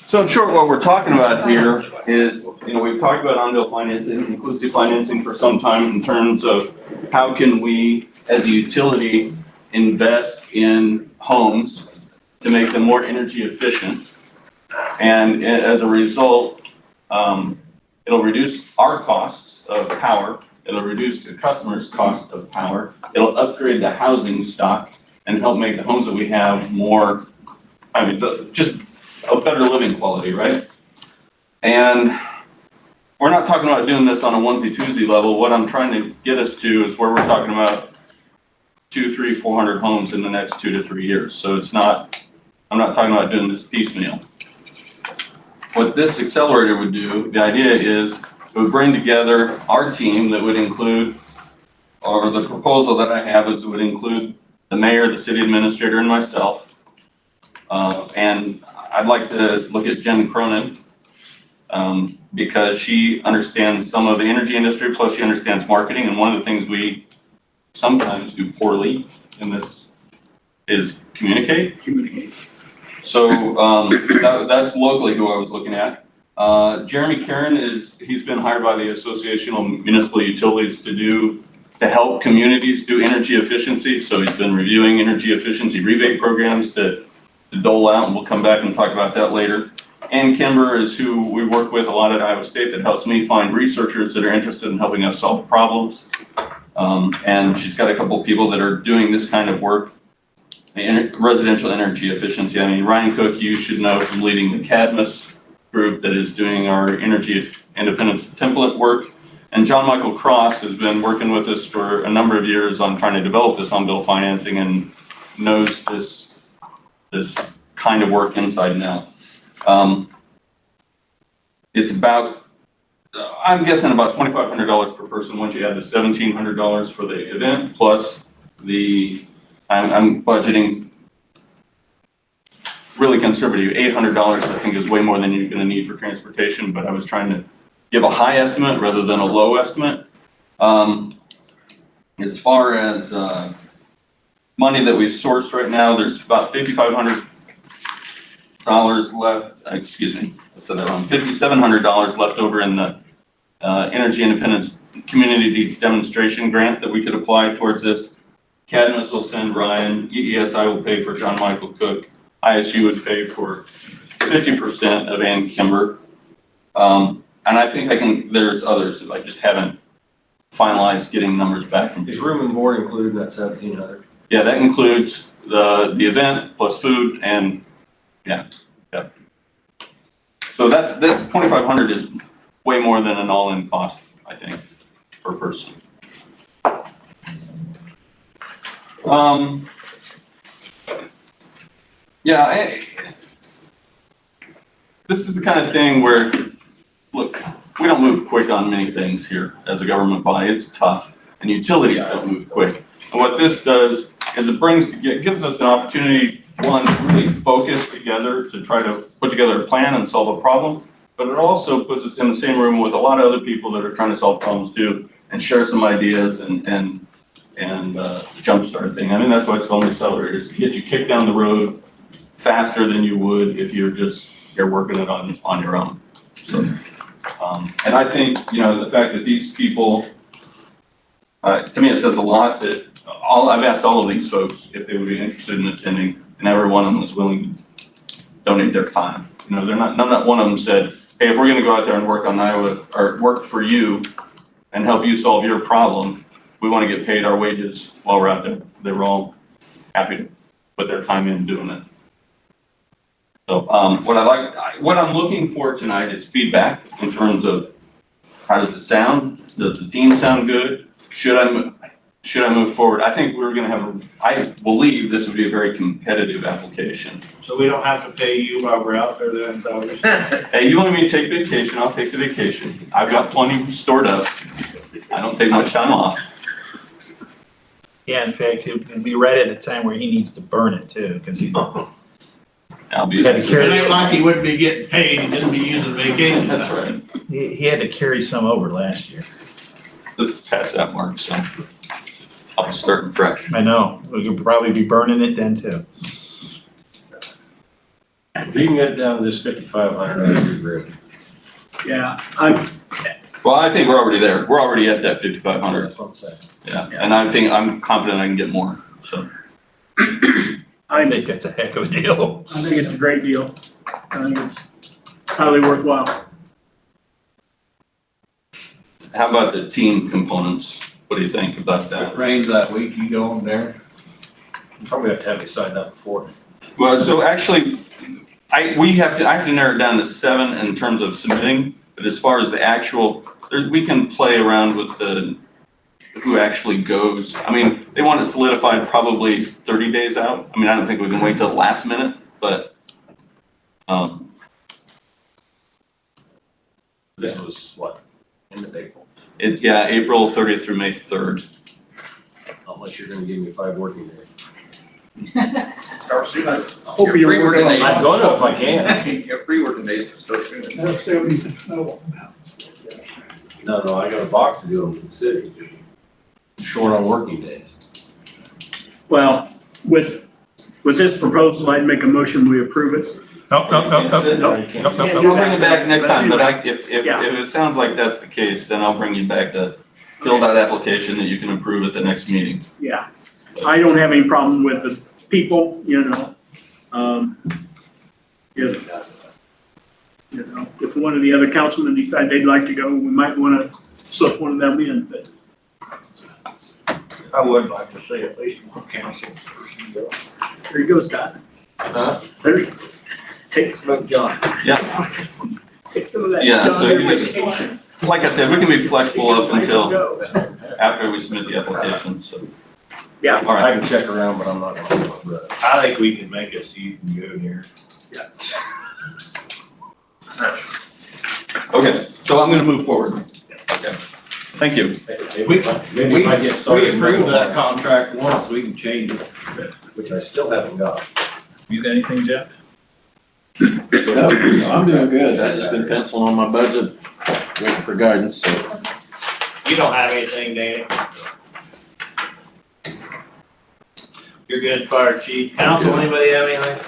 Speaker 13: So in short, what we're talking about here is, we've talked about on-bill financing, inclusive financing for some time in terms of how can we, as a utility, invest in homes to make them more energy efficient. And as a result, it'll reduce our costs of power, it'll reduce the customer's cost of power, it'll upgrade the housing stock and help make the homes that we have more, just a better living quality, right? And we're not talking about doing this on a onesie Tuesday level. What I'm trying to get us to is where we're talking about 200, 300, 400 homes in the next 2 to 3 years. So I'm not talking about doing this piecemeal. What this accelerator would do, the idea is it would bring together our team that would include, or the proposal that I have is it would include the mayor, the city administrator, and myself. And I'd like to look at Jen Cronin, because she understands some of the energy industry, plus she understands marketing. And one of the things we sometimes do poorly in this is communicate. So that's locally who I was looking at. Jeremy Karen he's been hired by the Association of Municipal Utilities to help communities do energy efficiency. So he's been reviewing energy efficiency rebate programs to dole out, and we'll come back and talk about that later. Ann Kimber is who we work with a lot at Iowa State that helps me find researchers that are interested in helping us solve problems. And she's got a couple of people that are doing this kind of work, residential energy efficiency. I mean, Ryan Cook, you should know from leading the Cadmus group that is doing our energy independence template work. And John Michael Cross has been working with us for a number of years on trying to develop this on-bill financing and knows this kind of work inside and out. It's about, I'm guessing about $2,500 per person once you add the $1,700 for the event, plus I'm budgeting really conservative, $800 I think is way more than you're gonna need for transportation, but I was trying to give a high estimate rather than a low estimate. As far as money that we've sourced right now, there's about $5,500 left, excuse me, I said that wrong, $5,700 left over in the Energy Independence Community Demonstration Grant that we could apply towards this. Cadmus will send Ryan, EESI will pay for John Michael Cook, ISU would pay for 50% of Ann Kimber. And I think there's others that I just haven't finalized getting numbers back from.
Speaker 2: Is room and board included in that 1,700?
Speaker 13: Yeah, that includes the event plus food and, yeah. So that 2,500 is way more than an all-in cost, I think, per person. This is the kind of thing where, look, we don't move quick on many things here as a government body. It's tough, and utilities don't move quick. And what this does is it gives us an opportunity, one, to really focus together to try to put together a plan and solve a problem. But it also puts us in the same room with a lot of other people that are trying to solve problems too, and share some ideas and jumpstart thing. I mean, that's why it's only accelerated, is to get you kicked down the road faster than you would if you're working it on your own. So, and I think, the fact that these people, to me, it says a lot that I've asked all of these folks if they would be interested in attending, and every one of them was willing to donate their time. Not one of them said, hey, if we're gonna go out there and work on Iowa, or work for you and help you solve your problem, we wanna get paid our wages while we're out there. They were all happy to put their time in doing it. So, what I'm looking for tonight is feedback in terms of how does it sound? Does the team sound good? Should I move forward? I think we're gonna I believe this would be a very competitive application.
Speaker 4: So we don't have to pay you while we're out there then?
Speaker 13: Hey, you want me to take vacation? I'll take the vacation. I've got plenty stored up. I don't take much time off.
Speaker 12: Yeah, in fact, it'd be right at a time where he needs to burn it too, because he
Speaker 13: I'll be.
Speaker 12: had to
Speaker 11: It
Speaker 12: carry,
Speaker 11: ain't like he wouldn't be getting paid, he'd just be using vacation.
Speaker 13: That's right.
Speaker 12: he had to carry some over last year.
Speaker 13: This is past that mark, so I'll be starting fresh.
Speaker 12: I know, we could probably be burning it then too.
Speaker 2: If you can get it down to this 5,500, that'd be great.
Speaker 10: Yeah,
Speaker 13: Well, I think we're already there. We're already at that 5,500.
Speaker 2: That's what I'm saying.
Speaker 13: Yeah, and I'm confident I can get more, so.
Speaker 12: I think that's a heck of a deal.
Speaker 10: I think it's a great deal. I think it's highly worthwhile.
Speaker 13: How about the team components? What do you think about that?
Speaker 5: It rains that week, you go on there.
Speaker 2: Probably have to have you signed up before.
Speaker 13: Well, so actually, I have to narrow it down to 7 in terms of submitting, but as far as the actual, we can play around with who actually goes. I mean, they want it solidified probably 30 days out. I mean, I don't think we can wait till the last minute, but,
Speaker 2: This was what, end of April?
Speaker 13: April 30th through May 3rd.
Speaker 2: Unless you're gonna give me 5 working days.
Speaker 8: Start soon.
Speaker 10: Hope you're working on
Speaker 2: I'm gonna if I can.
Speaker 8: Your pre-working days start soon.
Speaker 2: No, I got a box to do in the city. Short on working days.
Speaker 10: Well, with this proposal, I'd make a motion, we approve it.
Speaker 12: Nope.
Speaker 13: We'll bring it back next time, but if it sounds like that's the case, then I'll bring you back to fill that application that you can approve at the next meeting.
Speaker 10: Yeah, I don't have any problem with the people, if one of the other councilmen decide they'd like to go, we might want to slip one of them in, but.
Speaker 14: I would like to see at least one council person go.
Speaker 10: There you go, Scott. Take some of John.
Speaker 13: Yeah.
Speaker 10: Take some of that.
Speaker 13: Yeah,
Speaker 10: John
Speaker 13: so you
Speaker 10: Deere
Speaker 13: just-
Speaker 10: vacation.
Speaker 13: Like I said, we can be flexible up until
Speaker 10: Go.
Speaker 13: after we submit the application, so.
Speaker 10: Yeah.
Speaker 13: All right.
Speaker 2: I can check around, but I'm not gonna do it.
Speaker 4: I think we can make it so you can go here.
Speaker 13: Okay, so I'm gonna move forward. Okay, thank you.
Speaker 2: Maybe if I get started.
Speaker 5: We approved that contract once, we can change it.
Speaker 2: Which I still haven't got.
Speaker 12: You got anything, Jeff?
Speaker 5: I'm doing good. I just been penciling on my budget, waiting for guidance, so.
Speaker 4: You don't have anything, Danny?
Speaker 3: You're good, Fire Chief. Council, anybody have anything?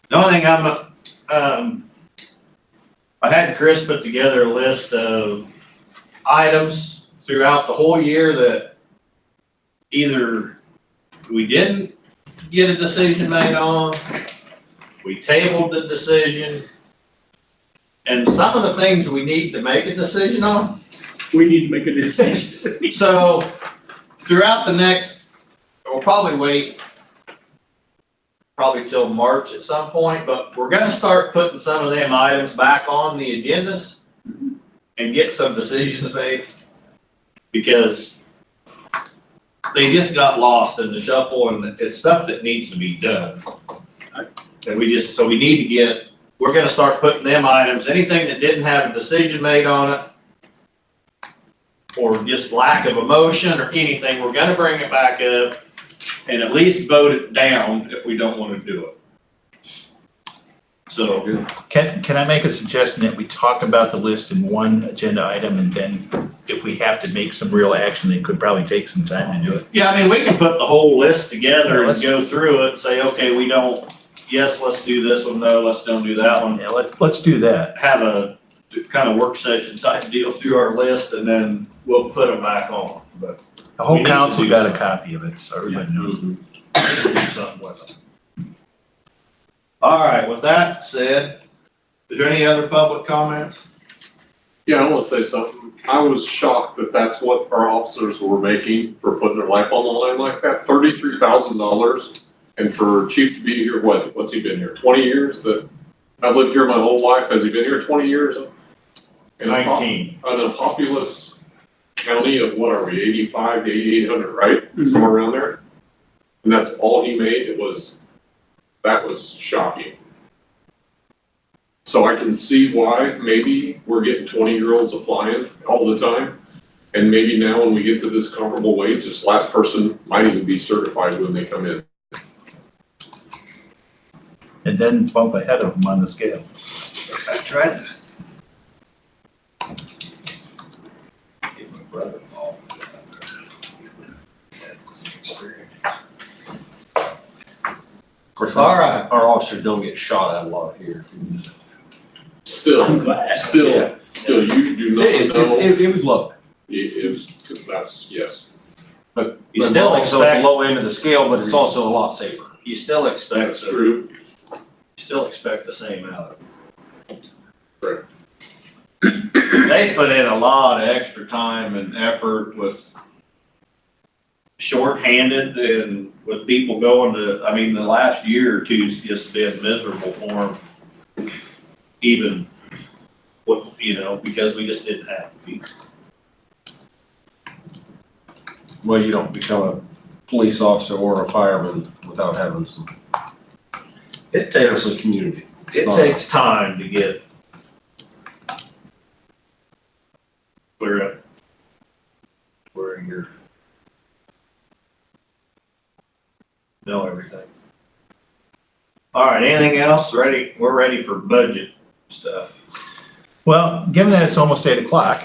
Speaker 3: The only thing I had Chris put together a list of items throughout the whole year that either we didn't get a decision made on, we tabled the decision, and some of the things we need to make a decision on.
Speaker 10: We need to make a decision.
Speaker 3: So throughout the next, we'll probably wait till March at some point, but we're gonna start putting some of them items back on the agendas and get some decisions made, because they just got lost in the shuffle, and it's stuff that needs to be done. And so we need to we're gonna start putting them items, anything that didn't have a decision made on it, or just lack of emotion or anything, we're gonna bring it back up and at least vote it down if we don't wanna do it. So,
Speaker 12: Can I make a suggestion that we talk about the list in one agenda item, and then if we have to make some real action, it could probably take some time to do it?
Speaker 3: yeah, I mean, we can put the whole list together and go through it and say, okay, yes, let's do this one, no, let's don't do that one.
Speaker 12: Yeah, let's do that.
Speaker 3: Have a kind of work session type deal through our list, and then we'll put them back on, but.
Speaker 12: The whole
Speaker 3: We need to
Speaker 12: council
Speaker 3: do
Speaker 12: got a
Speaker 3: something.
Speaker 12: copy of it, so everybody knows.
Speaker 3: Do something with them. All right, with that said, is there any other public comments?
Speaker 11: Yeah, I want to say something. I was shocked that that's what our officers were making for putting their life on the line like that, $33,000. And for Chief to be here, what's he been here, 20 years? I've lived here my whole life. Has he been here 20 years?
Speaker 3: 19.
Speaker 11: In a populous county of, what are we, 85 to 8,800, right? Somewhere around there. And that's all he made. That was shocking. So I can see why maybe we're getting 20-year-olds applying all the time. And maybe now when we get to this comparable wage, this last person might even be certified when they come in.
Speaker 12: And then bump ahead of them on the scale.
Speaker 3: That's right.
Speaker 5: Of course,
Speaker 3: All right.
Speaker 5: our officers don't get shot at a lot here.
Speaker 11: Still,
Speaker 10: I'm glad.
Speaker 11: you do not know.
Speaker 5: It was low.
Speaker 11: It was, that's, yes.
Speaker 2: But
Speaker 3: You
Speaker 2: but
Speaker 3: still
Speaker 2: also at
Speaker 3: expect-
Speaker 2: the low end of the scale, but it's also a lot safer.
Speaker 3: You still expect,
Speaker 11: That's true.
Speaker 3: the same out of it.
Speaker 11: Correct.
Speaker 3: They put in a lot of extra time and effort with shorthanded and with people going to, I mean, the last year or two's just been miserable for them. Even because we just didn't have people.
Speaker 2: Well, you don't become a police officer or a fireman without having some
Speaker 3: It
Speaker 2: service to the community.
Speaker 3: It takes time to get where you're know everything. All right, anything else? Ready? We're ready for budget stuff.
Speaker 12: Well, given that it's almost 8 o'clock,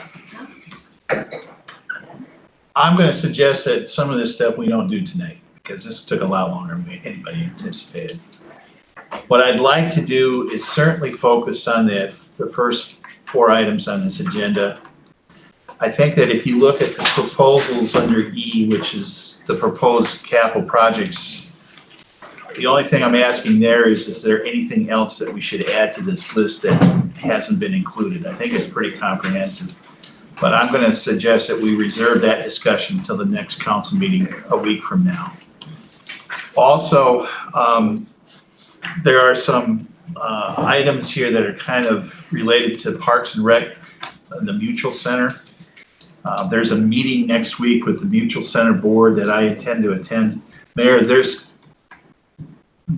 Speaker 12: I'm gonna suggest that some of this stuff we don't do tonight, because this took a lot longer than anybody anticipated. What I'd like to do is certainly focus on the first 4 items on this agenda. I think that if you look at the proposals under E, which is the proposed capital projects, the only thing I'm asking there is there anything else that we should add to this list that hasn't been included? I think it's pretty comprehensive. But I'm gonna suggest that we reserve that discussion until the next council meeting a week from now. Also, there are some items here that are kind of related to Parks and Rec, the Mutual Center. There's a meeting next week with the Mutual Center Board that I intend to attend. Mayor,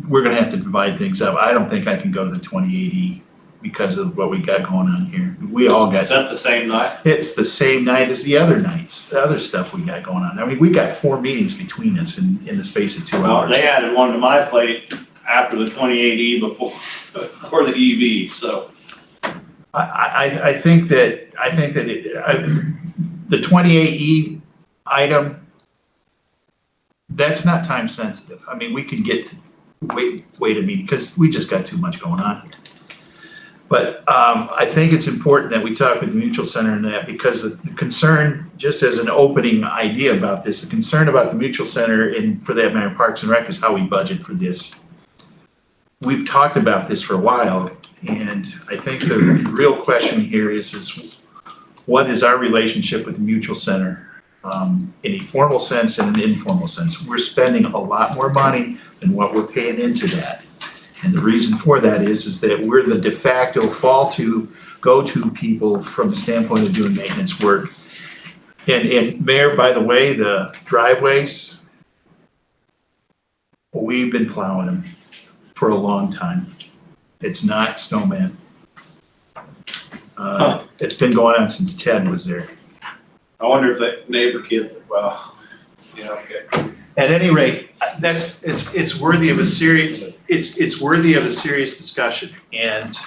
Speaker 12: we're gonna have to divide things up. I don't think I can go to the 2080 because of what we got going on here. We all got.
Speaker 3: Is that the same night?
Speaker 12: It's the same night as the other nights, the other stuff we got going on. I mean, we got 4 meetings between us in the space of 2
Speaker 3: Well,
Speaker 12: hours.
Speaker 3: they added one to my plate after the 28E before the EV, so.
Speaker 12: I think that the 28E item, that's not time sensitive. I mean, we can wait a minute, because we just got too much going on. But I think it's important that we talk with the Mutual Center and that, because the concern, just as an opening idea about this, the concern about the Mutual Center and for that matter, Parks and Rec, is how we budget for this. We've talked about this for a while, and I think the real question here is what is our relationship with the Mutual Center in a formal sense and an informal sense? We're spending a lot more money than what we're paying into that. And the reason for that is that we're the de facto go-to people from the standpoint of doing maintenance work. And Mayor, by the way, the driveways, we've been plowing them for a long time. It's not snowman. It's been going on since Ted was there.
Speaker 4: I wonder if that neighbor kid, well, yeah, okay.
Speaker 12: At any rate, it's worthy of a serious, it's worthy of a serious discussion. And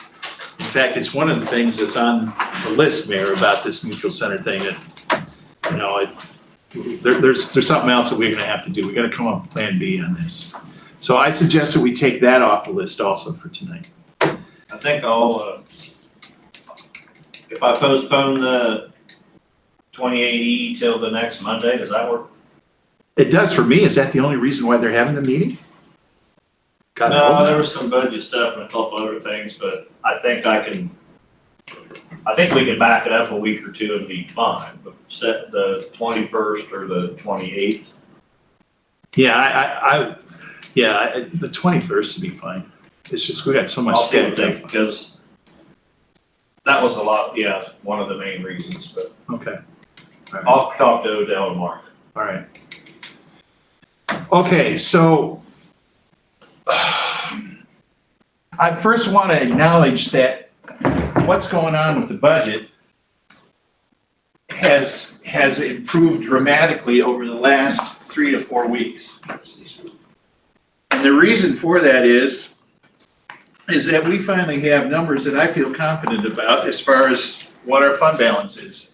Speaker 12: in fact, it's one of the things that's on the list, Mayor, about this Mutual Center thing that, you know, there's something else that we're gonna have to do. We're gonna come up with plan B on this. So I suggest that we take that off the list also for tonight.
Speaker 4: I think I'll, if I postpone the 28E till the next Monday, does that work?
Speaker 12: It does for me. Is that the only reason why they're having the meeting?
Speaker 4: No, there was some budget stuff and a couple other things, but I think we can back it up a week or two and be fine, but set the 21st or the 28th.
Speaker 12: Yeah, the 21st would be fine. It's just, we got so much.
Speaker 4: I'll see what they, because that was a lot, yeah, one of the main reasons, but.
Speaker 12: Okay. All right.
Speaker 4: I'll talk to Odell and Mark.
Speaker 12: All right. Okay, so I first want to acknowledge that what's going on with the budget has improved dramatically over the last 3 to 4 weeks. And the reason for that is that we finally have numbers that I feel confident about as far as what our fund balance is.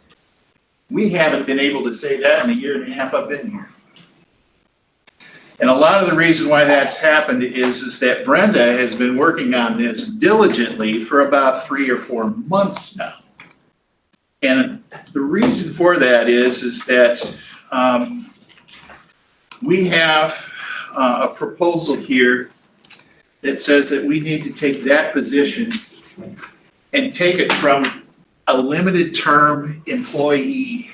Speaker 12: We haven't been able to say that in the year and a half I've been here. And a lot of the reason why that's happened is that Brenda has been working on this diligently for about 3 or 4 months now. And the reason for that is that we have a proposal here that says that we need to take that position and take it from a limited term employee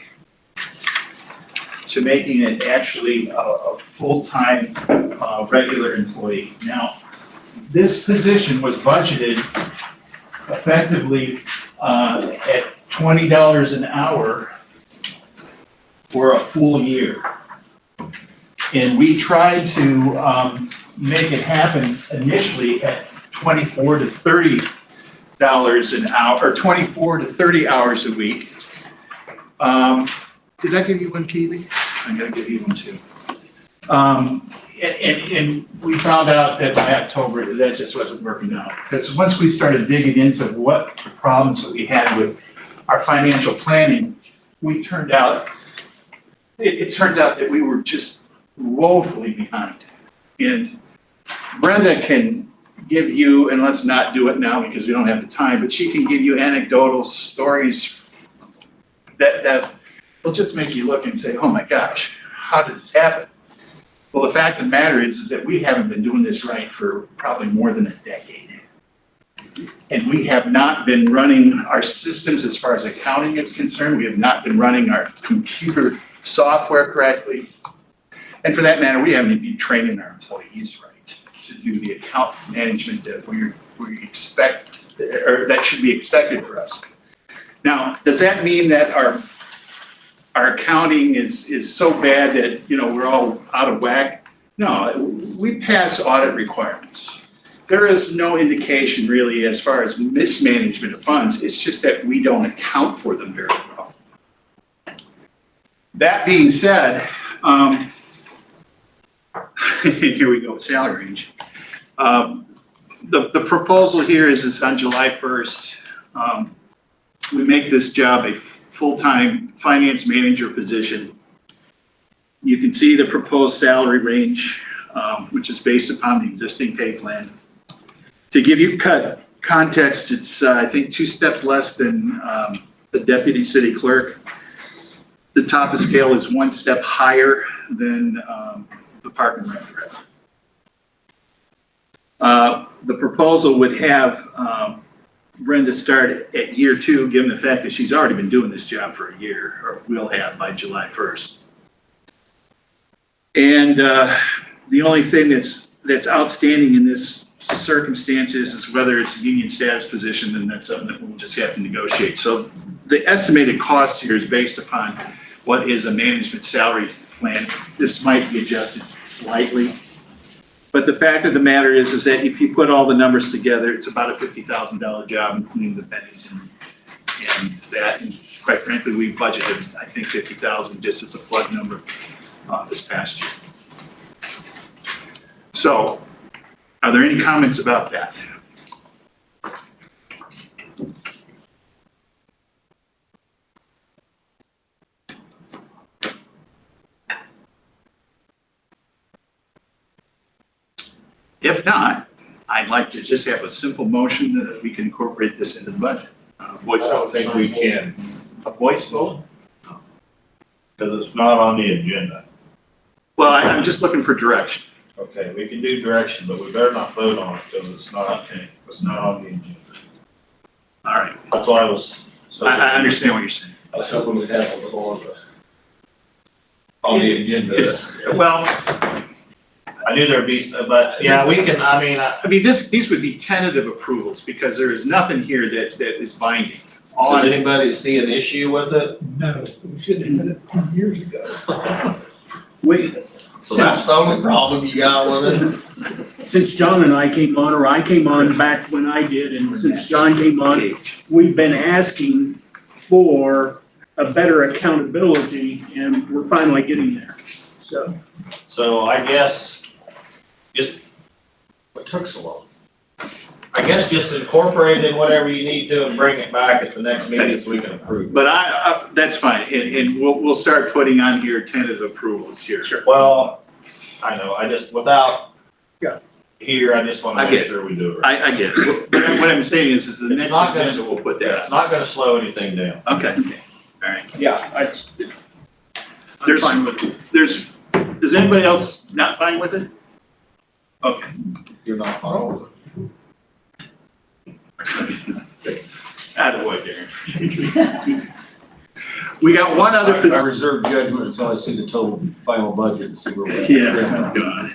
Speaker 12: to making it actually a full-time regular employee. Now, this position was budgeted effectively at $20 an hour for a full year. And we tried to make it happen initially at $24 to $30 an hour, or 24 to 30 hours a week. Did I give you one, Keely? I'm gonna give you one too. And we found out that by October, that just wasn't working out. Because once we started digging into what the problems that we had with our financial planning, it turns out that we were just woefully behind. And Brenda can give you, and let's not do it now because we don't have the time, but she can give you anecdotal stories that will just make you look and say, oh my gosh, how did this happen? Well, the fact of the matter is that we haven't been doing this right for probably more than a decade. And we have not been running our systems as far as accounting is concerned. We have not been running our computer software correctly. And for that matter, we haven't been training our employees right to do the account management that we expect, or that should be expected for us. Now, does that mean that our accounting is so bad that, you know, we're all out of whack? No, we pass audit requirements. There is no indication really as far as mismanagement of funds. It's just that we don't account for them very well. That being said, here we go, salary range. The proposal here is on July 1st. We make this job a full-time finance manager position You can see the proposed salary range, which is based upon the existing pay plan. To give you context, it's, I think, 2 steps less than the deputy city clerk. The top of scale is 1 step higher than the park and rec director. The proposal would have Brenda start at year 2, given the fact that she's already been doing this job for a year, or will have by July 1st. And the only thing that's outstanding in this circumstances is whether it's a union status position, and that's something that we'll just have to negotiate. So the estimated cost here is based upon what is a management salary plan. This might be adjusted slightly. But the fact of the matter is that if you put all the numbers together, it's about a $50,000 job, including the pennies and that. And quite frankly, we budgeted, I think, 50,000 just as a plug number this past year. So, are there any comments about that? If not, I'd like to just have a simple motion that we can incorporate this into the budget.
Speaker 4: I don't think we can,
Speaker 12: A voice vote?
Speaker 4: because it's not on the agenda.
Speaker 12: Well, I'm just looking for direction.
Speaker 4: Okay, we can do direction, but we better not vote on it, because it's not on the agenda.
Speaker 12: All right,
Speaker 4: That's why I was.
Speaker 12: I understand what you're saying.
Speaker 5: I was hoping we'd have a little on the agenda.
Speaker 12: Well,
Speaker 4: I knew there'd be, but, yeah, we can,
Speaker 12: I mean, these would be tentative approvals because there is nothing here that is binding.
Speaker 2: Does anybody see an issue with it?
Speaker 10: No, we should have done it 10 years ago.
Speaker 5: So that's the only problem you got with it?
Speaker 10: Since John and I came on, or I came on back when I did, and since John came on, we've been asking for a better accountability, and we're finally getting there, so.
Speaker 4: So I guess,
Speaker 5: What took so long?
Speaker 2: I guess just incorporate in whatever you need to and bring it back at the next meeting so we can approve.
Speaker 12: But that's fine, and we'll start putting on here tentative approvals here. Sure.
Speaker 4: well, I know, I just, without
Speaker 10: Yeah.
Speaker 4: here, I just
Speaker 12: I
Speaker 4: wanna
Speaker 12: get
Speaker 4: make
Speaker 12: it.
Speaker 4: sure we do it right.
Speaker 12: I get it. What I'm saying is the
Speaker 4: It's
Speaker 12: next
Speaker 4: not gonna-
Speaker 12: agenda, we'll put
Speaker 4: Yeah,
Speaker 12: that.
Speaker 4: it's not gonna slow anything down.
Speaker 12: Okay, all right.
Speaker 10: Yeah, I'm
Speaker 12: There's-
Speaker 10: fine with it.
Speaker 12: Is anybody else not fine with it? Okay.
Speaker 5: You're not following.
Speaker 12: Out of the way, Darren. We got one other
Speaker 2: I
Speaker 12: position.
Speaker 2: reserve judgment until I see the total final budget and see where we're at.
Speaker 12: Yeah, God.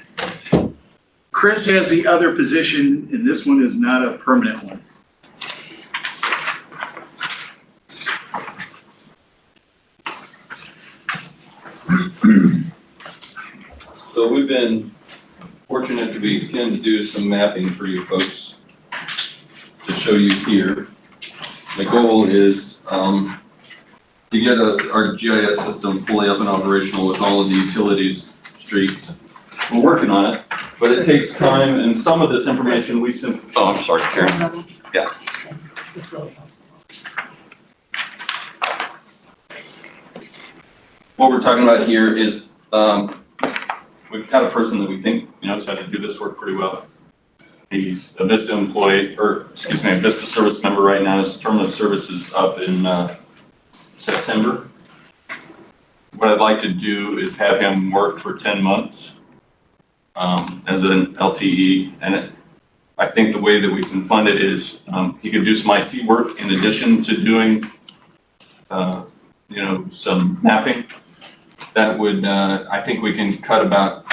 Speaker 12: Chris has the other position, and this one is not a permanent one.
Speaker 13: So we've been fortunate to begin to do some mapping for you folks to show you here. The goal is to get our GIS system fully up and operational with all of the utilities, streets. We're working on it, but it takes time, and some of this information I'm sorry, Karen. Yeah. What we're talking about here is, we've got a person that we think, knows how to do this work pretty well. He's a Vista employee, a Vista service member right now. His term of service is up in September. What I'd like to do is have him work for 10 months as an LTE. And I think the way that we can fund it is he could do some IT work in addition to doing, some mapping. That would, I think we can cut about,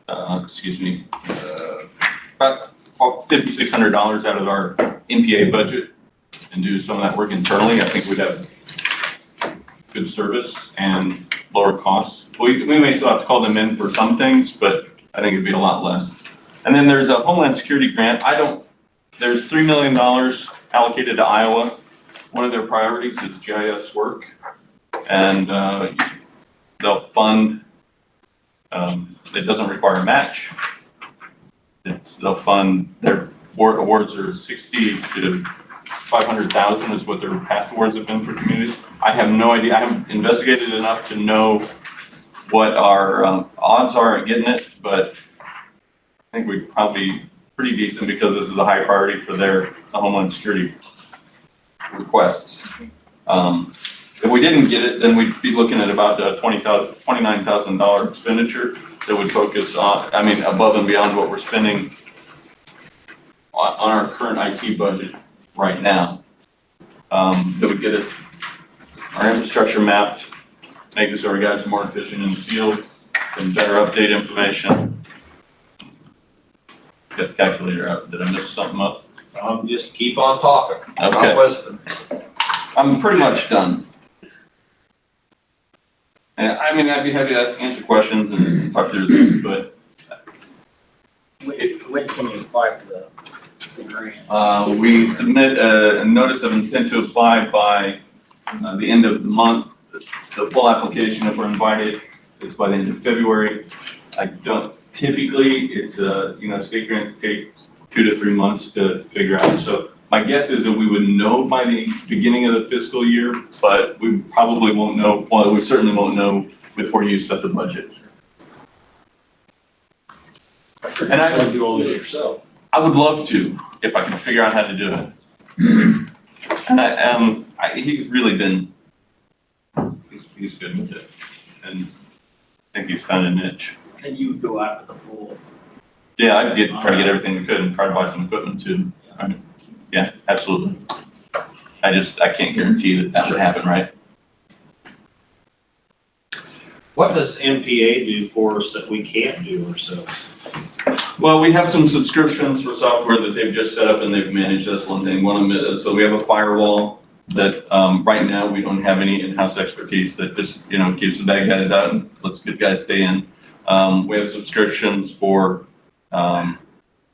Speaker 13: about $5,600 out of our MPA budget and do some of that work internally. I think we'd have good service and lower costs. We may still have to call them in for some things, but I think it'd be a lot less. And then there's a Homeland Security grant. There's $3 million allocated to Iowa. One of their priorities is GIS work. And they'll fund, it doesn't require a match. They'll fund, their awards are 60 to 500,000 is what their past awards have been for communities. I have no idea. I haven't investigated enough to know what our odds are at getting it, but I think we'd probably be pretty decent because this is a high priority for their Homeland Security requests. If we didn't get it, then we'd be looking at about a $29,000 expenditure that would focus on, I mean, above and beyond what we're spending on our current IT budget right now. That would get us our infrastructure mapped, make us our guys more efficient in the field, and better update information. Get the calculator out. Did I miss something up?
Speaker 8: Just keep on talking.
Speaker 13: Okay. I'm pretty much done. And I mean, I'd be happy to answer questions and talk through this, but
Speaker 7: When can you apply for the grant?
Speaker 13: we submit a notice of intent to apply by the end of the month. The full application, if we're invited, is by the end of February. I don't, typically, it's state grants take 2 to 3 months to figure out. So my guess is that we would know by the beginning of the fiscal year, but we probably won't know, well, we certainly won't know before you set the budget. And I
Speaker 5: do all this yourself.
Speaker 13: I would love to, if I can figure out how to do it. And he's really been, he's good with it. And I think he's found a niche.
Speaker 7: And you go out with the full.
Speaker 13: Yeah, I'd try to get everything we could and try to buy some equipment too. Yeah, absolutely. I can't guarantee that would happen, right?
Speaker 4: What does MPA do for us that we can't do ourselves?
Speaker 13: Well, we have some subscriptions for software that they've just set up and they've managed. That's one thing. One of them is, so we have a firewall that, right now we don't have any in-house expertise that just, keeps the bad guys out and lets good guys stay in. We have subscriptions for,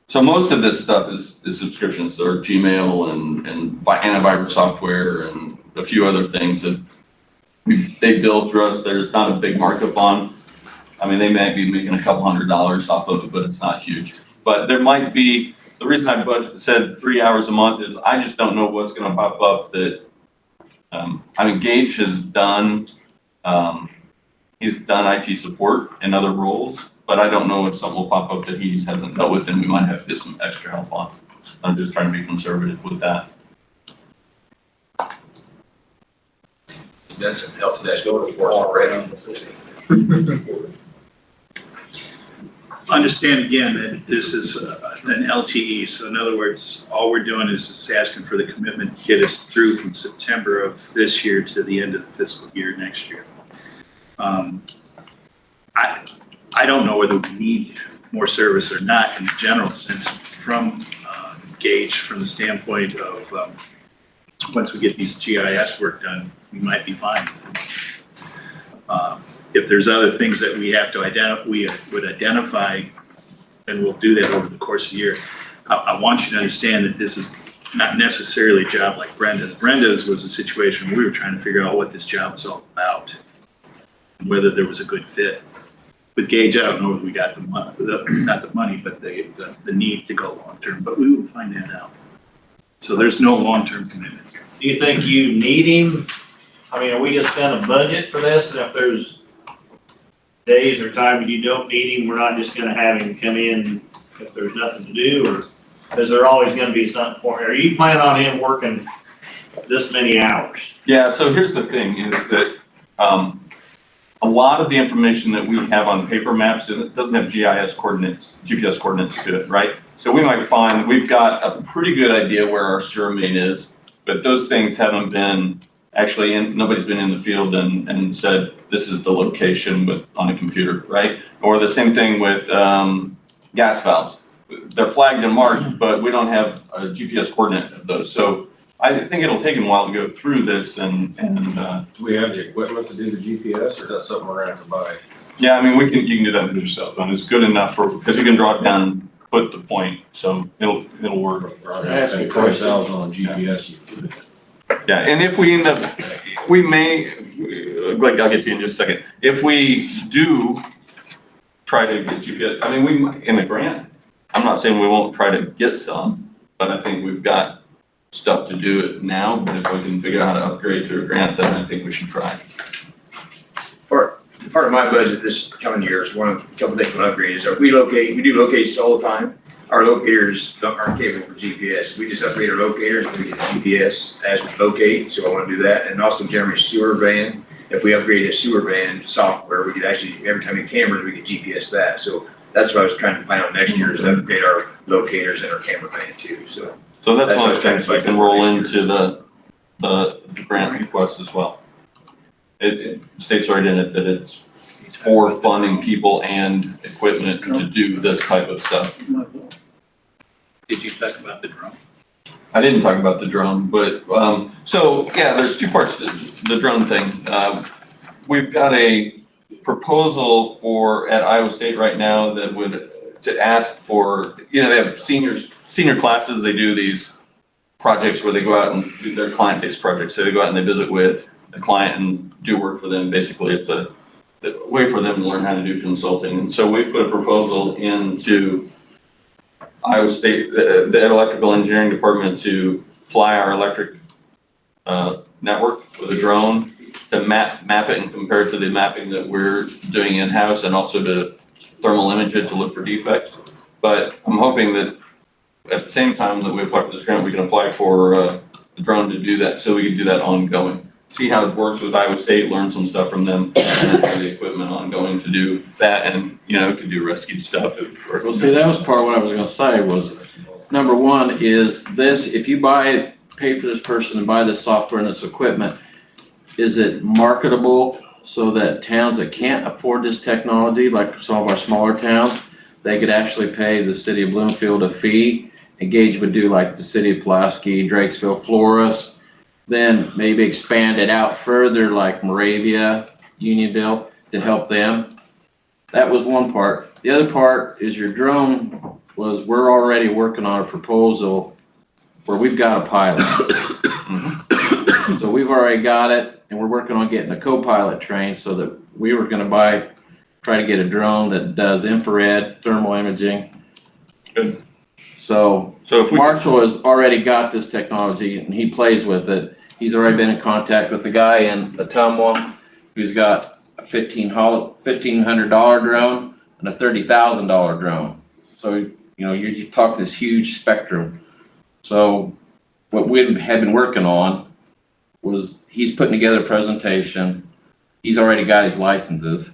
Speaker 13: so most of this stuff is subscriptions, or Gmail and antivirus software and a few other things that they bill through us. There's not a big markup on. I mean, they might be making a couple $100 off of it, but it's not huge. But there might be, the reason I said 3 hours a month is I just don't know what's gonna pop up that, Gage has done, he's done IT support in other roles, but I don't know if something will pop up that he hasn't dealt with and we might have to get some extra help on. I'm just trying to be conservative with that.
Speaker 8: That's some help that's going for us already.
Speaker 6: Understand again that this is an LTE, so in other words, all we're doing is just asking for the commitment to get us through from September of this year to the end of the fiscal year next year. I don't know whether we need more service or not in the general sense from Gage, from the standpoint of once we get these GIS work done, we might be fine. If there's other things that we have to identify, then we'll do that over the course of the year. I want you to understand that this is not necessarily a job like Brenda's. Brenda's was a situation where we were trying to figure out what this job was all about, and whether there was a good fit. With Gage, I don't know if we got not the money, but the need to go long-term, but we will find that out. So there's no long-term commitment here.
Speaker 4: Do you think you need him? I mean, are we just gonna budget for this, and if there's days or times you don't need him, we're not just gonna have him come in if there's nothing to do, or is there always gonna be something for him? Are you planning on him working this many hours?
Speaker 13: Yeah, so here's the thing is that, a lot of the information that we have on paper maps doesn't have GPS coordinates to it, right? So we might find, we've got a pretty good idea where our sewer main is, but those things haven't been nobody's been in the field and said, this is the location on a computer, right? Or the same thing with gas valves. They're flagged and marked, but we don't have a GPS coordinate of those. So I think it'll take them a while to go through this and
Speaker 5: Do we have the equipment to do the GPS, or is that something we're gonna have to buy?
Speaker 13: yeah, I mean, you can do that with your cell phone. It's good enough because you can draw it down and put the point, so it'll work.
Speaker 5: Asking $20,000 on GPS.
Speaker 13: Yeah, and if we end up, we may, I'll get to you in just a second. If we do try to get GPS, I mean, we might, in the grant, I'm not saying we won't try to get some, but I think we've got stuff to do it now, but if we can figure out how to upgrade through a grant, then I think we should try.
Speaker 7: Or
Speaker 8: part of my budget this coming year is one of a couple things we'll upgrade is we do locates all the time. Our locators aren't capable for GPS. We just upgrade our locators, we get GPS as we locate, so I wanna do that. And also generate sewer van. If we upgrade a sewer van software, we could actually, every time we cameras, we could GPS that. So that's what I was trying to plan on next year is to upgrade our locators and our camera van too, so.
Speaker 13: So that's
Speaker 8: That's
Speaker 13: one
Speaker 8: what
Speaker 13: of the things we can roll into the grant request as well. It states right in it that it's for funding people and equipment to do this type of stuff.
Speaker 6: Did you talk about the drone?
Speaker 13: I didn't talk about the drone, but, so, yeah, there's two parts to the drone thing. We've got a proposal at Iowa State right now that to ask for, they have senior classes, they do these projects where they go out and do their client-based projects. So they go out and they visit with a client and do work for them. Basically, it's a way for them to learn how to do consulting. And so we put a proposal into Iowa State, the electrical engineering department to fly our electric network with a drone to map it and compare it to the mapping that we're doing in-house and also to thermal image it to look for defects. But I'm hoping that at the same time that we apply for this grant, we can apply for a drone to do that, so we can do that ongoing. See how it works with Iowa State, learn some stuff from them, and then have the equipment ongoing to do that, and, it could do rescue stuff.
Speaker 5: Well, see, that was part of what I was gonna say was, number one is this, if you pay for this person and buy this software and this equipment, is it marketable so that towns that can't afford this technology, like some of our smaller towns, they could actually pay the city of Bloomfield a fee? Engage would do like the city of Pulaski, Drakesville, Flores, then maybe expand it out further like Moravia, Unionville to help them. That was one part. The other part is your drone we're already working on a proposal where we've got a pilot. So we've already got it and we're working on getting a co-pilot trained so that we were gonna try to get a drone that does infrared thermal imaging.
Speaker 13: Good.
Speaker 5: So
Speaker 13: if
Speaker 5: Marshall has already got this technology and he plays with it. He's already been in contact with the guy in Ottumwa who's got a $1,500 drone and a $30,000 drone. So, you talk this huge spectrum. So what we had been working on was he's putting together a presentation. He's already got his licenses.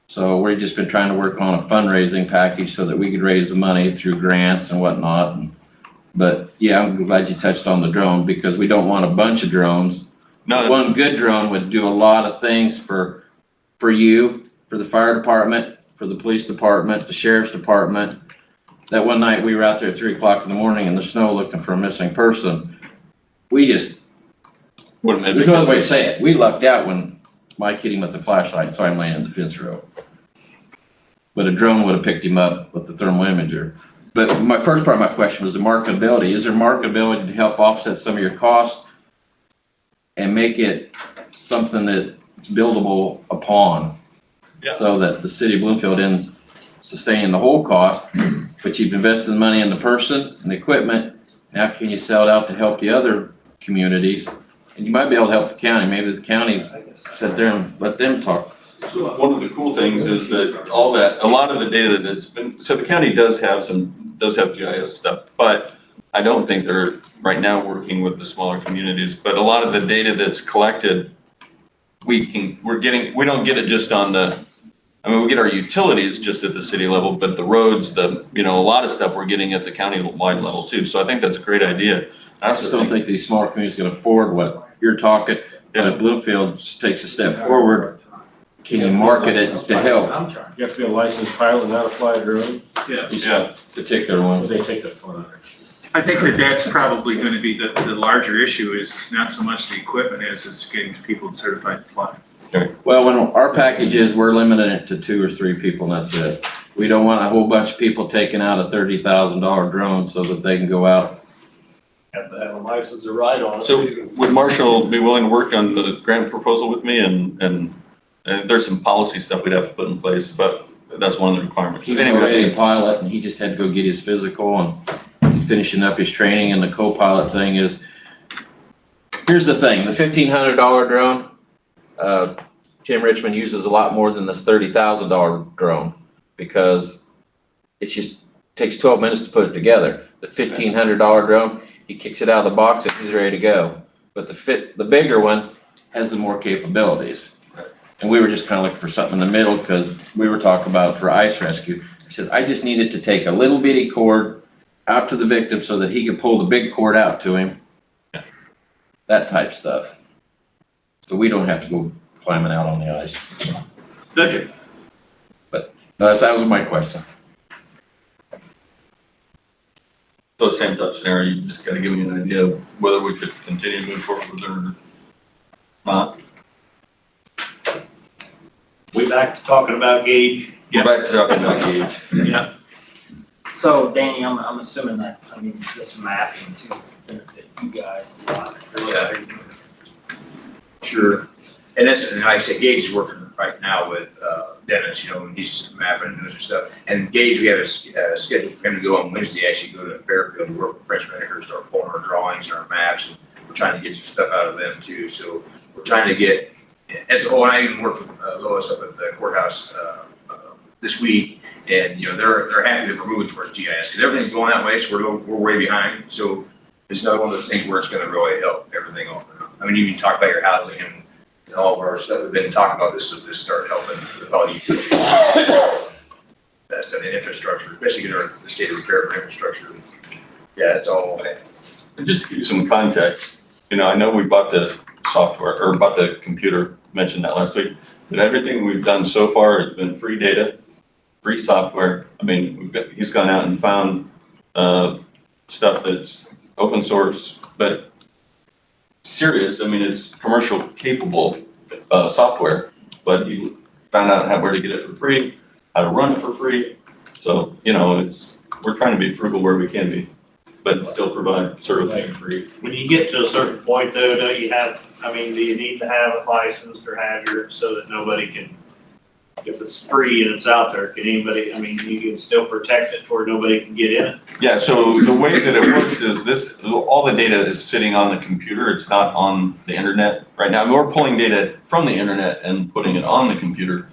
Speaker 5: So we've just been trying to work on a fundraising package so that we could raise the money through grants and whatnot. But yeah, I'm glad you touched on the drone because we don't want a bunch of drones.
Speaker 13: No.
Speaker 5: One good drone would do a lot of things for you, for the fire department, for the police department, the sheriff's department. That one night we were out there at 3 o'clock in the morning in the snow looking for a missing person. There's no other way to say it. We lucked out when Mike hit him with the flashlight and saw him laying in the fence row. But a drone would have picked him up with the thermal imager. But my first part of my question was the marketability. Is there marketability to help offset some of your costs and make it something that's buildable upon?
Speaker 13: Yeah.
Speaker 5: So that the city of Bloomfield isn't sustaining the whole cost, but you've invested money in the person and the equipment. Now can you sell it out to help the other communities? And you might be able to help the county. Maybe the county sit there and let them talk.
Speaker 13: So one of the cool things is that a lot of the data that's been, so the county does have GIS stuff, but I don't think they're right now working with the smaller communities, but a lot of the data that's collected, we don't get it just on we get our utilities just at the city level, but the roads, a lot of stuff we're getting at the county-wide level too. So I think that's a great idea.
Speaker 5: I just don't think these smaller communities can afford what you're talking. But if Bloomfield just takes a step forward, can you market it to help?
Speaker 2: You have to be a licensed pilot, not a fly drone.
Speaker 13: Yeah.
Speaker 5: Particular ones.
Speaker 2: They take the fun.
Speaker 6: I think that's probably gonna be the larger issue is not so much the equipment it's getting people certified to fly.
Speaker 5: Well, when our package is, we're limiting it to 2 or 3 people and that's it. We don't want a whole bunch of people taking out a $30,000 drone so that they can go out.
Speaker 2: Have to have a license to ride on it.
Speaker 13: So would Marshall be willing to work on the grant proposal with me and there's some policy stuff we'd have to put in place, but that's one of the requirements.
Speaker 5: He was already a pilot and he just had to go get his physical and he's finishing up his training and the co-pilot thing is, here's the thing, the $1,500 drone, Tim Richmond uses a lot more than this $30,000 drone because it just takes 12 minutes to put it together. The $1,500 drone, he kicks it out of the box and he's ready to go. But the bigger one has the more capabilities. And we were just kind of looking for something in the middle because we were talking about for ice rescue. He says, I just needed to take a little bitty cord out to the victim so that he could pull the big cord out to him. That type stuff. So we don't have to go climbing out on the ice.
Speaker 4: Gotcha.
Speaker 5: But that was my question.
Speaker 13: So same type scenario, you just gotta give me an idea of whether we could continue to move forward with it or not.
Speaker 4: We back to talking about Gage?
Speaker 13: We're back to talking about Gage.
Speaker 4: Yeah.
Speaker 7: So Danny, I'm assuming that, I mean, this mapping to benefit you guys a lot.
Speaker 8: Yeah. Sure. And that's, and like I said, Gage is working right now with Dennis, you know, and he's mapping and doing some stuff. And Gage, we have a schedule for him to go on Wednesday, actually go to Fairfield to work with Fresh Medicare, start pulling our drawings and our maps. And we're trying to get some stuff out of them too. So we're trying to get, as a whole, I even worked with Lois up at the courthouse this week. And, you know, they're happy that we're moving towards GIS because everything's going that way. So we're way behind. So it's another one of those things where it's going to really help everything all. I mean, you can talk about your housing and all of our stuff. We've been talking about this, so this start helping with all the utilities. That's done in infrastructure, especially get the state of repair for infrastructure. Yeah, it's all.
Speaker 13: And just to give you some context, you know, I know we bought the software or bought the computer, mentioned that last week, but everything we've done so far has been free data, free software. I mean, he's gone out and found stuff that's open source, but serious. I mean, it's commercial capable software, but he found out where to get it for free, how to run it for free. So, you know, we're trying to be frugal where we can be, but still provide service for free.
Speaker 4: When you get to a certain point though, do you need to have it licensed or have so that nobody can, if it's free and it's out there, can anybody, I mean, you can still protect it where nobody can get in it?
Speaker 13: Yeah, so the way that it works is all the data is sitting on the computer. It's not on the internet right now. We're pulling data from the internet and putting it on the computer,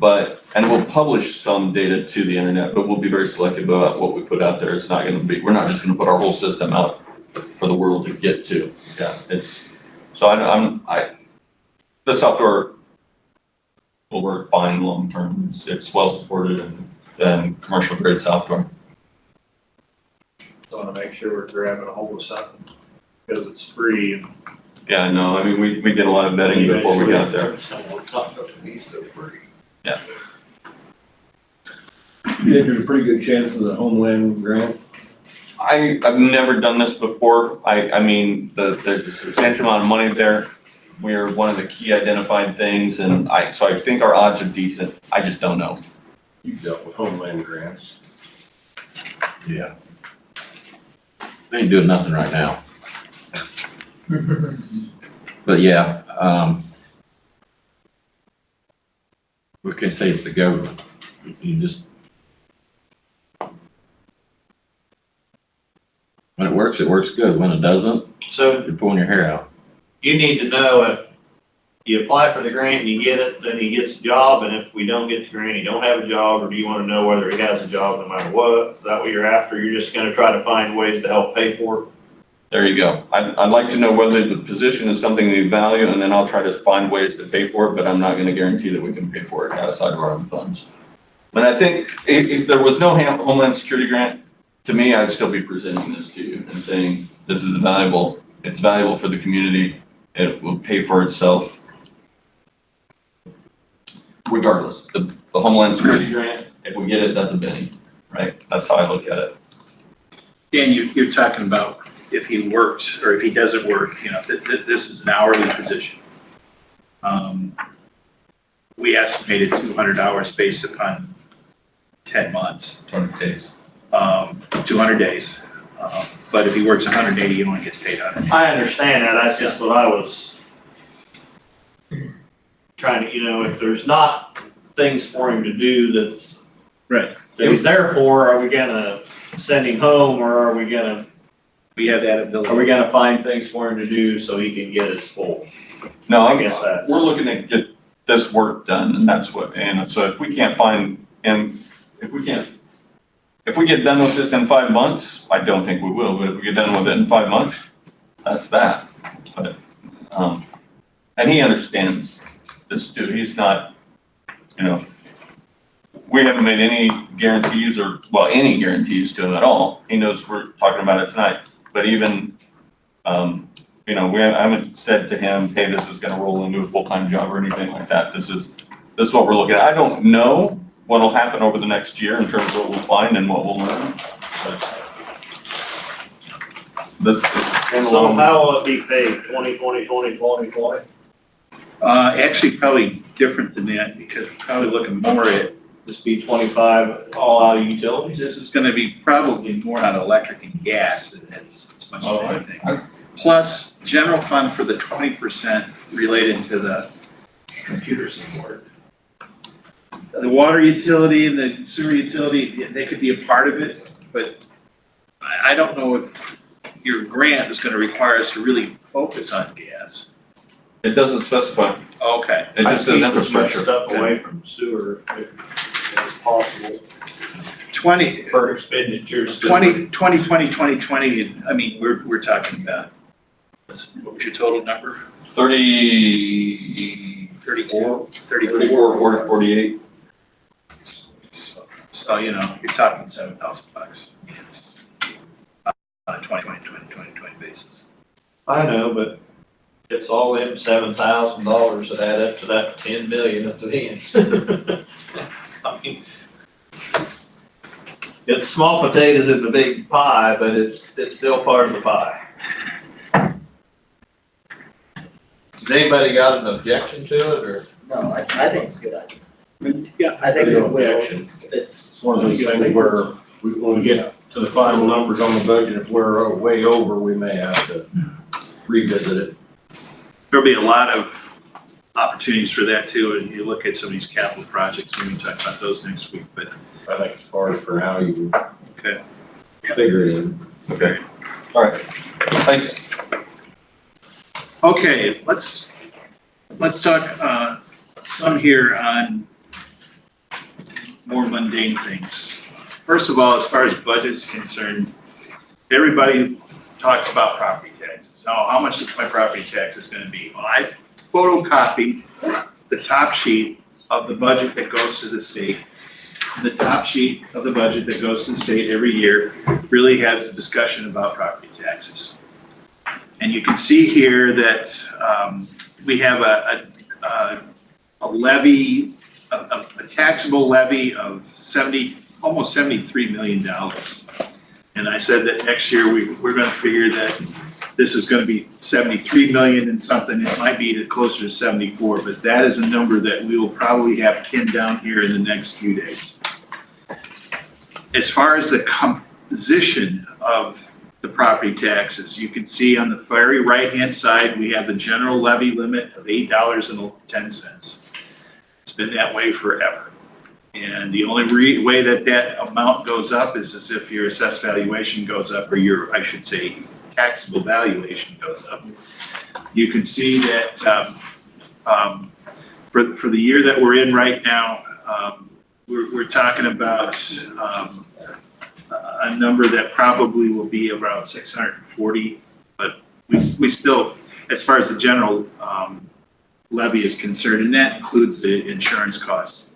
Speaker 13: and we'll publish some data to the internet, but we'll be very selective about what we put out there. It's not we're not just gonna put our whole system out for the world to get to. Yeah, the software will work fine long term. It's well supported and commercial grade software.
Speaker 4: So I want to make sure we're grabbing a hold of something because it's free and.
Speaker 13: Yeah, no, I mean, we did a lot of vetting before we got there. Yeah.
Speaker 2: You think there's a pretty good chance of the Homeland grant?
Speaker 13: I've never done this before. I mean, there's a substantial amount of money there. We're one of the key identified things, and so I think our odds are decent. I just don't know.
Speaker 2: You've dealt with Homeland grants.
Speaker 5: Yeah. They ain't doing nothing right now. But yeah, we can say it's the government. You just, when it works good. When it doesn't,
Speaker 4: So
Speaker 5: you're pulling your hair out.
Speaker 4: you need to know if you apply for the grant and you get it, then he gets a job, and if we don't get the grant, he don't have a job, or do you wanna know whether he has a job no matter what? Is that what you're after? You're just gonna try to find ways to help pay for it?
Speaker 13: There you go. I'd like to know whether the position is something we value, and then I'll try to find ways to pay for it, but I'm not gonna guarantee that we can pay for it outside of our own funds. And I think if there was no Homeland Security grant, to me, I'd still be presenting this to you and saying, this is valuable, it's valuable for the community, it will pay for itself. Regardless, the Homeland Security grant, if we get it, that's a penny, right? That's how I look at it.
Speaker 6: Dan, you're talking about if he works or if he doesn't work, you know, this is an hourly position. We estimated 200 hours based upon 10 months.
Speaker 13: 200 days.
Speaker 6: 200 days. But if he works 180, he only gets paid 180.
Speaker 4: I understand that, that's just what I was trying to, if there's not things for him to do that's.
Speaker 6: Right.
Speaker 4: That he's there for, are we gonna send him home, or are we gonna?
Speaker 6: We have that ability.
Speaker 4: Are we gonna find things for him to do so he can get his full?
Speaker 13: No,
Speaker 4: I guess that's.
Speaker 13: we're looking to get this work done, and that's what, and so if we can't find, and if we get done with this in 5 months, I don't think we will, but if we get done with it in 5 months, that's that. But, and he understands this too, he's not, you know, we haven't made any guarantees or, well, any guarantees to him at all. He knows we're talking about it tonight, but even, you know, I haven't said to him, hey, this is gonna roll into a full-time job or anything like that. This is what we're looking at. I don't know what'll happen over the next year in terms of what we'll find and what we'll learn. But this is
Speaker 4: So
Speaker 13: standalone.
Speaker 4: how will it be paid, 2020?
Speaker 6: Actually, probably different than that, because we're probably looking more at,
Speaker 4: Just be 25 all out of utilities?
Speaker 6: this is gonna be probably more on electric and gas than it's as much
Speaker 4: Oh,
Speaker 6: as anything. Plus, general fund for the 20% related to the computer support. The water utility and the sewer utility, they could be a part of it, but I don't know if your grant is gonna require us to really focus on gas.
Speaker 13: It doesn't specify,
Speaker 6: Okay.
Speaker 13: it just says infrastructure.
Speaker 4: Stuff away from sewer if it's possible.
Speaker 6: 20,
Speaker 4: For expenditures.
Speaker 6: 2020, I mean, we're talking about, what was your total number?
Speaker 13: 34,
Speaker 6: 34.
Speaker 13: 40, 48.
Speaker 6: So, you know, you're talking $7,000. It's on a 2020 basis.
Speaker 4: I know, but it's all in $7,000 that add up to that 10 million at the end. I mean, it's small potatoes in the big pie, but it's still part of the pie. Has anybody got an objection to it, or?
Speaker 7: No, I think it's a good idea.
Speaker 10: Yeah.
Speaker 7: I think it will.
Speaker 2: Objection.
Speaker 7: It's,
Speaker 2: It's one of those things where when we get to the final numbers on the budget, if we're way over, we may have to revisit it.
Speaker 6: There'll be a lot of opportunities for that too, and you look at some of these capital projects, we can talk about those next week, but.
Speaker 2: I think as far as for now, you
Speaker 6: Okay.
Speaker 2: figure it in.
Speaker 13: Okay, all right, thanks.
Speaker 6: Okay, let's talk, some here on more mundane things. First of all, as far as budget is concerned, everybody talks about property taxes. Oh, how much is my property taxes gonna be? Well, I photocopied the top sheet of the budget that goes to the state. The top sheet of the budget that goes to the state every year really has a discussion about property taxes. And you can see here that we have a levy, a taxable levy of almost $73 million. And I said that next year we're gonna figure that this is gonna be 73 million and something. It might be closer to 74, but that is a number that we will probably have pinned down here in the next few days. As far as the composition of the property taxes, you can see on the very right-hand side, we have the general levy limit of $8.10. It's been that way forever. And the only way that amount goes up is as if your assessed valuation goes up, or your, I should say, taxable valuation goes up. You can see that for the year that we're in right now, we're talking about a number that probably will be around 640, but we still, as far as the general levy is concerned, and that includes the insurance costs.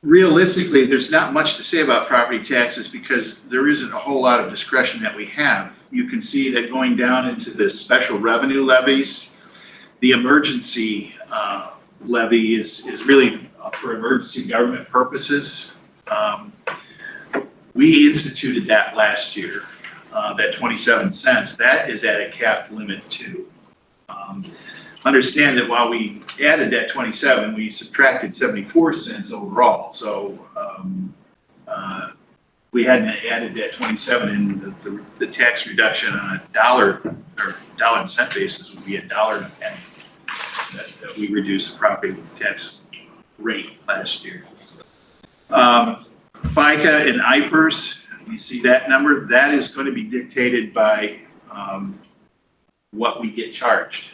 Speaker 6: Realistically, there's not much to say about property taxes because there isn't a whole lot of discretion that we have. You can see that going down into the special revenue levies, the emergency levy is really for emergency government purposes. We instituted that last year, that 27 cents. That is at a capped limit too. Understand that while we added that 27, we subtracted 74 cents overall. So we hadn't added that 27, and the tax reduction on a dollar and cent basis would be $1.01 that we reduced the property tax rate last year. FICA and IPERS, you see that number? That is going to be dictated by what we get charged.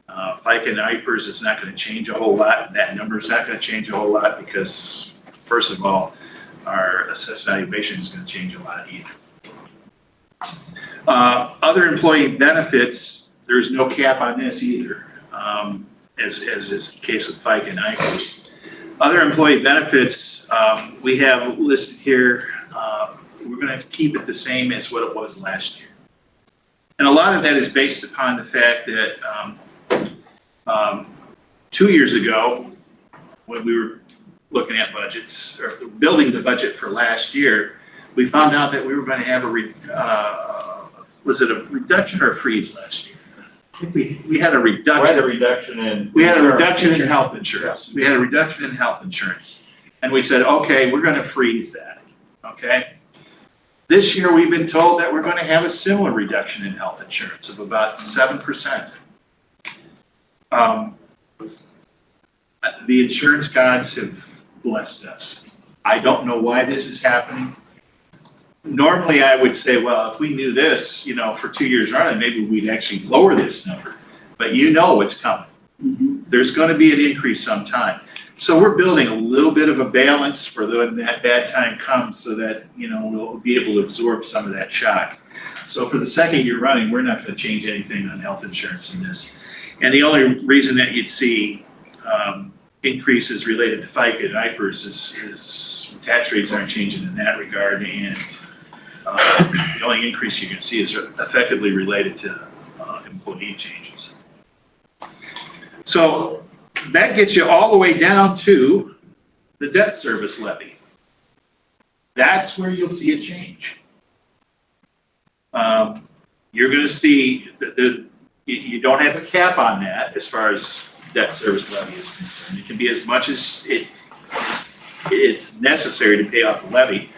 Speaker 6: FICA and IPERS is not gonna change a whole lot. That number's not gonna change a whole lot because, first of all, our assessed valuation is gonna change a lot either. Other employee benefits, there's no cap on this either, as is the case with FICA and IPERS. Other employee benefits, we have listed here, we're gonna keep it the same as what it was last year. And a lot of that is based upon the fact that 2 years ago, when we were looking at budgets, or building the budget for last year, we found out that we were gonna have was it a reduction or a freeze last year? I think we had a reduction.
Speaker 4: We had a reduction in.
Speaker 6: We had a reduction in health insurance. We had a reduction in health insurance. And we said, okay, we're gonna freeze that, okay? This year, we've been told that we're gonna have a similar reduction in health insurance of about 7%. The insurance gods have blessed us. I don't know why this is happening. Normally, I would say, well, if we knew this, for 2 years running, maybe we'd actually lower this number. But it's coming. There's gonna be an increase sometime. So we're building a little bit of a balance for when that bad time comes so that, we'll be able to absorb some of that shock. So for the second year running, we're not gonna change anything on health insurance in this. And the only reason that you'd see increases related to FICA and IPERS is tax rates aren't changing in that regard, and the only increase you can see is effectively related to employee changes. So that gets you all the way down to the debt service levy. That's where you'll see a change. You're going to see that you don't have a cap on that as far as debt service levy is concerned. It can be as much as it's necessary to pay off the levy,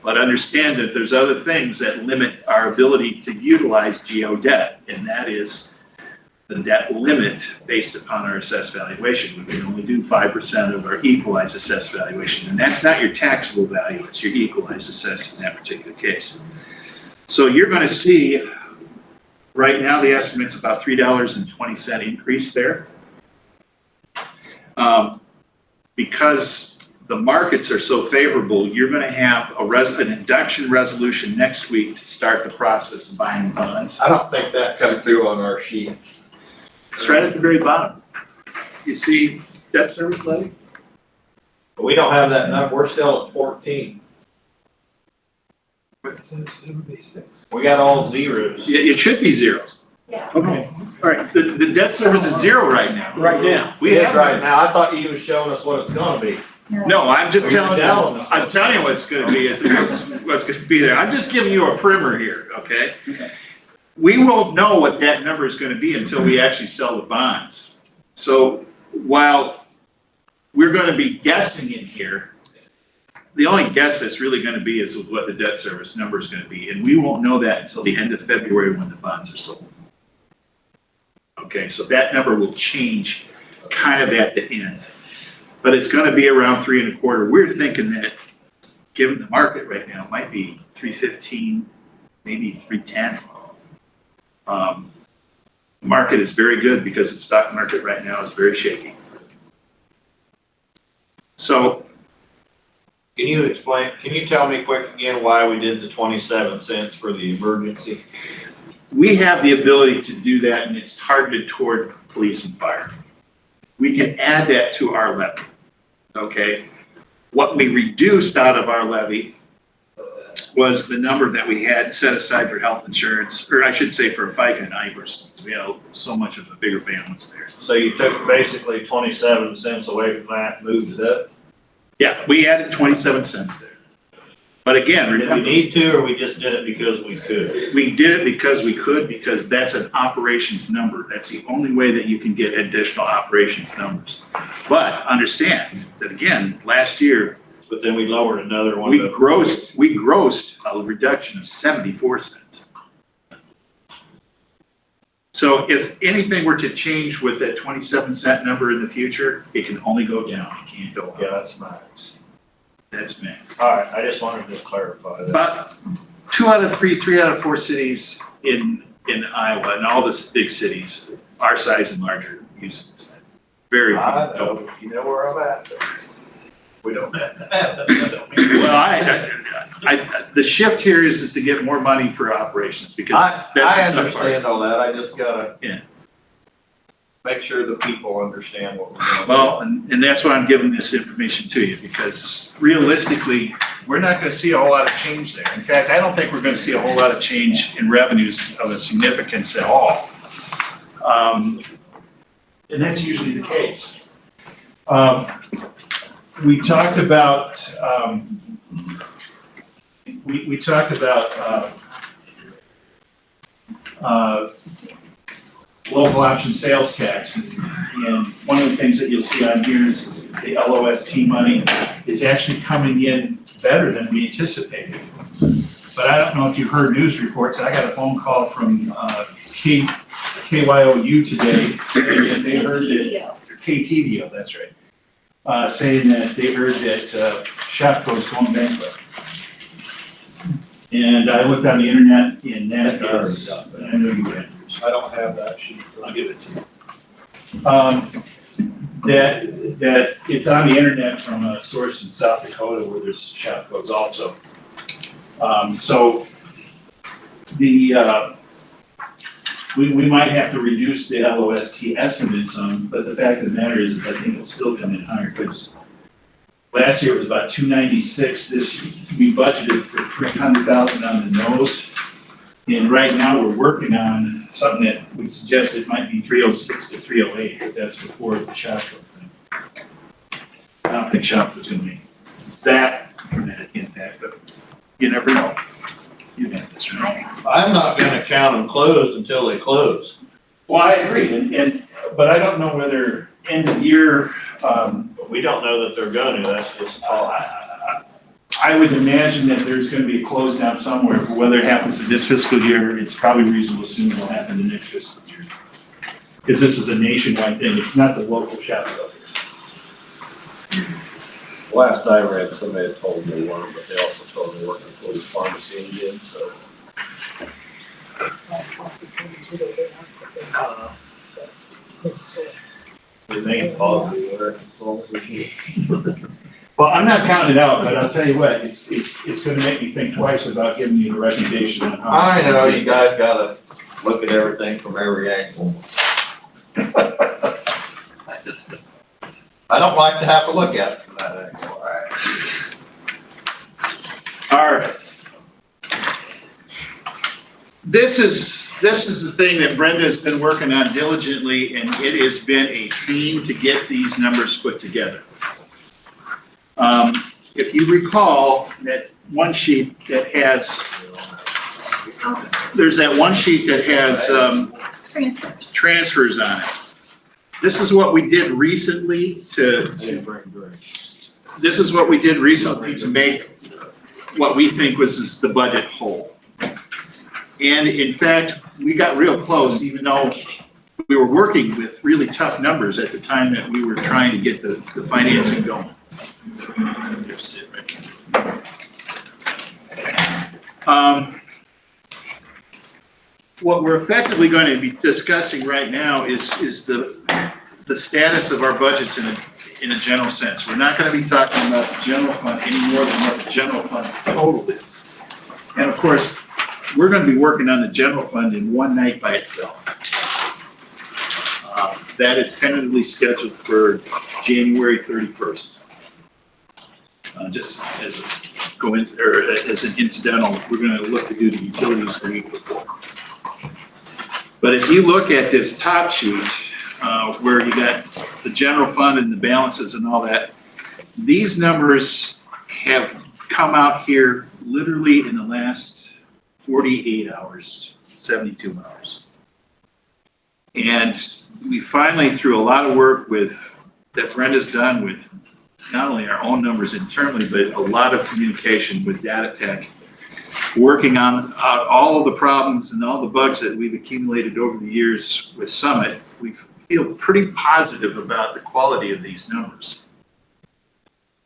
Speaker 6: but understand that there's other things that limit our ability to utilize GO debt, and that is the debt limit based upon our assessed valuation. We can only do 5% of our equalized assessed valuation, and that's not your taxable value, it's your equalized assessed in that particular case. So you're going to see, right now the estimate's about $3.20 increase there. Because the markets are so favorable, you're going to have an induction resolution next week to start the process of buying bonds.
Speaker 15: I don't think that comes through on our sheet.
Speaker 6: It's right at the very bottom. You see debt service levy?
Speaker 15: But we don't have that number, we're still at 14. We got all zeros.
Speaker 6: It should be zeros.
Speaker 1: Yeah.
Speaker 10: Okay,
Speaker 6: All right, the debt service is zero right now.
Speaker 10: right now.
Speaker 6: We
Speaker 15: It is
Speaker 6: have
Speaker 15: right now, I thought you was showing us what it's gonna be.
Speaker 6: No, I'm just
Speaker 15: You're
Speaker 6: telling
Speaker 15: telling
Speaker 6: you,
Speaker 15: us
Speaker 6: I'm telling you what's gonna be, what's gonna be there. I'm just giving you a primer here, okay? We won't know what that number is gonna be until we actually sell the bonds. So while we're gonna be guessing in here, the only guess that's really gonna be is what the debt service number is gonna be, and we won't know that until the end of February when the bonds are sold. Okay, so that number will change kind of at the end. But it's gonna be around 3.25. We're thinking that, given the market right now, it might be 315, maybe 310. The market is very good because the stock market right now is very shaky. So,
Speaker 15: Can you tell me quick again why we did the 27 cents for the emergency?
Speaker 6: we have the ability to do that, and it's targeted toward police and fire. We can add that to our levy, okay? What we reduced out of our levy was the number that we had set aside for health insurance, or I should say for FICA and IPERS. We had so much of a bigger balance there.
Speaker 4: So you took basically 27 cents away from that, moved it up?
Speaker 6: Yeah, we added 27 cents there. But again,
Speaker 4: Did we
Speaker 6: remember,
Speaker 4: need to, or we just did it because we could?
Speaker 6: we did it because we could, because that's an operations number. That's the only way that you can get additional operations numbers. But understand that again, last year,
Speaker 4: But then we lowered another one.
Speaker 6: we grossed a reduction of 74 cents. So if anything were to change with that 27-cent number in the future, it can only go down, it can't go up.
Speaker 4: Yeah, that's max.
Speaker 6: That's max.
Speaker 4: All right, I just wanted to clarify that.
Speaker 6: But 2 out of 3, 3 out of 4 cities in
Speaker 3: in Iowa and all the big cities, our size and larger, use this. Very few.
Speaker 15: I know, you know where I'm at. We don't have to have that.
Speaker 3: Well, the shift here is to get more money for operations because
Speaker 15: I
Speaker 3: that's the tough part.
Speaker 15: understand all that, I just gotta.
Speaker 3: Yeah.
Speaker 15: Make sure the people understand what we're doing.
Speaker 3: Well, and that's why I'm giving this information to you, because realistically, we're not gonna see a whole lot of change there. In fact, I don't think we're gonna see a whole lot of change in revenues of a significance at all. And that's usually the case. We talked about, we talked about, local option sales tax. And one of the things that you'll see on here is the LOST money is actually coming in better than we anticipated. But I don't know if you heard news reports. I got a phone call from KYOU today, and they heard that, KTVO, that's right, saying that they heard that Shopko's going bankrupt. And I looked on the internet, and that is, I know you read.
Speaker 15: I don't have that sheet.
Speaker 3: I'll give it to you. That it's on the internet from a source in South Dakota where there's Shopko's also. So the, we might have to reduce the LOST estimate some, but the fact of the matter is I think it'll still come in higher because last year it was about 296. This year we budgeted for 300,000 on the nose. And right now, we're working on something that we suggested might be 306 to 308, but that's before the Shopko thing. I don't think Shopko's gonna be that dramatic impact, but you never know. You got this, right?
Speaker 15: I'm not gonna count them closed until they close.
Speaker 3: Well, I agree, but I don't know whether end of year,
Speaker 15: We don't know that they're gonna, that's just talk.
Speaker 3: I would imagine that there's gonna be a close down somewhere, but whether it happens in this fiscal year, it's probably reasonable to assume it'll happen the next fiscal year. Because this is a nationwide thing, it's not the local Shopko.
Speaker 2: Last I read, somebody had told me one, but they also told me working for the pharmacy again, so.
Speaker 15: They ain't positive, or as long as we can.
Speaker 3: Well, I'm not counting it out, but I'll tell you what, it's gonna make me think twice about giving you the recommendation on how.
Speaker 15: I know, you guys gotta look at everything from every angle. I don't like to have to look at it from that angle,
Speaker 3: All right. This is the thing that Brenda has been working on diligently, and it has been a pain to get these numbers put together. If you recall that one sheet that has, there's that one sheet that has, transfers on it. This is what we did recently to make what we think was the budget whole. And in fact, we got real close, even though we were working with really tough numbers at the time that we were trying to get the financing going. What we're effectively going to be discussing right now is the status of our budgets in a general sense. We're not going to be talking about the general fund any more than what the general fund total is. And of course, we're going to be working on the general fund in one night by itself. That is tentatively scheduled for January 31st. Just as as an incidental, we're going to look to do the utilities the week before. But if you look at this top sheet, where you got the general fund and the balances and all that, these numbers have come out here literally in the last 48 hours, 72 hours. And we finally, through a lot of work that Brenda's done with not only our own numbers internally, but a lot of communication with Data Tech, working on all of the problems and all the bugs that we've accumulated over the years with Summit, we feel pretty positive about the quality of these numbers.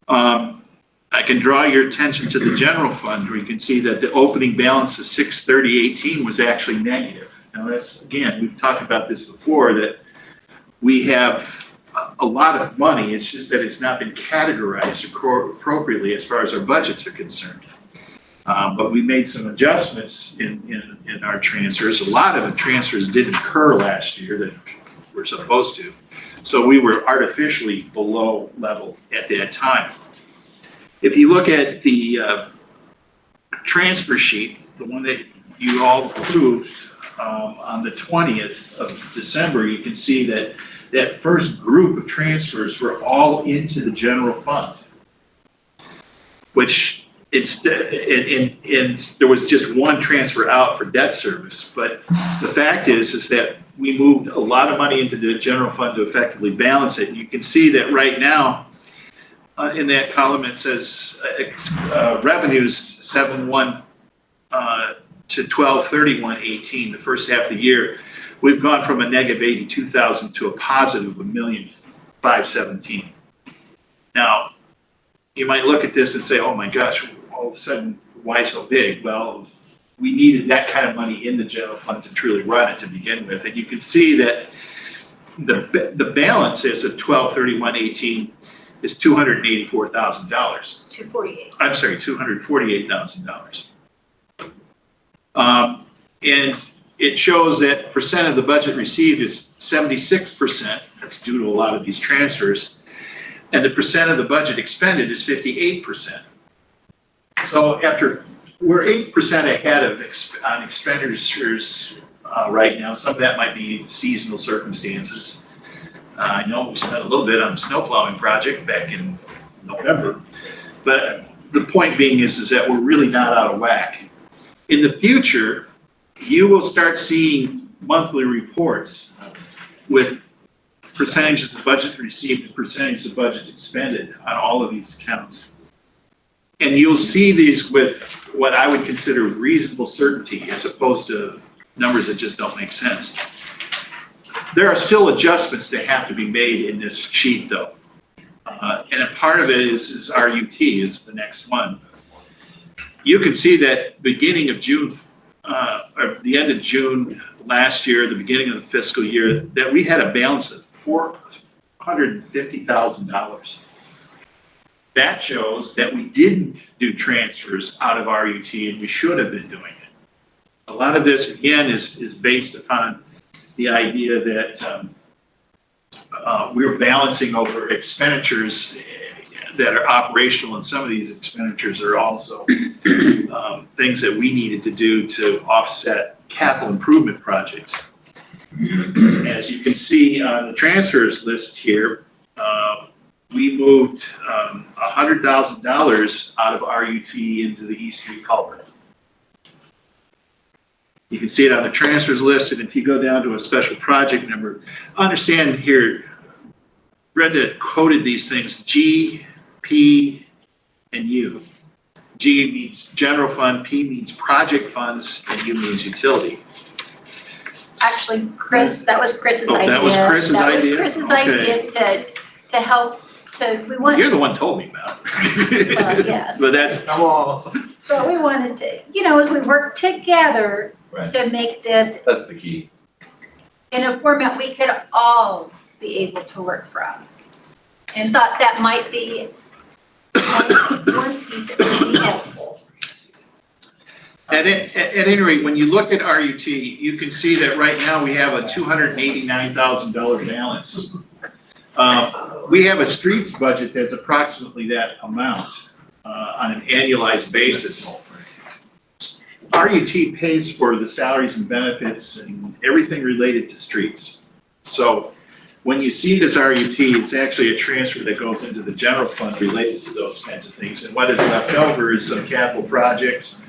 Speaker 3: I can draw your attention to the general fund where you can see that the opening balance of 630.18 was actually negative.
Speaker 6: Now that's, again, we've talked about this before, that we have a lot of money, it's just that it's not been categorized appropriately as far as our budgets are concerned. But we made some adjustments in our transfers. A lot of the transfers didn't occur last year that were supposed to. So we were artificially below level at that time. If you look at the transfer sheet, the one that you all approved on the 20th of December, you can see that that first group of transfers were all into the general fund, which instead, and there was just one transfer out for debt service. But the fact is that we moved a lot of money into the general fund to effectively balance it. And you can see that right now, in that column, it says revenues 7/1 to 12/31/18, the first half of the year. We've gone from a negative 82,000 to a positive 1,517,000. Now, you might look at this and say, oh my gosh, all of a sudden, why so big? Well, we needed that kind of money in the general fund to truly run it to begin with. And you can see that the balance is of 12/31/18 is $284,000.
Speaker 1: 248.
Speaker 6: I'm sorry, $248,000. And it shows that percent of the budget received is 76%. That's due to a lot of these transfers. And the percent of the budget expended is 58%. So we're 8% ahead on expenditures right now. Some of that might be seasonal circumstances. I know we spent a little bit on a snow plowing project back in November, but the point being is that we're really not out of whack. In the future, you will start seeing monthly reports with percentages of budget received and percentages of budget expended on all of these accounts. And you'll see these with what I would consider reasonable certainty as opposed to numbers that just don't make sense. There are still adjustments that have to be made in this sheet though. And a part of it is RUT is the next one. You can see that beginning of June, or the end of June last year, the beginning of the fiscal year, that we had a balance of $450,000. That shows that we didn't do transfers out of RUT and we should have been doing it. A lot of this, again, is based upon the idea that we're balancing over expenditures that are operational, and some of these expenditures are also things that we needed to do to offset capital improvement projects. As you can see on the transfers list here, we moved $100,000 out of RUT into the East Street culvert. You can see it on the transfers list, and if you go down to a special project number, understand here, Brenda quoted these things, G, P, and U. G means general fund, P means project funds, and U means utility.
Speaker 16: Actually, Chris, that was Chris's idea.
Speaker 6: That was Chris's idea?
Speaker 16: That was Chris's idea to help, we wanted.
Speaker 6: You're the one who told me about it.
Speaker 16: Well, yes.
Speaker 6: But that's,
Speaker 8: Come on.
Speaker 16: But we wanted to, as we work together to make this
Speaker 8: That's the key.
Speaker 16: in a format we could all be able to work from. And thought that might be one piece that would be helpful.
Speaker 6: at any rate, when you look at RUT, you can see that right now we have a $289,000 balance. We have a streets budget that's approximately that amount on an annualized basis. RUT pays for the salaries and benefits and everything related to streets. So when you see this RUT, it's actually a transfer that goes into the general fund related to those kinds of things. And what is left over is some capital projects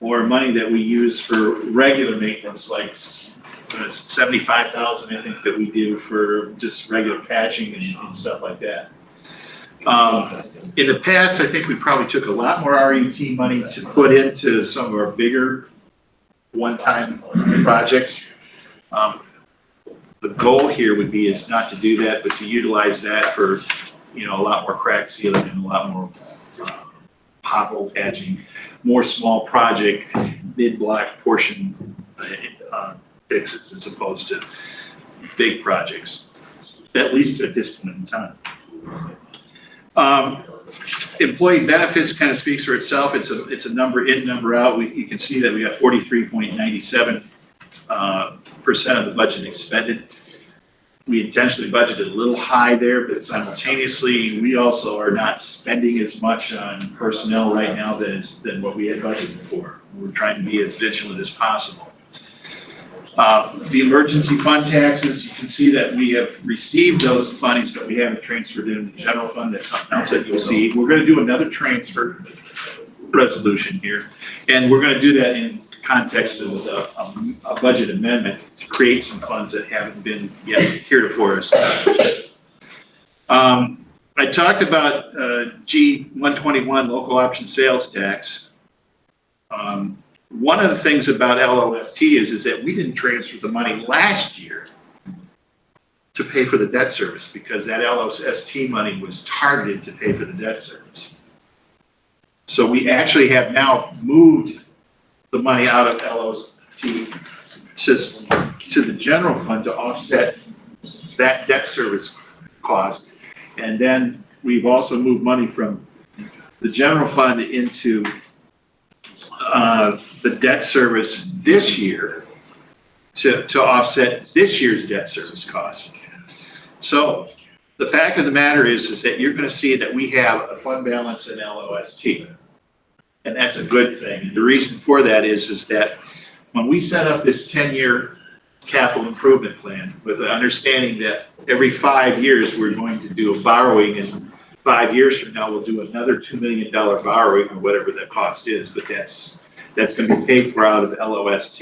Speaker 6: or money that we use for regular maintenance, like 75,000, I think, that we do for just regular patching and stuff like that. In the past, I think we probably took a lot more RUT money to put into some of our bigger one-time projects. The goal here would be is not to do that, but to utilize that for, a lot more crack sealing and a lot more pothole patching, more small project, mid-block portion
Speaker 3: fixes as opposed to big projects, at least at this point in time. Employee benefits kind of speaks for itself. It's a number in, number out. You can see that we got 43.97% of the budget expended. We intentionally budgeted a little high there, but simultaneously, we also are not spending as much on personnel right now than what we had budgeted for. We're trying to be as vigilant as possible. The emergency fund taxes, you can see that we have received those fundings, but we haven't transferred into the general fund. That's something else that you'll see. We're gonna do another transfer resolution here, and we're gonna do that in context of a budget amendment to create some funds that haven't been yet heretofore established. I talked about G121, local option sales tax. One of the things about LOST is that we didn't transfer the money last year to pay for the debt service because that LOST money was targeted to pay for the debt service. So we actually have now moved the money out of LOST to the general fund to offset that debt service cost. And then we've also moved money from the general fund into the debt service this year to offset this year's debt service cost. So the fact of the matter is that you're going to see that we have a fund balance in LOST. And that's a good thing. And the reason for that is that when we set up this 10-year capital improvement plan with the understanding that every 5 years we're going to do a borrowing, and 5 years from now we'll do another $2 million borrowing or whatever that cost is, but that's going to be paid for out of LOST.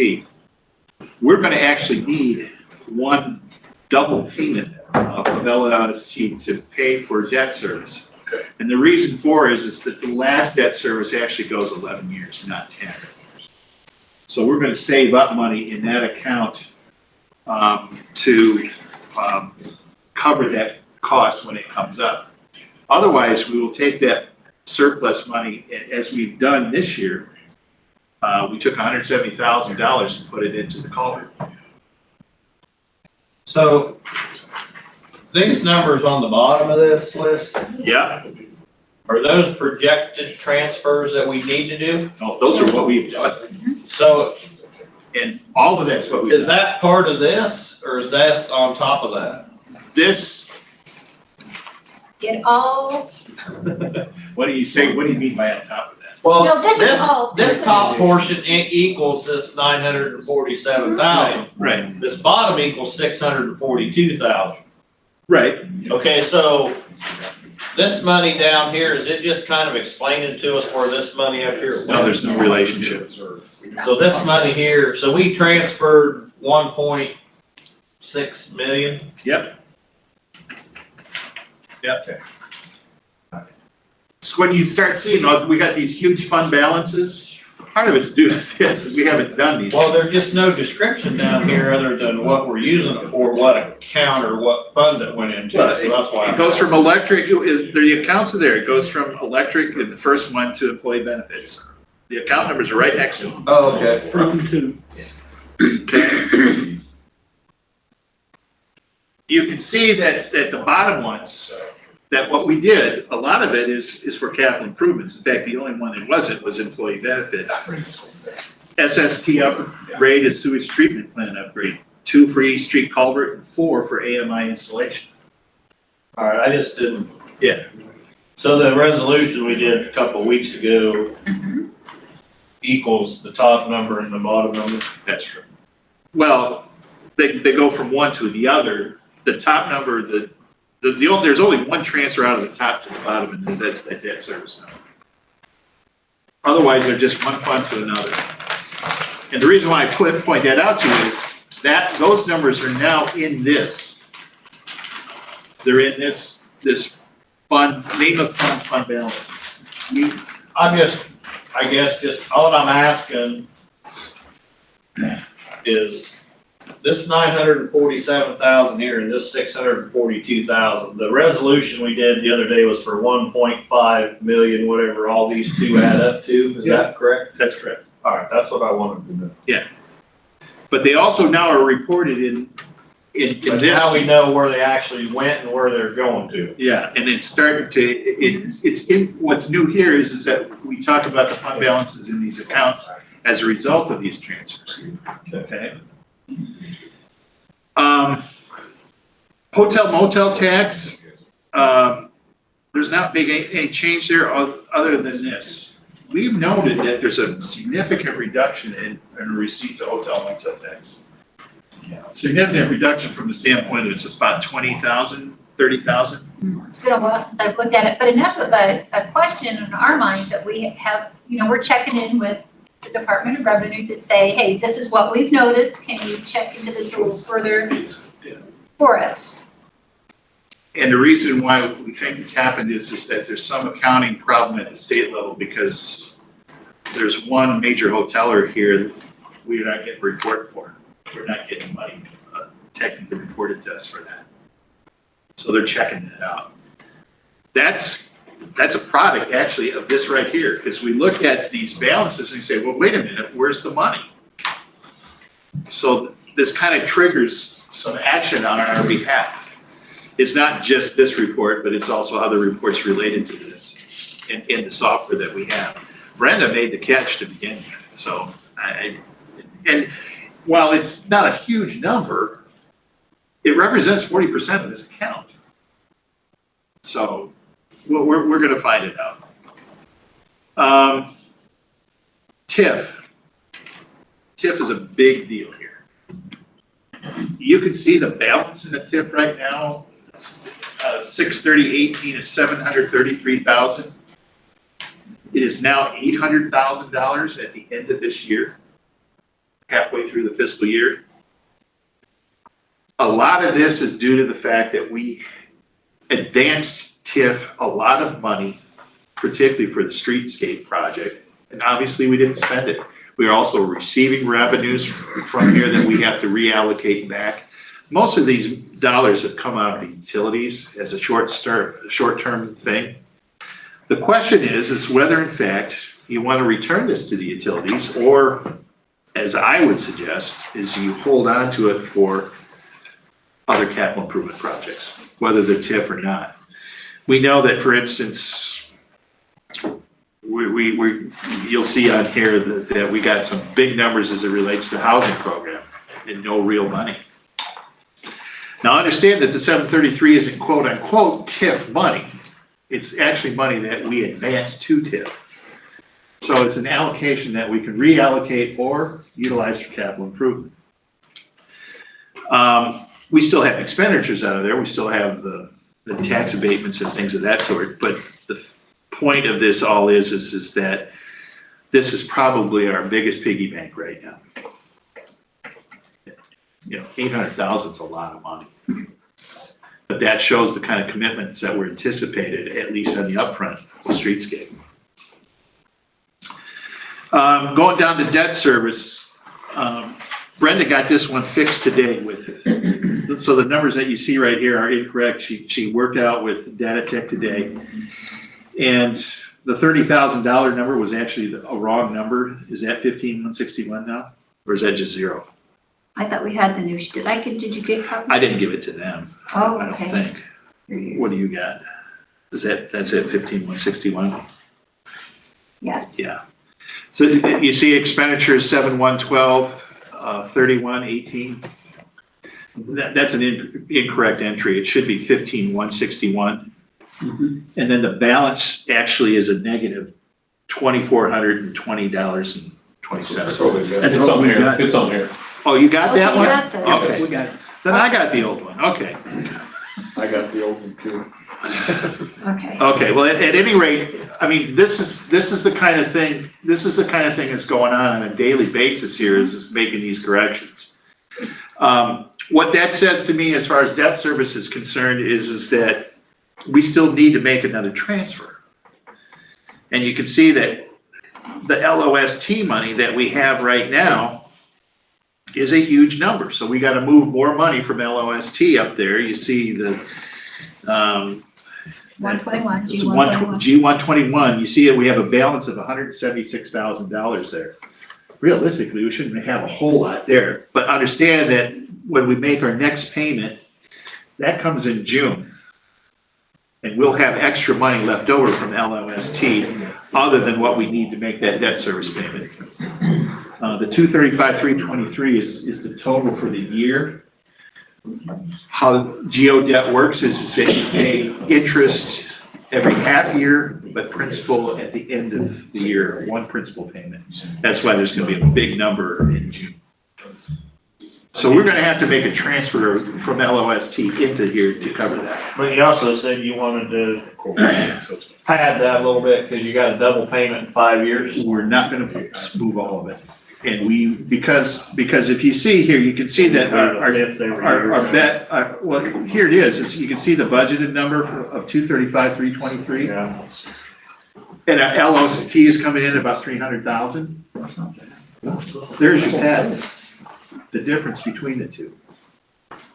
Speaker 3: We're going to actually need one double payment of LOST to pay for debt service.
Speaker 11: Okay.
Speaker 3: And the reason for is that the last debt service actually goes 11 years, not 10. So we're going to save up money in that account to cover that cost when it comes up. Otherwise, we will take that surplus money, as we've done this year. We took $170,000 and put it into the culvert.
Speaker 15: So these numbers on the bottom of this list,
Speaker 3: Yeah.
Speaker 15: are those projected transfers that we need to do?
Speaker 3: No, those are what we've done.
Speaker 15: So
Speaker 3: And all of that's what we've
Speaker 15: is
Speaker 3: done.
Speaker 15: that part of this or is that on top of that?
Speaker 3: This,
Speaker 16: It all,
Speaker 3: what do you say, what do you mean by on top of that?
Speaker 15: Well,
Speaker 16: No, this is all-
Speaker 15: this top portion equals this 947,000.
Speaker 3: Right,
Speaker 15: This bottom equals 642,000.
Speaker 3: right.
Speaker 15: Okay, so this money down here, is it just kind of explaining to us where this money up here?
Speaker 3: No, there's no relationship.
Speaker 15: So this money here, so we transferred 1.6 million?
Speaker 3: Yep. So when you start seeing, we got these huge fund balances, part of it's due to this, is we haven't done these.
Speaker 15: Well, there's just no description down here other than what we're using it for, what account or what fund it went into, so that's why.
Speaker 3: It goes from electric, the accounts are there, it goes from electric, the first one, to employee benefits. The account numbers are right next to them.
Speaker 15: Oh, okay.
Speaker 10: From two.
Speaker 3: You can see that at the bottom ones, that what we did, a lot of it is for capital improvements. In fact, the only one that wasn't was employee benefits. SST upgrade is sewage treatment plant upgrade, 2 for East Street culvert and 4 for AMI installation.
Speaker 15: All right, I just didn't.
Speaker 3: Yeah.
Speaker 15: So the resolution we did a couple of weeks ago equals the top number and the bottom number?
Speaker 3: That's true. Well, they go from one to the other. The top number, there's only one transfer out of the top to the bottom, and that's that debt service number. Otherwise, they're just one fund to another. And the reason why I point that out to you is that those numbers are now in this. They're in this fund, name of fund balance.
Speaker 15: I guess just all I'm asking is this 947,000 here and this 642,000. The resolution we did the other day was for 1.5 million, whatever all these two add up to. Is that correct?
Speaker 3: That's correct.
Speaker 15: All right, that's what I wanted to know.
Speaker 3: But they also now are reported in
Speaker 15: But
Speaker 3: this.
Speaker 15: now we know where they actually went and where they're going to.
Speaker 3: Yeah, and it's starting to, it's in, what's new here is that we talk about the fund balances in these accounts as a result of these transfers, okay? Hotel motel tax, there's not big any change there other than this. We've noted that there's a significant reduction in receipts of hotel motel tax. Significant reduction from the standpoint of it's about 20,000, 30,000.
Speaker 16: It's been a while since I've looked at it, but enough of a question in our minds that we have, we're checking in with the Department of Revenue to say, hey, this is what we've noticed. Can you check into this a little further for us?
Speaker 3: And the reason why we think it's happened is that there's some accounting problem at the state level because there's one major hoteler here that we're not getting a report for. We're not getting money technically reported to us for that. So they're checking that out. That's a product actually of this right here, because we look at these balances and we say, well, wait a minute, where's the money? So this kind of triggers some action on our behalf. It's not just this report, but it's also other reports related to this in the software that we have. Brenda made the catch to begin with, so and while it's not a huge number, it represents 40% of this account. So we're gonna find it out. TIF. TIF is a big deal here. You can see the balance in the TIF right now. 6/30/18 is $733,000. It is now $800,000 at the end of this year, halfway through the fiscal year. A lot of this is due to the fact that we advanced TIF a lot of money, particularly for the streetscape project, and obviously we didn't spend it. We are also receiving revenues from here that we have to reallocate back. Most of these dollars have come out of the utilities as a short-term thing. The question is whether in fact you want to return this to the utilities, or as I would suggest, is you hold on to it for other capital improvement projects, whether they're TIF or not. We know that, for instance, you'll see on here that we got some big numbers as it relates to housing program and no real money. Now understand that the 733 isn't quote unquote TIF money. It's actually money that we advance to TIF. So it's an allocation that we can reallocate or utilize for capital improvement. We still have expenditures out of there. We still have the tax abatements and things of that sort. But the point of this all is that this is probably our biggest piggy bank right now. 800,000 is a lot of money. But that shows the kind of commitments that were anticipated, at least on the upfront with streetscape. Going down to debt service, Brenda got this one fixed today so the numbers that you see right here are incorrect. She worked out with Datatech today. And the $30,000 number was actually a wrong number. Is that 15,161 now? Or is that just zero?
Speaker 16: I thought we had the new, did you get copies?
Speaker 3: I didn't give it to them.
Speaker 16: Oh,
Speaker 3: I don't
Speaker 16: okay.
Speaker 3: think. What do you got? That's at 15,161?
Speaker 16: Yes.
Speaker 3: Yeah. So you see expenditures 7,112, 31,18. That's an incorrect entry. It should be 15,161. And then the balance actually is a negative $2,420.27.
Speaker 11: That's what we've got. It's on here. It's on here.
Speaker 3: Oh, you got that
Speaker 16: you
Speaker 3: one?
Speaker 16: got that.
Speaker 3: Okay.
Speaker 10: We got it.
Speaker 3: Then I got the old one. Okay.
Speaker 11: I got the old one too.
Speaker 16: Okay.
Speaker 3: Okay, well, at any rate, I mean, this is the kind of thing that's going on a daily basis here, is making these corrections. What that says to me as far as debt service is concerned is that we still need to make another transfer. And you can see that the LOST money that we have right now is a huge number. So we got to move more money from LOST up there. You see the
Speaker 16: 121,
Speaker 3: G121, you see it, we have a balance of $176,000 there.
Speaker 12: realistically, we shouldn't have a whole lot there. But understand that when we make our next payment, that comes in June. And we'll have extra money left over from LOST other than what we need to make that debt service payment. The 235,323 is the total for the year. How GeoDebt works is they pay interest every half year, but principal at the end of the year, one principal payment. That's why there's gonna be a big number in June. So we're gonna have to make a transfer from LOST into here to cover that.
Speaker 15: But you also said you wanted to pad that a little bit, cause you got a double payment in 5 years.
Speaker 12: We're not gonna move all of it. And because if you see here, you can see that our bet, well, here it is, you can see the budgeted number of 235,323.
Speaker 15: Yeah.
Speaker 12: And our LOST is coming in about 300,000. There's your pad, the difference between the two.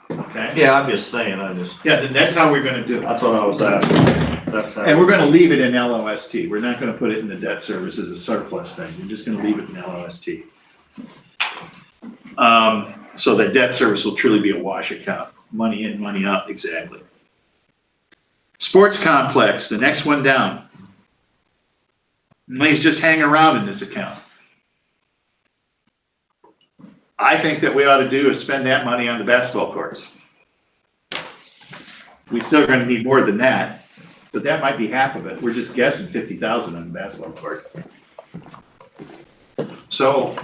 Speaker 12: Okay?
Speaker 15: Yeah, I'm just saying,
Speaker 12: Yeah, then that's how we're gonna do it.
Speaker 15: that's what I was asking. That's how.
Speaker 12: And we're gonna leave it in LOST. We're not gonna put it in the debt service as a surplus thing. We're just gonna leave it in LOST. So the debt service will truly be a wash account. Money in, money out, exactly. Sports complex, the next one down. Money's just hanging around in this account. I think that we ought to do is spend that money on the basketball courts. We still are gonna need more than that, but that might be half of it. We're just guessing 50,000 on the basketball court. So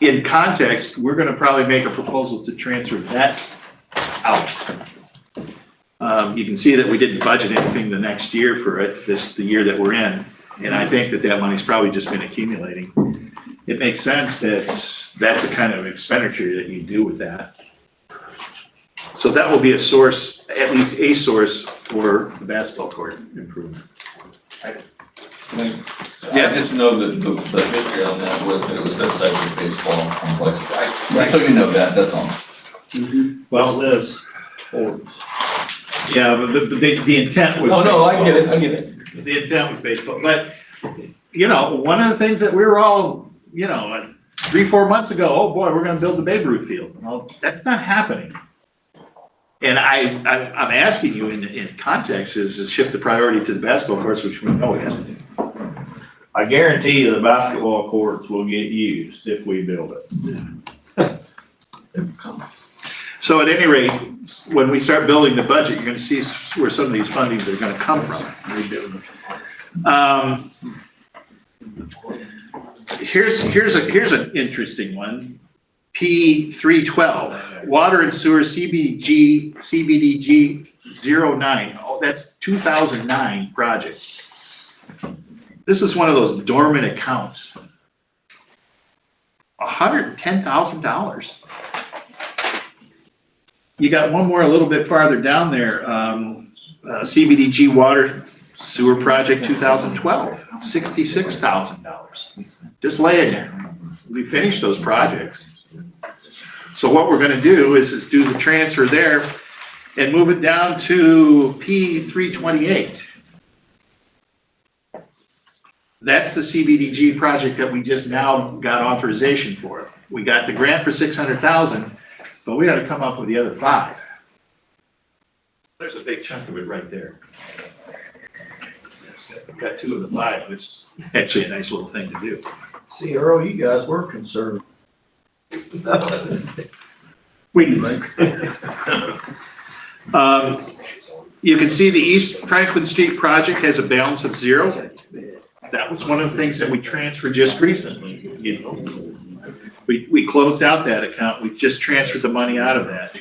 Speaker 12: in context, we're gonna probably make a proposal to transfer that out. You can see that we didn't budget anything the next year for it, the year that we're in. And I think that money's probably just been accumulating. It makes sense that that's the kind of expenditure that you do with that. So that will be a source, at least a source for the basketball court improvement.
Speaker 8: Yeah, just know that the history on that was that it was outside the baseball complex. So you know that, that's all.
Speaker 15: Well, this,
Speaker 12: Yeah, but the intent was.
Speaker 8: Oh, no, I get
Speaker 12: baseball.
Speaker 8: it.
Speaker 12: The intent was baseball, but, one of the things that we were all, 3-4 months ago, oh boy, we're gonna build the Babe Ruth field. Well, that's not happening. And I'm asking you in context is to shift the priority to the basketball courts, which we know it hasn't.
Speaker 15: I guarantee you the basketball courts will get used if we build it.
Speaker 12: So at any rate, when we start building the budget, you're gonna see where some of these fundings are gonna come from. Here's an interesting one. P312, Water and Sewer CBDG 09. Oh, that's 2009 project. This is one of those dormant accounts. $110,000. You got one more a little bit farther down there, CBDG Water Sewer Project 2012, $66,000. Just lay it there. We finished those projects. So what we're gonna do is do the transfer there and move it down to P328. That's the CBDG project that we just now got authorization for. We got the grant for 600,000, but we gotta come up with the other 5. There's a big chunk of it right there. We've got 2 of the 5, it's actually a nice little thing to do.
Speaker 15: See, Earl, you guys were conservative.
Speaker 12: We do. You can see the East Franklin Street project has a balance of 0. That was one of the things that we transferred just recently. We closed out that account. We just transferred the money out of that.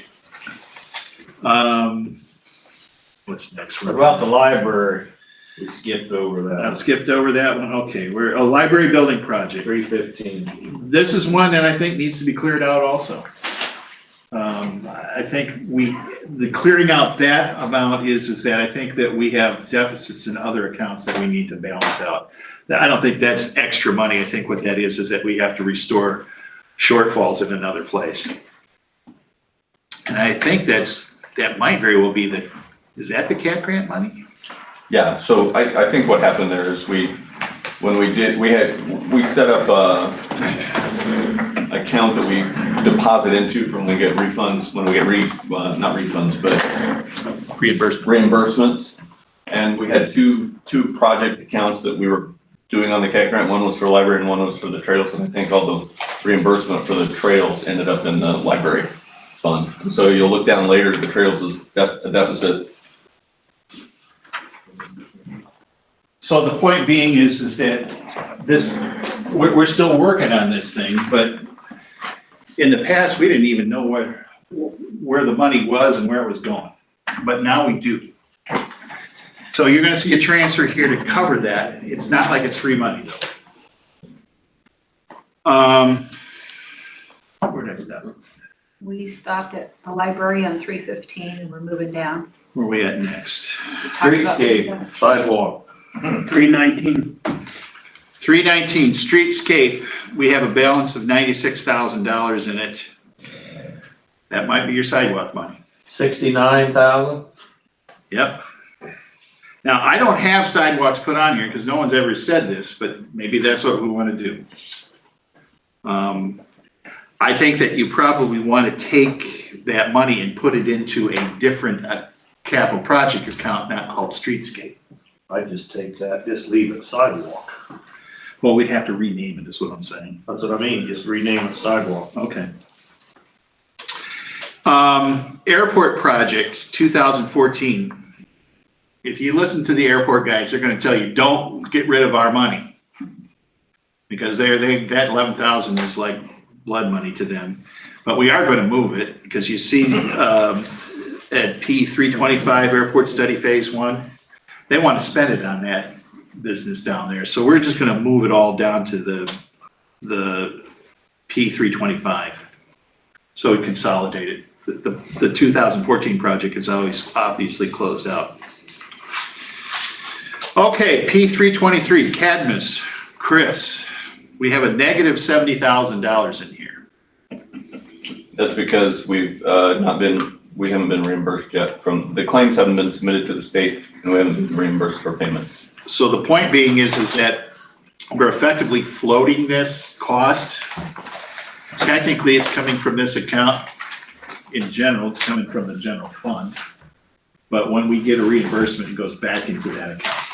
Speaker 12: What's next?
Speaker 15: What about the library? We skipped over
Speaker 12: I
Speaker 15: that.
Speaker 12: skipped over that one. Okay, we're a library building project.
Speaker 15: 315.
Speaker 12: This is one that I think needs to be cleared out also. I think the clearing out that amount is that I think that we have deficits in other accounts that we need to balance out. I don't think that's extra money. I think what that is that we have to restore shortfalls in another place. And I think that might very well be is that the CAT grant money?
Speaker 13: Yeah, so I think what happened there is we when we set up a account that we deposit into from when we get refunds, not refunds, but reimbursements. And we had two project accounts that we were doing on the CAT grant. One was for library and one was for the trails. And I think all the reimbursement for the trails ended up in the library fund. So you'll look down later, the trails is a deficit.
Speaker 12: So the point being is that we're still working on this thing, but in the past, we didn't even know where the money was and where it was going, but now we do. So you're gonna see a transfer here to cover that. It's not like it's free money though. Where did I stop?
Speaker 16: We stopped at the library on 315 and we're moving down.
Speaker 12: Where are we at next?
Speaker 15: Streetscape, sidewalk.
Speaker 10: 319.
Speaker 12: 319, streetscape, we have a balance of $96,000 in it. That might be your sidewalk money.
Speaker 15: 69,000.
Speaker 12: Yep. Now, I don't have sidewalks put on here because no one's ever said this, but maybe that's what we want to do. I think that you probably want to take that money and put it into a different capital project account, not called streetscape.
Speaker 15: I just take that, just leave it sidewalk.
Speaker 12: Well, we'd have to rename it, is what I'm saying.
Speaker 15: That's what I mean, just rename it sidewalk.
Speaker 12: Okay. Airport project, 2014. If you listen to the airport guys, they're gonna tell you, don't get rid of our money. Because that 11,000 is like blood money to them. But we are gonna move it, because you see, at P325 Airport Study Phase 1, they want to spend it on that business down there. So we're just gonna move it all down to the P325. So we consolidate it. The 2014 project is always obviously closed out. Okay, P323, Cadmus, Chris, we have a negative $70,000 in here.
Speaker 13: That's because we haven't been reimbursed yet the claims haven't been submitted to the state and we haven't been reimbursed for payment.
Speaker 12: So the point being is that we're effectively floating this cost. Technically, it's coming from this account. In general, it's coming from the general fund. But when we get a reimbursement, it goes back into that account.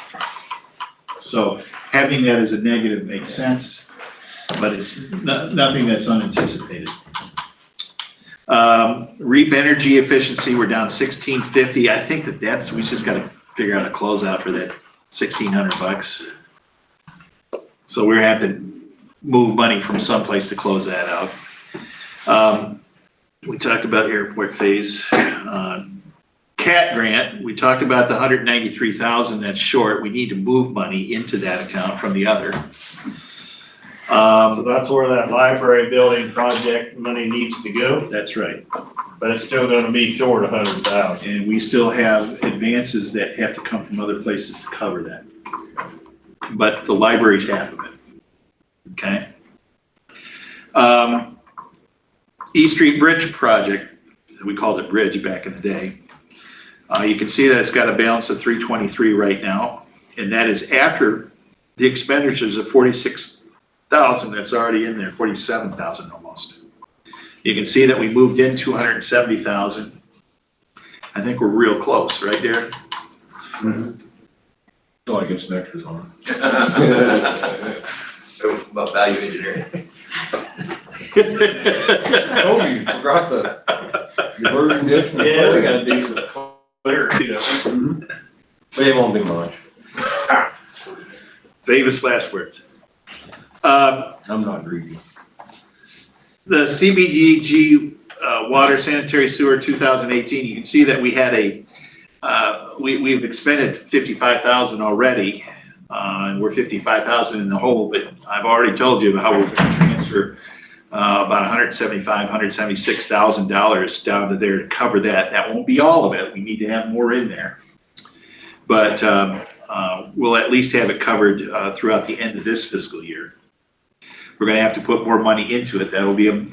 Speaker 12: So having that as a negative makes sense, but it's nothing that's unanticipated. REAP energy efficiency, we're down 1,650. I think we just gotta figure out a closeout for that $1,600. So we're gonna have to move money from someplace to close that out. We talked about airport phase. CAT grant, we talked about the 193,000 that's short. We need to move money into that account from the other.
Speaker 15: So that's where that library building project money needs to go,
Speaker 12: That's right.
Speaker 15: but it's still gonna be short 100,000.
Speaker 12: And we still have advances that have to come from other places to cover that. But the library's half of it. Okay? East Street Bridge project, we called it Bridge back in the day. You can see that it's got a balance of 323 right now, and that is after the expenditures of 46,000 that's already in there, 47,000 almost. You can see that we moved in 270,000. I think we're real close, right, Derek?
Speaker 2: Oh, I guess next is on.
Speaker 8: About value engineering.
Speaker 2: Oh, you forgot the diversion ditch.
Speaker 15: Yeah, we gotta do some clarity.
Speaker 2: But it won't be much.
Speaker 12: Famous last words.
Speaker 2: I'm not greedy.
Speaker 12: The CBGG water sanitary sewer 2018, you can see that we had we've expended 55,000 already, and we're 55,000 in the hole, but I've already told you how we're gonna transfer about $176,000 down to there to cover that. That won't be all of it. We need to have more in there. But we'll at least have it covered throughout the end of this fiscal year. We're gonna have to put more money into it. That'll be a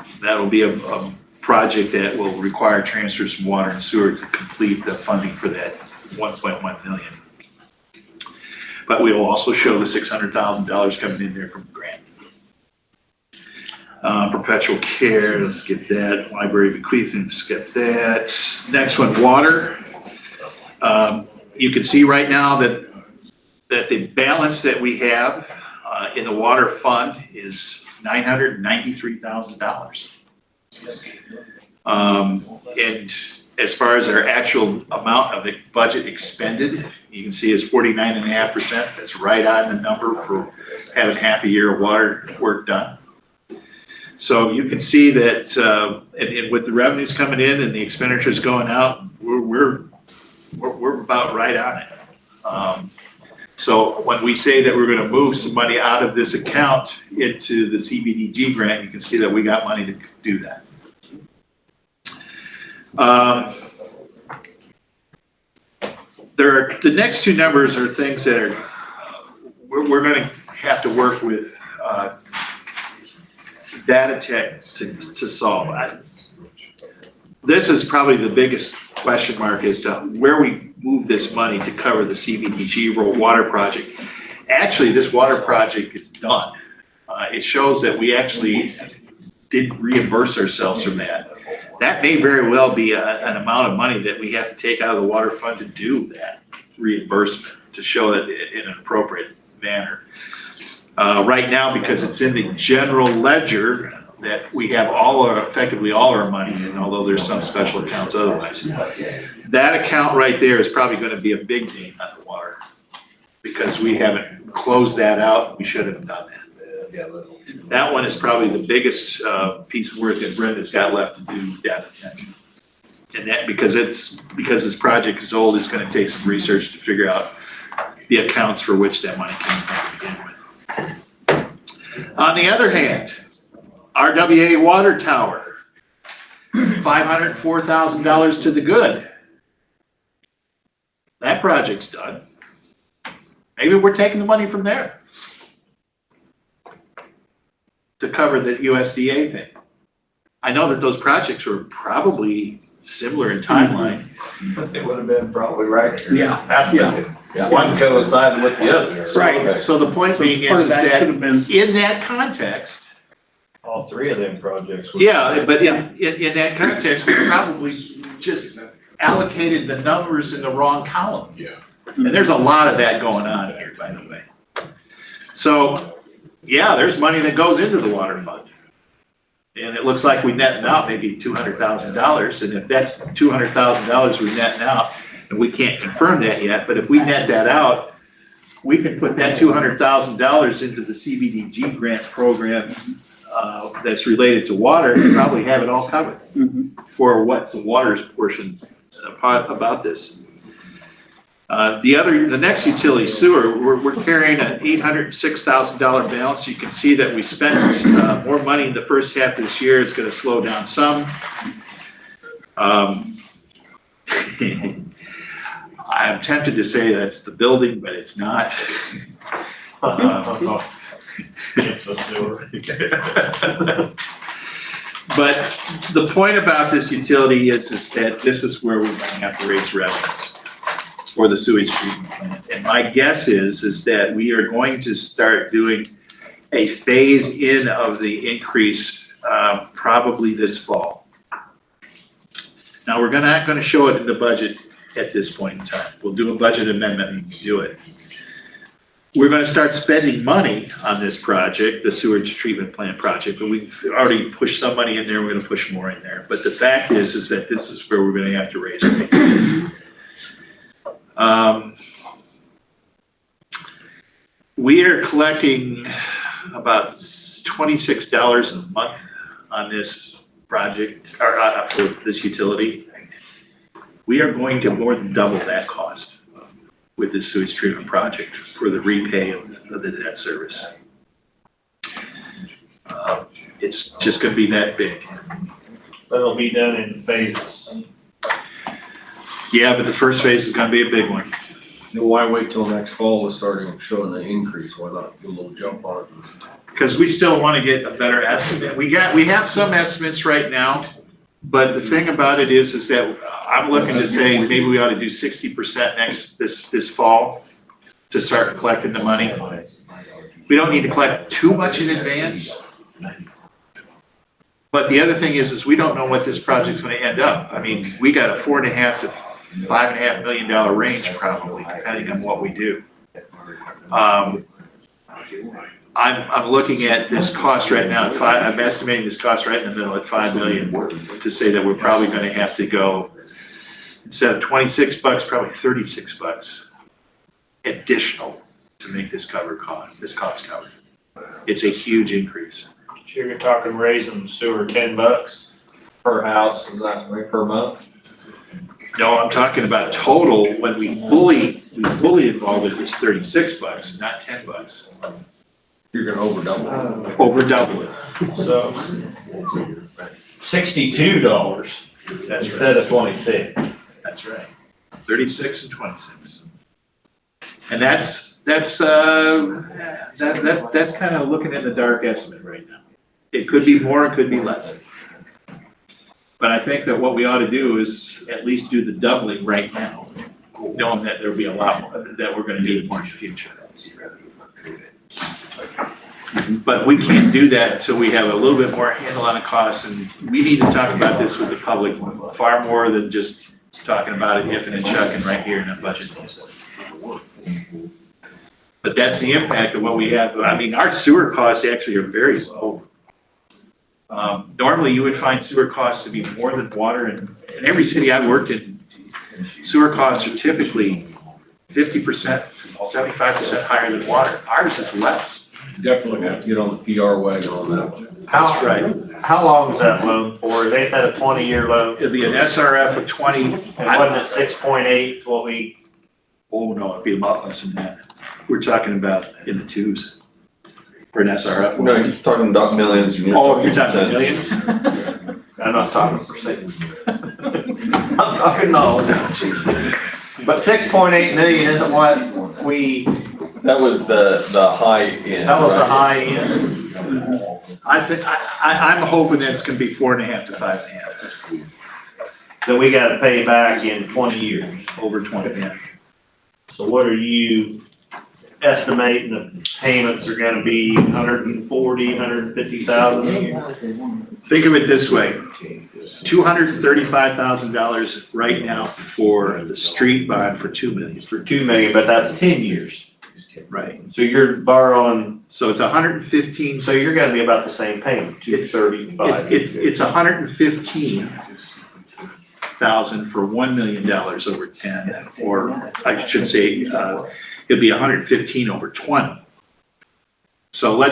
Speaker 12: project that will require transfers from water and sewer to complete the funding for that 1.1 million.
Speaker 3: But we will also show the $600,000 coming in there from the grant. Perpetual care, let's get that. Library bequeathment, let's get that. Next one, water. You can see right now that the balance that we have in the water fund is $993,000. And as far as our actual amount of the budget expended, you can see is 49.5%. That's right on the number for having half a year of water work done. So you can see that, and with the revenues coming in and the expenditures going out, we're about right on it. So when we say that we're gonna move some money out of this account into the CBDG grant, you can see that we got money to do that. The next two numbers are things that are, we're gonna have to work with Data Tech to solve. This is probably the biggest question mark as to where we move this money to cover the CBDG water project. Actually, this water project is done. It shows that we actually did reimburse ourselves from that. That may very well be an amount of money that we have to take out of the water fund to do that reimbursement, to show it in an appropriate manner. Right now, because it's in the general ledger, that we have effectively all our money in, although there's some special accounts otherwise. That account right there is probably gonna be a big name on the water, because we haven't closed that out. We should have done that. That one is probably the biggest piece of work that Brenda's got left to do, Data Tech. And that, because this project is old, it's gonna take some research to figure out the accounts for which that money came from to begin with. On the other hand, RWA Water Tower, $504,000 to the good. That project's done. Maybe we're taking the money from there to cover the USDA thing. I know that those projects were probably similar in timeline.
Speaker 15: But they would have been probably right here.
Speaker 3: Yeah.
Speaker 15: One coincided with the other.
Speaker 3: Right, so the point being
Speaker 10: Part
Speaker 3: is
Speaker 10: of that
Speaker 3: that
Speaker 10: should have been,
Speaker 3: in that context,
Speaker 15: All three of them projects. were-
Speaker 3: yeah, but in that context, we probably just allocated the numbers in the wrong column.
Speaker 9: Yeah.
Speaker 3: And there's a lot of that going on here, by the way. So, yeah, there's money that goes into the water fund. And it looks like we netting out maybe $200,000, and if that's $200,000 we netting out, and we can't confirm that yet, but if we net that out, we can put that $200,000 into the CBDG grant program that's related to water, and probably have it all covered for what's the water's portion about this. The next utility, sewer, we're carrying an $806,000 balance. You can see that we spent more money in the first half of this year. It's gonna slow down some. I'm tempted to say that's the building, but it's not.
Speaker 15: It's a sewer.
Speaker 3: But the point about this utility is that this is where we're gonna have to raise revenues for the sewage treatment plant. And my guess is that we are going to start doing a phase in of the increase probably this fall. Now, we're not gonna show it in the budget at this point in time. We'll do a budget amendment and do it. We're gonna start spending money on this project, the sewage treatment plant project, but we've already pushed some money in there, we're gonna push more in there. But the fact is that this is where we're gonna have to raise it. We are collecting about $26 a month on this project, or for this utility. We are going to more than double that cost with this sewage treatment project for the repay of the debt service. It's just gonna be that big.
Speaker 15: But it'll be done in phases.
Speaker 3: Yeah, but the first phase is gonna be a big one.
Speaker 2: Why wait till next fall to start showing the increase? Why not do a little jump on it?
Speaker 3: Because we still want to get a better estimate. We have some estimates right now, but the thing about it is that I'm looking to say maybe we ought to do 60% this fall.
Speaker 12: to start collecting the money. We don't need to collect too much in advance. But the other thing is we don't know what this project's gonna end up. I mean, we got a $4.5 to $5.5 million range probably, depending on what we do. I'm looking at this cost right now at I'm estimating this cost right in the middle at $5 million to say that we're probably gonna have to go, instead of $26, probably $36 additional to make this cost covered. It's a huge increase.
Speaker 15: So you're talking raising sewer $10 per house, is that right, per month?
Speaker 12: No, I'm talking about total, when we fully involve it, it's $36, not $10.
Speaker 2: You're gonna over double it.
Speaker 12: Over double it.
Speaker 15: So $62 instead of 26.
Speaker 12: That's right. 36 and 26. And that's kind of looking in the dark estimate right now. It could be more, it could be less. But I think that what we ought to do is at least do the doubling right now, knowing that there'll be a lot more, that we're gonna need more in the future. But we can't do that until we have a little bit more handle on the costs, and we need to talk about this with the public far more than just talking about it if and chucking right here in the budget. But that's the impact of what we have. I mean, our sewer costs actually are very low. Normally you would find sewer costs to be more than water, and in every city I worked in, sewer costs are typically 50%, 75% higher than water. Ours is less.
Speaker 2: Definitely have to get on the PR wagon on that one.
Speaker 12: That's right.
Speaker 15: How long is that loan for? Ain't that a 20-year loan?
Speaker 12: It'd be an SRF of 20.
Speaker 15: And wasn't it 6.8 what we?
Speaker 12: Oh, no, it'd be a lot less than that. We're talking about in the twos for an SRF.
Speaker 13: No, he's talking about millions. And
Speaker 12: Oh, you're talking
Speaker 13: cents.
Speaker 12: millions?
Speaker 15: I'm not talking percents. I'm talking no. But 6.8 million isn't what we,
Speaker 13: That was the high end.
Speaker 15: that was the
Speaker 13: right?
Speaker 15: high end.
Speaker 12: I think, I'm hoping that it's gonna be 4.5 to 5.5,
Speaker 15: That we gotta pay back in 20 years.
Speaker 12: over 20, yeah.
Speaker 15: So what are you estimating the payments are gonna be? 140, 150,000 a year?
Speaker 12: Think of it this way, $235,000 right now for the street bond for $2 million.
Speaker 15: For 2 million, but that's 10 years.
Speaker 12: Right.
Speaker 15: So you're borrowing,
Speaker 12: So it's 115.
Speaker 15: so you're gonna be about the same payment, 235.
Speaker 12: It's 115,000 for $1 million over 10, or I should say, it'd be 115 over 20. So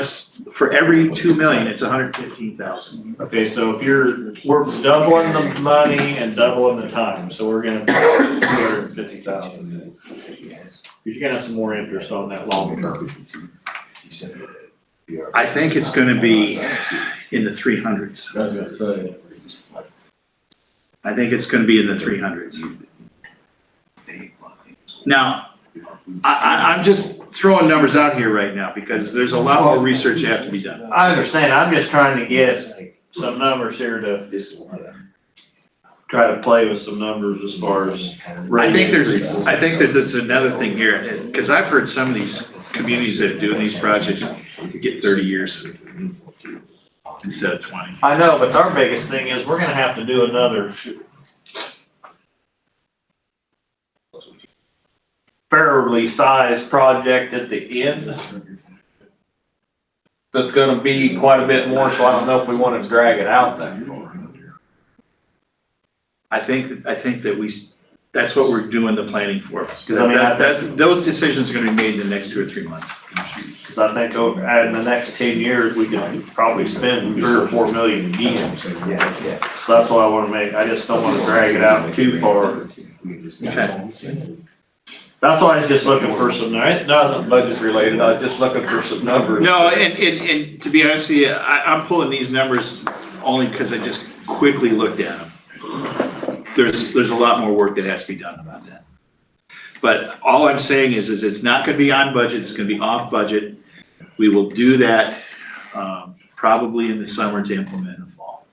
Speaker 12: for every 2 million, it's 115,000.
Speaker 15: Okay, so if we're doubling the money and doubling the time, so we're gonna, 250,000. You're gonna have some more interest on that long term.
Speaker 12: I think it's gonna be in the 300s.
Speaker 2: I was gonna say.
Speaker 12: I think it's gonna be in the 300s. Now, I'm just throwing numbers out here right now because there's a lot more research that have to be done.
Speaker 15: I understand, I'm just trying to get some numbers here to try to play with some numbers as far as.
Speaker 12: I think that there's another thing here, because I've heard some of these communities that are doing these projects get 30 years instead of 20.
Speaker 15: I know, but our biggest thing is we're gonna have to do another fairly sized project at the end. That's gonna be quite a bit more, so I don't know if we wanna drag it out that far.
Speaker 12: I think that that's what we're doing the planning for.
Speaker 15: Because I mean,
Speaker 12: Those decisions are gonna be made in the next 2 or 3 months.
Speaker 15: Cause I think in the next 10 years, we could probably spend 3 or 4 million again. So that's what I wanna make, I just don't wanna drag it out too far.
Speaker 12: Okay.
Speaker 15: That's why I was just looking for some, it wasn't budget related, I was just looking for some numbers.
Speaker 12: No, and to be honest with you, I'm pulling these numbers only because I just quickly looked at them. There's a lot more work that has to be done about that. But all I'm saying is it's not gonna be on budget, it's gonna be off budget. We will do that, probably in the summer to implement in the fall.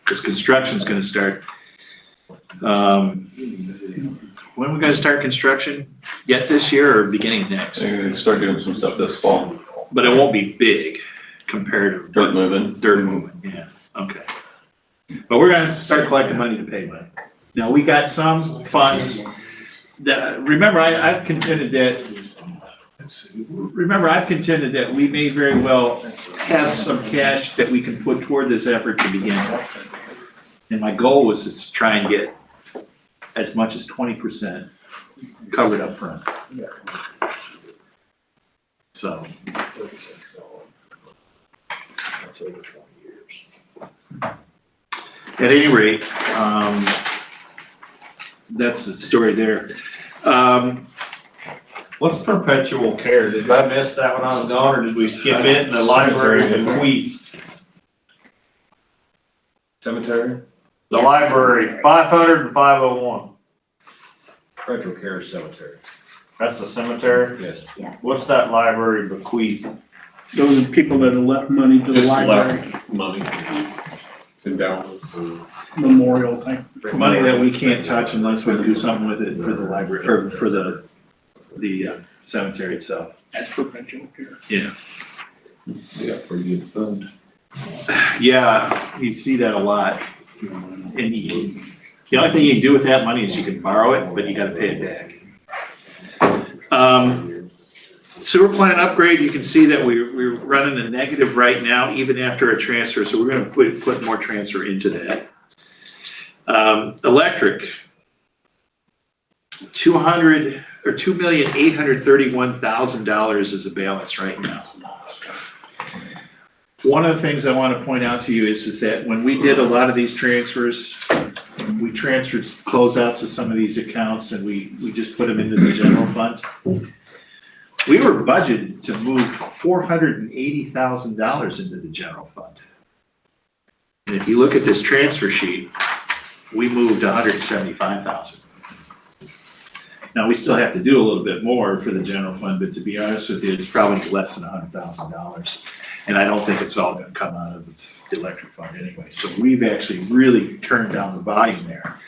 Speaker 12: Because construction's gonna start,
Speaker 6: when we gonna start construction? Yet this year or beginning next?
Speaker 13: They're gonna start doing some stuff this fall.
Speaker 6: But it won't be big compared to.
Speaker 13: Dirt moving.
Speaker 6: Dirt moving, yeah, okay. But we're gonna start collecting money to pay money. Now, we got some funds that, remember, I've contended that we may very well have some cash that we can put toward this effort to begin with. And my goal was to try and get as much as 20% covered up front. So. At any rate, that's the story there.
Speaker 15: What's perpetual care? Did I miss that when I was gone, or did we skip it in the library bequeath?
Speaker 2: Cemetery?
Speaker 15: The library, 500 and 501.
Speaker 2: Perpetual care cemetery.
Speaker 15: That's the cemetery?
Speaker 2: Yes.
Speaker 16: Yes.
Speaker 15: What's that library bequeath?
Speaker 10: Those are people that have left money to the
Speaker 11: Just
Speaker 10: library,
Speaker 11: left money, endowment for.
Speaker 10: memorial type.
Speaker 6: Money that we can't touch unless we do something with it for the library, or for the cemetery itself.
Speaker 10: That's perpetual care.
Speaker 6: Yeah.
Speaker 2: Yeah, pretty good fund.
Speaker 6: Yeah, you see that a lot. And the only thing you can do with that money is you can borrow it, but you gotta pay it back. Sewer plant upgrade, you can see that we're running a negative right now, even after a transfer, so we're gonna put more transfer into that. Electric, $2,831,000 is the balance right now. One of the things I want to point out to you is that when we did a lot of these transfers, we transferred closeouts of some of these accounts and we just put them into the general fund. We were budgeted to move $480,000 into the general fund. And if you look at this transfer sheet, we moved $175,000. Now, we still have to do a little bit more for the general fund, but to be honest with you, it's probably less than $100,000. And I don't think it's all gonna come out of the electric fund anyway. So we've actually really turned down the volume there.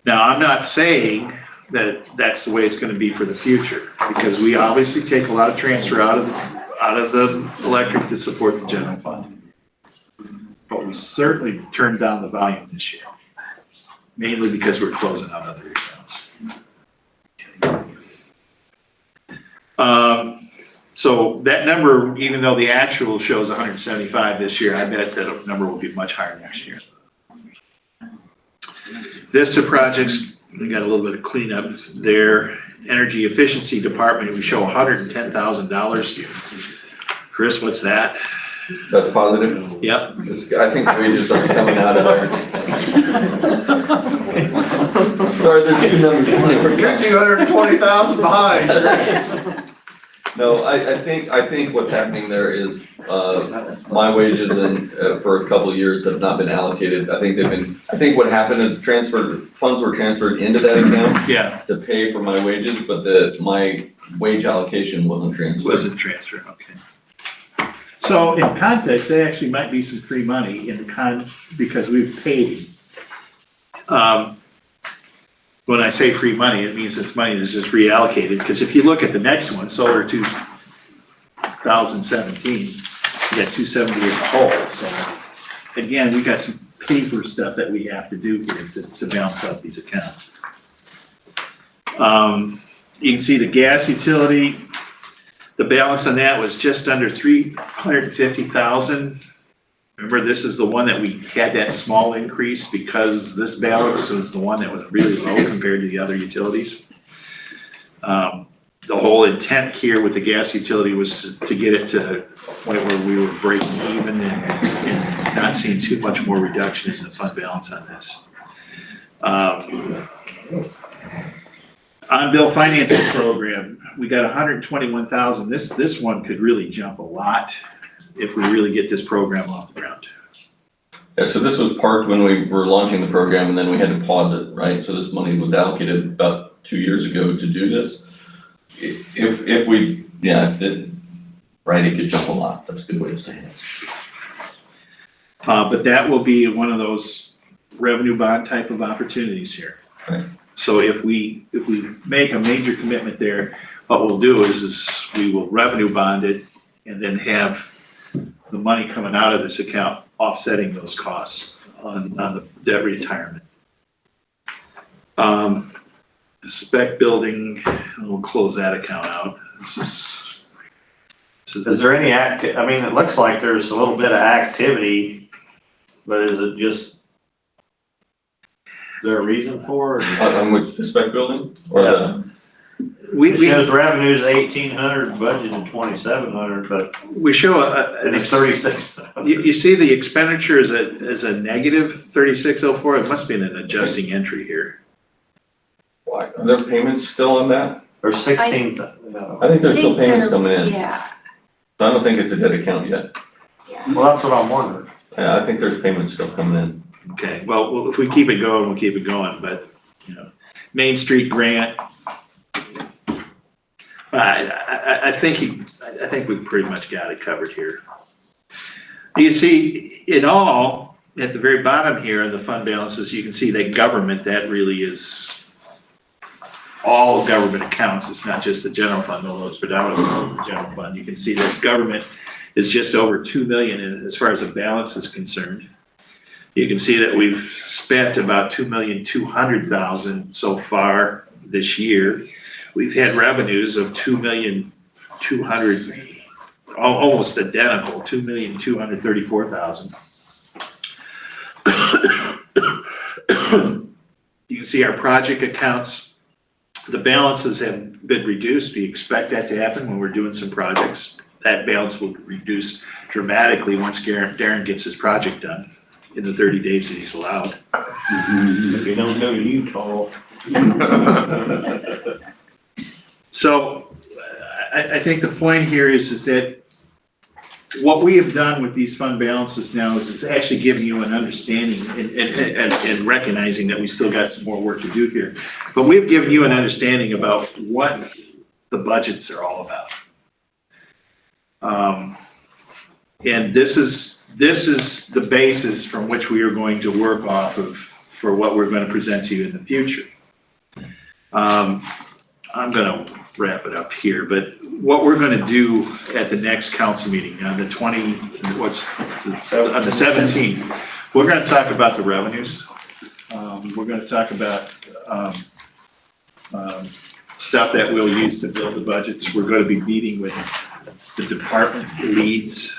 Speaker 6: Now, I'm not saying that that's the way it's gonna be for the future, because we obviously take a lot of transfer out of the electric to support the general fund. But we certainly turned down the volume this year, mainly because we're closing out other accounts. So that number, even though the actual shows 175 this year, I bet that number will be much higher next year. Vista projects, we got a little bit of cleanup there. Energy efficiency department, we show $110,000. Chris, what's that?
Speaker 13: That's positive?
Speaker 6: Yep.
Speaker 13: I think wages are coming out of there. Sorry, there's two numbers.
Speaker 6: You're 220,000 behind.
Speaker 13: No, I think what's happening there is, my wages and, for a couple of years have not been allocated. I think what happened is funds were transferred into that account.
Speaker 6: Yeah.
Speaker 13: To pay for my wages, but my wage allocation wasn't transferred.
Speaker 6: Wasn't transferred, okay. So in context, there actually might be some free money because we've paid. When I say free money, it means it's money that's just reallocated, because if you look at the next one, solar 2017, you got 270 as a whole. So again, we got some paper stuff that we have to do here to balance out these accounts. You can see the gas utility, the balance on that was just under 350,000. Remember, this is the one that we had that small increase because this balance was the one that was really low compared to the other utilities. The whole intent here with the gas utility was to get it to a point where we were breaking even and not seeing too much more reduction in the fund balance on this. On-bill financing program, we got 121,000. This one could really jump a lot if we really get this program off the ground.
Speaker 13: Yeah, so this was parked when we were launching the program, and then we had to pause it, right? So this money was allocated about 2 years ago to do this. If we, it could jump a lot. That's a good way of saying it.
Speaker 6: But that will be one of those revenue bond type of opportunities here.
Speaker 13: Right.
Speaker 12: So if we make a major commitment there, what we'll do is we will revenue bond it and then have the money coming out of this account offsetting those costs on the debt retirement. The spec building, we'll close that account out. This is
Speaker 15: Is there any I mean, it looks like there's a little bit of activity, but is it just, is there a reason for it?
Speaker 13: On which, the spec building or the?
Speaker 12: We
Speaker 15: It shows revenues 1,800, budgeted 2,700, but
Speaker 12: we show
Speaker 15: it's 36.
Speaker 12: you see the expenditure is a negative 3604. It must be an adjusting entry here.
Speaker 13: Why, are there payments still on that?
Speaker 15: Or 16.
Speaker 13: I think there's still payments coming in.
Speaker 16: Yeah,
Speaker 13: I don't think it's a debt account yet.
Speaker 15: Well, that's what I'm wondering.
Speaker 13: Yeah, I think there's payments still coming in.
Speaker 12: Okay, well, if we keep it going, we'll keep it going, but, you know, Main Street grant. I think we've pretty much got it covered here. You see, in all, at the very bottom here, in the fund balances, you can see that government, that really is all government accounts. It's not just the general fund, although it's predominantly the general fund. You can see that government is just over 2 million as far as the balance is concerned. You can see that we've spent about 2,200,000 so far this year. We've had revenues of 2,200,000, almost identical, 2,234,000. You can see our project accounts, the balances have been reduced. We expect that to happen when we're doing some projects. That balance will reduce dramatically once Darren gets his project done in the 30 days that he's allowed.
Speaker 15: If you don't go to Utah.
Speaker 12: So I think the point here is that what we have done with these fund balances now is it's actually giving you an understanding and recognizing that we still got some more work to do here. But we've given you an understanding about what the budgets are all about. And this is the basis from which we are going to work off of for what we're going to present to you in the future. I'm going to wrap it up here, but what we're going to do at the next council meeting on the 17th, we're going to talk about the revenues. We're going to talk about stuff that we'll use to build the budgets. We're going to be meeting with the department leads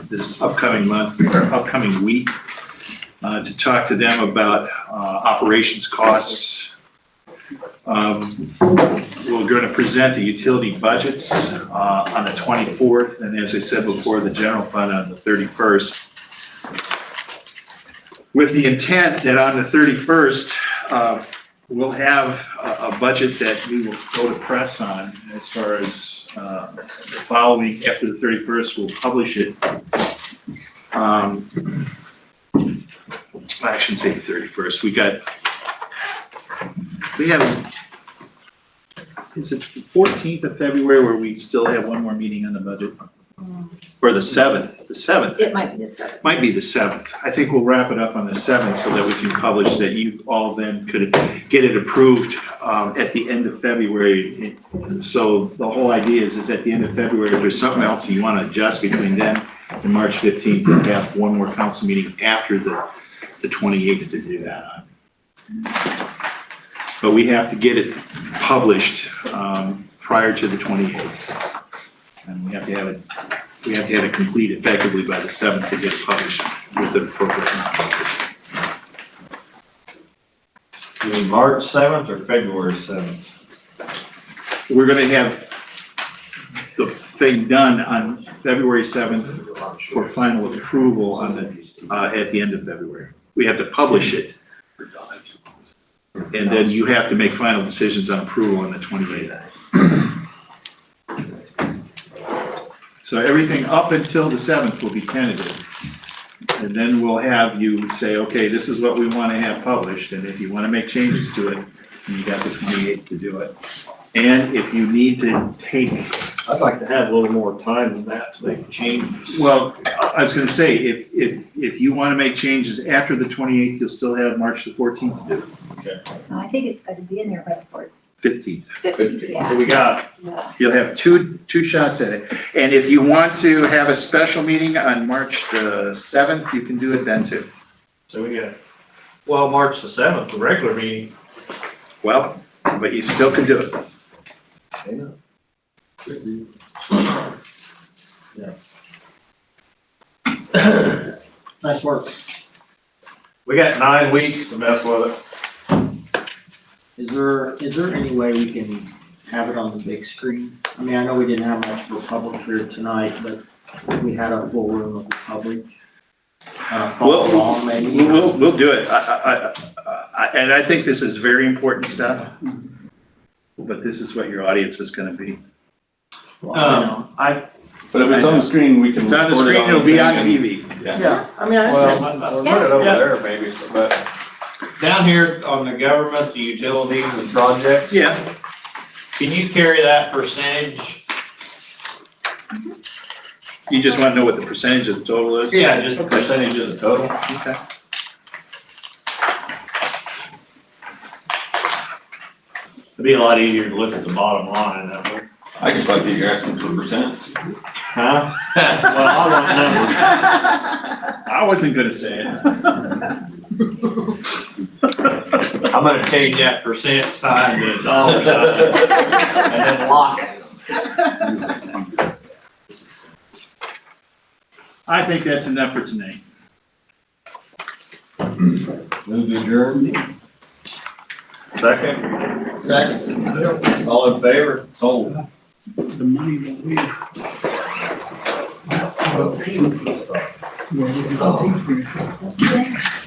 Speaker 12: this upcoming month, or upcoming week, to talk to them about operations costs. We're going to present the utility budgets on the 24th, and as I said before, the general fund on the 31st. With the intent that on the 31st, we'll have a budget that we will go to press on as far as the following, after the 31st, we'll publish it. I shouldn't say the 31st. We have, is it the 14th of February where we still have one more meeting on the budget? Or the 7th? The 7th.
Speaker 16: it might be the 7th.
Speaker 12: Might be the 7th. I think we'll wrap it up on the 7th so that we can publish that you all then could get it approved at the end of February. So the whole idea is at the end of February, if there's something else you want to adjust between then and March 15th, we'll have one more council meeting after the 28th to do that on. But we have to get it published prior to the 28th. And we have to have it complete effectively by the 7th to get it published with the appropriate numbers.
Speaker 15: You mean March 7th or February 7th?
Speaker 12: We're gonna have the thing done on February 7th for final approval on the, at the end of February. We have to publish it. And then you have to make final decisions on approval on the 28th. So everything up until the 7th will be tentative. And then we'll have you say, okay, this is what we want to have published. And if you want to make changes to it, you got the 28th to do it. And if you need to take
Speaker 15: I'd like to have a little more time than that to make changes.
Speaker 12: Well, I was gonna say, if you wanna make changes after the 28th, you'll still have March the 14th to do,
Speaker 16: No, I think it's got to be in there by the
Speaker 12: 15th.
Speaker 16: 15th, yeah.
Speaker 15: So we got,
Speaker 16: Yeah.
Speaker 12: You'll have two shots at it. And if you want to have a special meeting on March the 7th, you can do it then too.
Speaker 15: so we got, well, March the 7th, the regular meeting.
Speaker 12: Well, but you still can do it.
Speaker 14: Nice work.
Speaker 15: We got 9 weeks to mess with it.
Speaker 14: Is there any way we can have it on the big screen? I mean, I know we didn't have much for public here tonight, but we had a full room of the public. Follow along maybe.
Speaker 12: We'll do it. And I think this is very important stuff. But this is what your audience is gonna be.
Speaker 14: Well,
Speaker 13: But if it's on the screen, we can.
Speaker 12: It's on the
Speaker 13: record it
Speaker 12: screen, it'll be on
Speaker 13: thing
Speaker 12: TV.
Speaker 14: yeah, I mean, I
Speaker 2: Well,
Speaker 14: said,
Speaker 2: we'll put it over there maybe, but down here on the government, the utilities and projects,
Speaker 12: Yeah.
Speaker 2: can you carry that percentage?
Speaker 12: You just wanna know what the percentage of the total is?
Speaker 2: Yeah, just a percentage of the total.
Speaker 12: Okay.
Speaker 15: It'd be a lot easier to look at the bottom line that way.
Speaker 13: I just like that you're asking for percents.
Speaker 15: Huh? Well, I want numbers.
Speaker 12: I wasn't gonna say it.
Speaker 2: I'm gonna change that percent sign to a dollar sign and then lock it.
Speaker 12: I think that's enough for tonight.
Speaker 2: Move adjourned.
Speaker 15: Second?
Speaker 2: Second. All in favor? Sold.
Speaker 10: The money that we.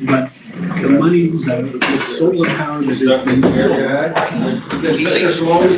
Speaker 10: But the money was, the solar power that has been sold.